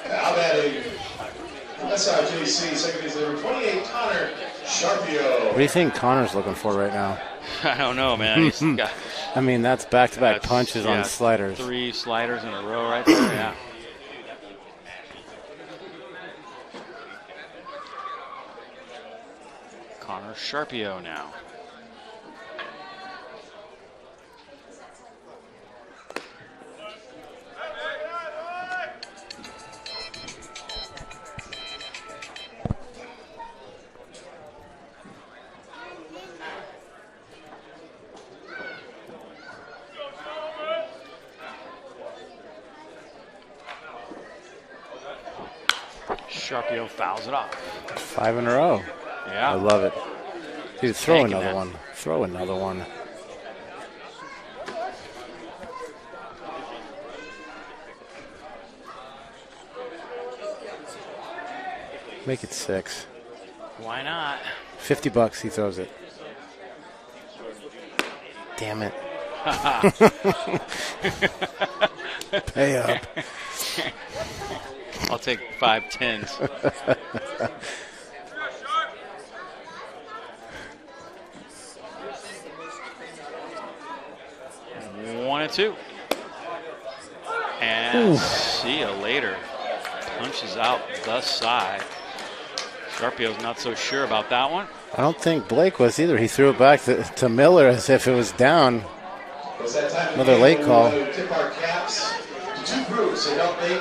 Now batting, SRJC, second base number 28, Connor Sharpio. What do you think Connor's looking for right now? I don't know, man. He's got, I mean, that's back-to-back that's- punches on yeah, sliders. 3 sliders in a row right there, yeah. Connor Sharpio now. Sharpio fouls it off. 5 in a row. Yeah. I love it. Dude, throw Taking another that. one. Throw another one. Make it 6. Why not? $50, he throws it. Damn it. Pay up. I'll take 5 10s. 1 and 2. And see you later. Punches out the side. Sharpio's not so sure about that one. I don't think Blake was either. He threw it back to Miller as if it was down. Another late call. Tip our caps to 2 groups and help make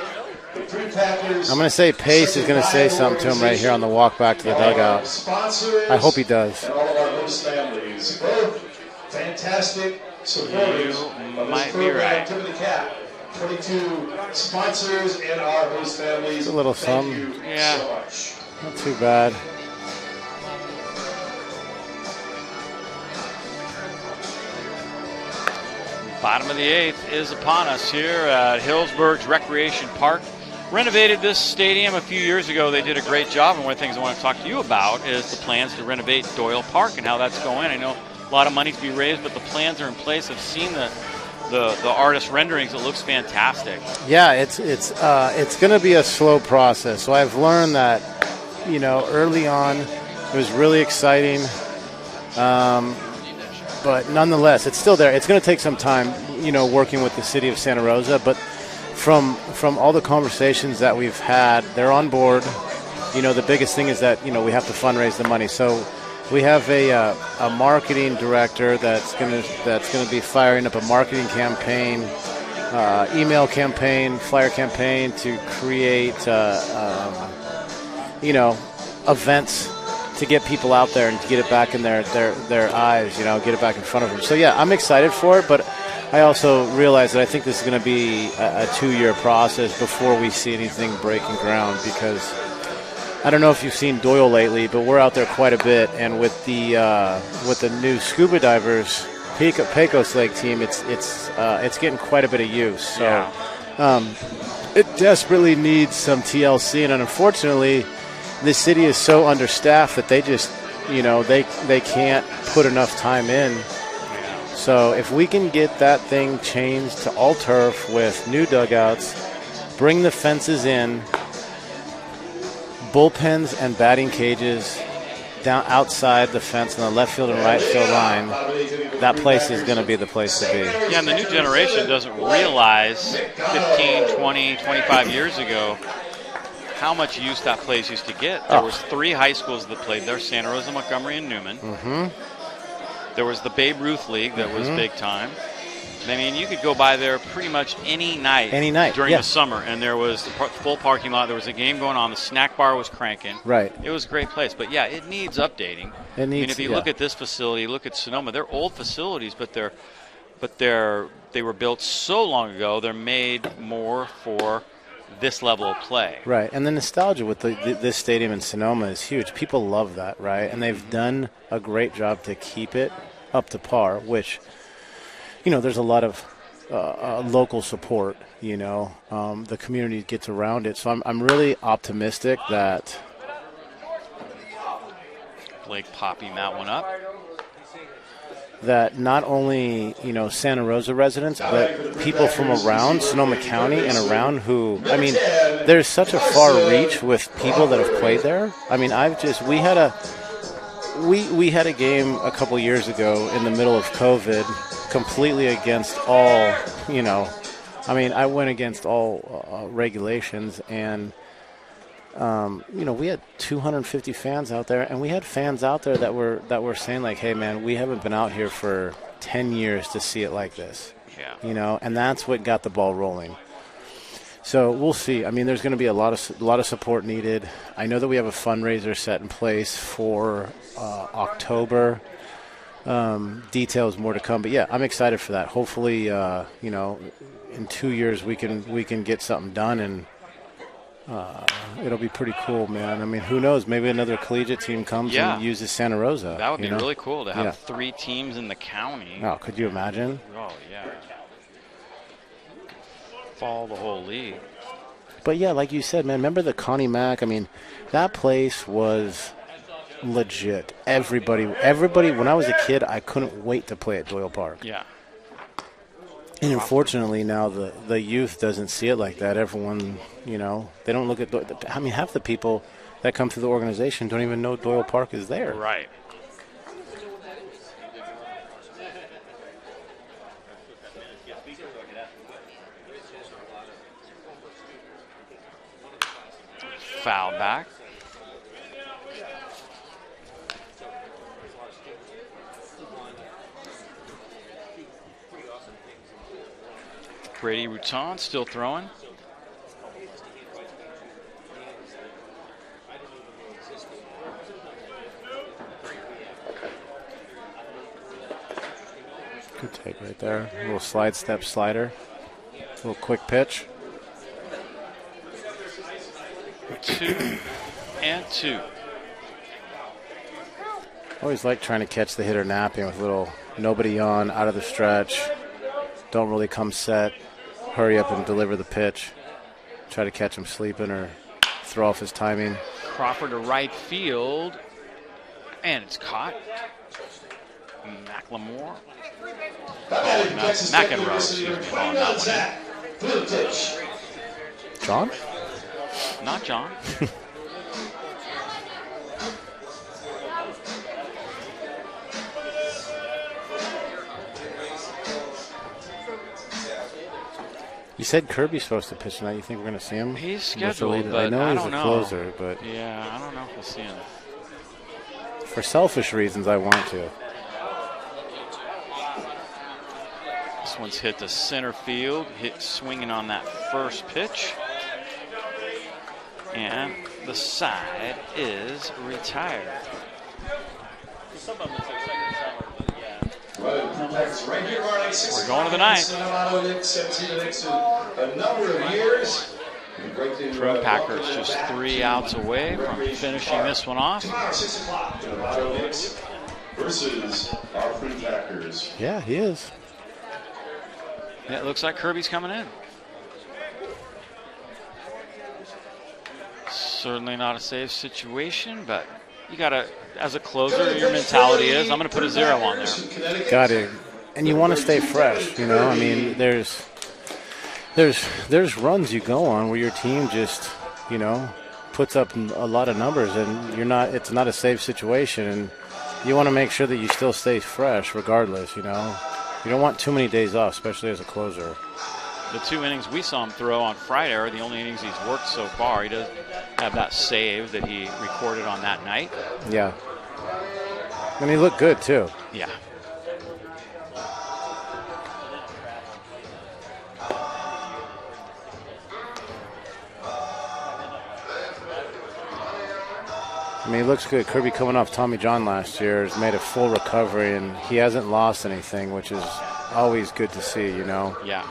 the Prune Packers. I'm going to say Pace is going to say something to him right here on the walk back to the dugout. Sponsors I hope he does. and all of our host families. Both fantastic supporters You of might this be program. right. Tip of the cap. 22 sponsors and our host families. A little Thank something. you Yeah. so much. Not too bad. Bottom of the 8th is upon us here at Healdsburg's Recreation Park. Renovated this stadium a few years ago. They did a great job, and one of the things I want to talk to you about is the plans to renovate Doyle Park and how that's going. I know a lot of money to be raised, but the plans are in place. I've seen the artist renderings. It looks fantastic. Yeah, it's going to be a slow process. So I've learned that, early on, it was really exciting. But nonetheless, it's still there. It's going to take some time, working with the city of Santa Rosa. But from all the conversations that we've had, they're on board. The biggest thing is that, we have to fundraise the money. So we have a marketing director that's going to be firing up a marketing campaign, email campaign, flyer campaign to create, events to get people out there and to get it back in their eyes, get it back in front of them. So, yeah, I'm excited for it, but I also realize that I think this is going to be a 2-year process before we see anything breaking ground, because I don't know if you've seen Doyle lately, but we're out there quite a bit, and with the new scuba divers Pecos Lake team, it's getting quite a bit of use. So Yeah. It desperately needs some TLC, and unfortunately, this city is so understaffed that they just, they can't put enough time in. So if we can get that thing changed to all turf with new dugouts, bring the fences in, bullpens and batting cages down outside the fence on the left field and right field line, that place is going to be the place to be. Yeah, and the new generation doesn't realize 15, 20, 25 years ago how much use that place used to get. There was 3 high schools that played there, Santa Rosa, Montgomery, and Newman. Mm-hmm. There was the Babe Ruth League that was big time. I mean, you could go by there pretty much any night during the summer, and there was the full parking lot. There was a game going on. The snack bar was cranking. Right. It was a great place. But, yeah, it needs updating. If you look at this facility, look at Sonoma, they're old facilities, but they were built so long ago, they're made more for this level of play. Right, and the nostalgia with this stadium in Sonoma is huge. People love that, right? And they've done a great job to keep it up to par, which, there's a lot of local support, the community gets around it. So I'm really optimistic that Blake popping that one up. That not only, Santa Rosa residents, but people from around Sonoma County and around there's such a far reach with people that have played there. I mean, we had a game a couple years ago in the middle of COVID, completely against all, I went against all regulations, and we had 250 fans out there, and we had fans out there that were saying like, "Hey, man, we haven't been out here for 10 years to see it like this." Yeah. And that's what got the ball rolling. So we'll see. I mean, there's going to be a lot of support needed. I know that we have a fundraiser set in place for October. Details more to come, but yeah, I'm excited for that. Hopefully, in 2 years we can get something done, and it'll be pretty cool, man. I mean, who knows? Maybe another collegiate team comes and uses Santa Rosa. That would be really cool to have 3 teams in the county. Oh, could you imagine? Oh, yeah. Follow the whole league. But yeah, like you said, man, remember the Connie Mack? I mean, that place was legit. Everybody, when I was a kid, I couldn't wait to play at Doyle Park. Yeah. And unfortunately now the youth doesn't see it like that. Everyone, they don't look at half the people that come through the organization don't even know Doyle Park is there. Right. Foul back. Brady Routon still throwing. Good take right there. A little slide step slider. A little quick pitch. 2-2. Always like trying to catch the hitter napping with a little nobody on, out of the stretch. Don't really come set. Hurry up and deliver the pitch. Try to catch him sleeping or throw off his timing. Crawford to right field. And it's caught. McLemore. McEnroe, excuse me, calling that one. John? Not John. You said Kirby's supposed to pitch tonight. You think we're going to see him? He's scheduled, but I know he's don't a know. closer, but Yeah, I don't know if we'll see him. for selfish reasons, I want to. This one's hit to center field, swinging on that first pitch. And the side is retired. We're going to the ninth. Prune Packers just 3 outs away from finishing this one off. Tomorrow, 6 o'clock. Versus our Prune Packers. Yeah, he is. Yeah, it looks like Kirby's coming in. Certainly not a safe situation, but you got to, as a closer, your mentality is, I'm going to put a 0 on there. Got it. And you want to stay fresh, I mean, there's runs you go on where your team just, puts up a lot of numbers, and it's not a safe situation, and you want to make sure that you still stay fresh regardless, You don't want too many days off, especially as a closer. The 2 innings we saw him throw on Friday are the only innings he's worked so far. He does have that save that he recorded on that night. Yeah. And he looked good, too. Yeah. I mean, he looks good. Kirby coming off Tommy John last year has made a full recovery, and he hasn't lost anything, which is always good to see, Yeah.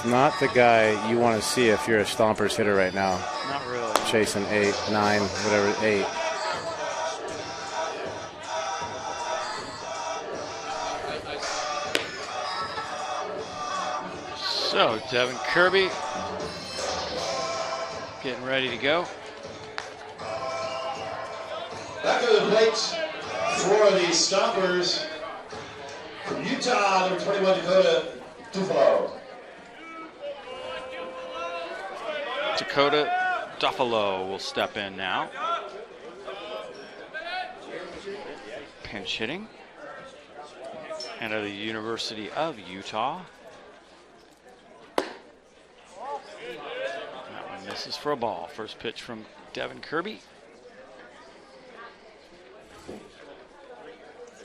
Not the guy you want to see if you're a Stompers hitter right now. Not really. Chasing 8, 9, whatever, 8. So, Devin Kirby getting ready to go. Back to the plate for the Stompers from Utah, number 21, Dakota Tufo. Dakota Duffalo will step in now. Pinch hitting. And of the University of Utah. That one misses for a ball. First pitch from Devin Kirby.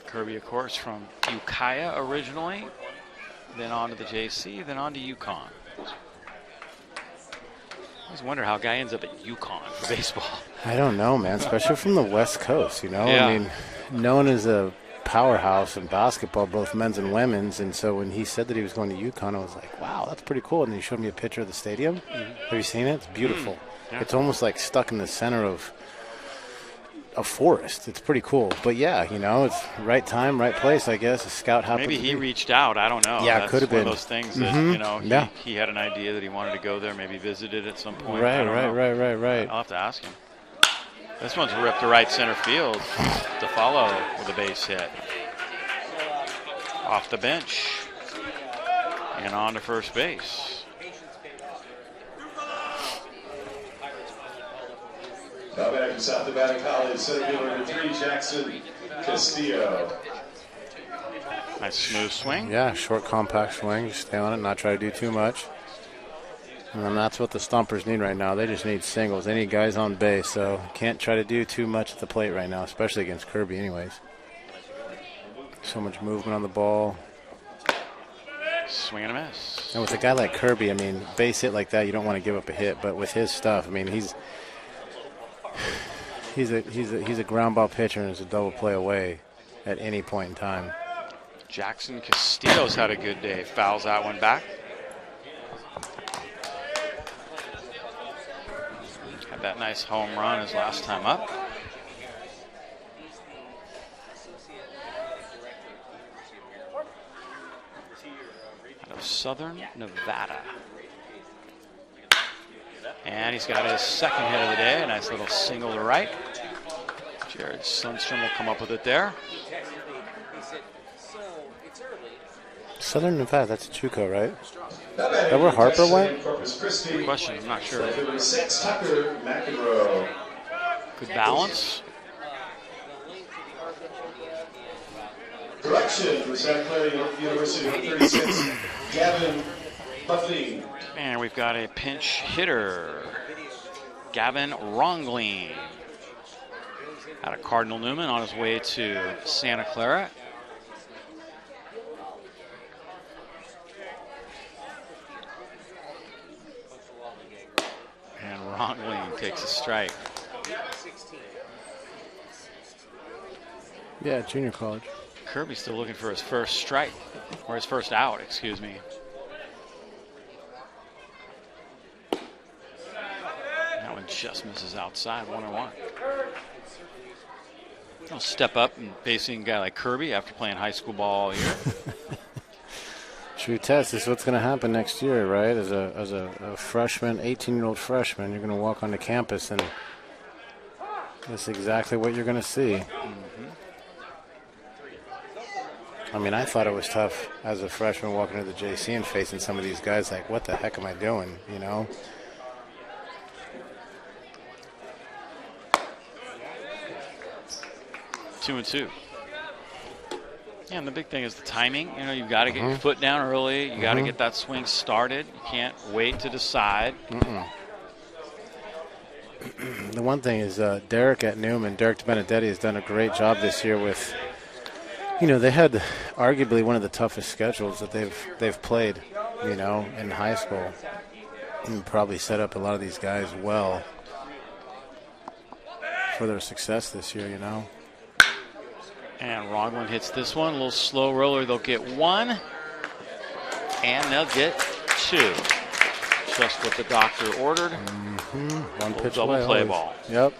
Kirby, of course, from Ukiah originally, then on to the JC, then on to UConn. I always wonder how a guy ends up at UConn for baseball. I don't know, man, especially from the West Coast, you know? Yeah. I mean, known as a powerhouse in basketball, both men's and women's, and so when he said that he was going to UConn, I was like, wow, that's pretty cool. And he showed me a picture of the stadium. Have you seen it? It's beautiful. Yeah. It's almost like stuck in the center of a forest. It's pretty cool. But yeah, you know, it's right time, right place, I guess. A scout happened Maybe to he be. reached out. I don't know. Yeah, it That's could have one been. of those things that, you know, he had an idea that he wanted to go there, maybe visited at some point. Right. I'll have to ask him. This one's ripped to right center field. To follow with a base hit. Off the bench. And on to first base. Now back from South Nevada College, center fielder number 3, Jackson Castillo. Nice smooth swing. Yeah, short, compact swing. Just stay on it, not try to do too much. And that's what the Stompers need right now. They just need singles. They need guys on base, so can't try to do too much at the plate right now, especially against Kirby anyways. So much movement on the ball. Swing and a miss. And with a guy like Kirby, I mean, base hit like that, you don't want to give up a hit. But with his stuff, I mean, he's a ground ball pitcher and is a double play away at any point in time. Jackson Castillo's had a good day. Fouls that one back. Had that nice home run his last time up. Out of Southern Nevada. And he's got his second hit of the day. A nice little single to right. Jared Sundstrom will come up with it there. Southern Nevada, that's Chuco, right? That where Harper went? Good question, I'm not sure. Number 6, Tucker McEnroe. Good balance. Correction from Santa Clara University, number 36, Gavin Buffing. And we've got a pinch hitter, Gavin Rongling. Out of Cardinal Newman on his way to Santa Clara. And Rongling takes a strike. Yeah, junior college. Kirby's still looking for his first strike, or his first out, excuse me. That one just misses outside, 1-1. He'll step up and facing a guy like Kirby after playing high school ball all year. True test. This is what's going to happen next year, right? As a freshman, 18-year-old freshman, you're going to walk onto campus, and that's exactly what you're going to see. Mm-hmm. I mean, I thought it was tough as a freshman walking to the JC and facing some of these guys like, what the heck am I doing, you know? Two and two. Yeah, and the big thing is the timing. You know, you've got to get your foot down early. You got to get that swing started. You can't wait to decide. The one thing is Derek at Newman, Derek Benedetti has done a great job this year with, you know, they had arguably one of the toughest schedules that they've played, you know, in high school. And probably set up a lot of these guys well for their success this year, you know. And Rongling hits this one. A little slow roller. They'll get one. And they'll get two. Just what the doctor ordered. One pitch double away, play always. ball. Yep.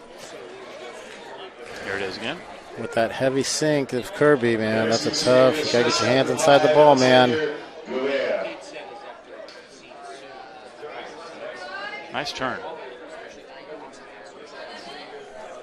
Here it is again. With that heavy sink of Kirby, man, that's a tough. You gotta get your hands inside the ball, man. Nice turn.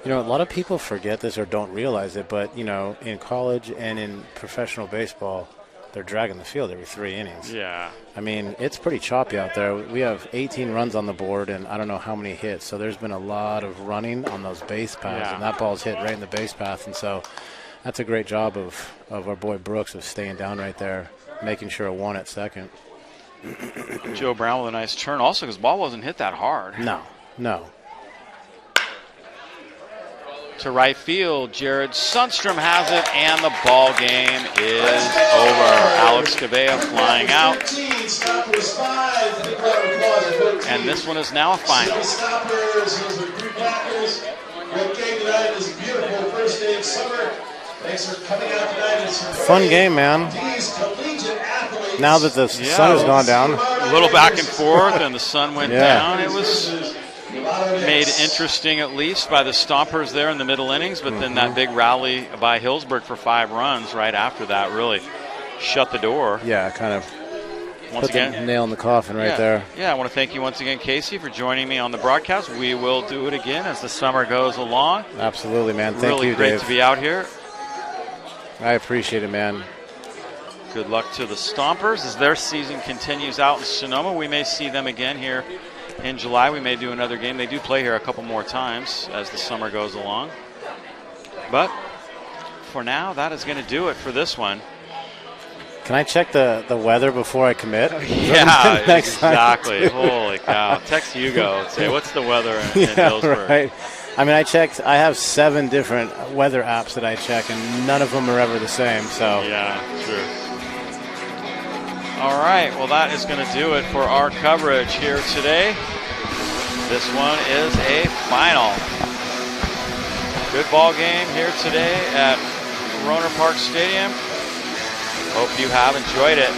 You know, a lot of people forget this or don't realize it, but, you know, in college and in professional baseball, they're dragging the field every 3 innings. Yeah. I mean, it's pretty choppy out there. We have 18 runs on the board and I don't know how many hits. So there's been a lot of running on those base paths, and that ball's hit right in the base path. And so that's a great job of our boy Brooks of staying down right there, making sure it won at second. Joe Brown with a nice turn also because the ball wasn't hit that hard. No. To right field, Jared Sundstrom has it, and the ball game is over. Alex Cavea flying out. And this one is now a final. Fun game, man. Now that the sun has gone down. A little back and forth, and the sun went down. It was made interesting, at least, by the Stompers there in the middle innings, but then that big rally by Healdsburg for 5 runs right after that really shut the door. Yeah, kind of once put again, the nail in the coffin right there. Yeah, I want to thank you once again, Casey, for joining me on the broadcast. We will do it again as the summer goes along. Absolutely, man. Thank really you, great Dave. to be out here. I appreciate it, man. Good luck to the Stompers as their season continues out in Sonoma. We may see them again here in July. We may do another game. They do play here a couple more times as the summer goes along. But for now, that is going to do it for this one. Can I check the weather before I commit? Yeah, exactly. Holy cow. Text Hugo and say, what's the weather in Healdsburg? Right. I mean, I have 7 different weather apps that I check, and none of them are ever the same. So yeah, true. All right, well, that is going to do it for our coverage here today. This one is a final. Good ball game here today at Roner Park Stadium. Hope you have enjoyed it.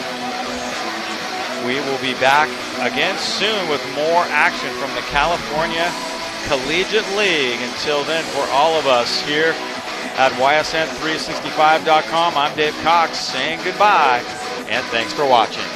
We will be back again soon with more action from the California Collegiate League. Until then, for all of us here at YSN365.com, I'm Dave Cox saying goodbye. And thanks for watching.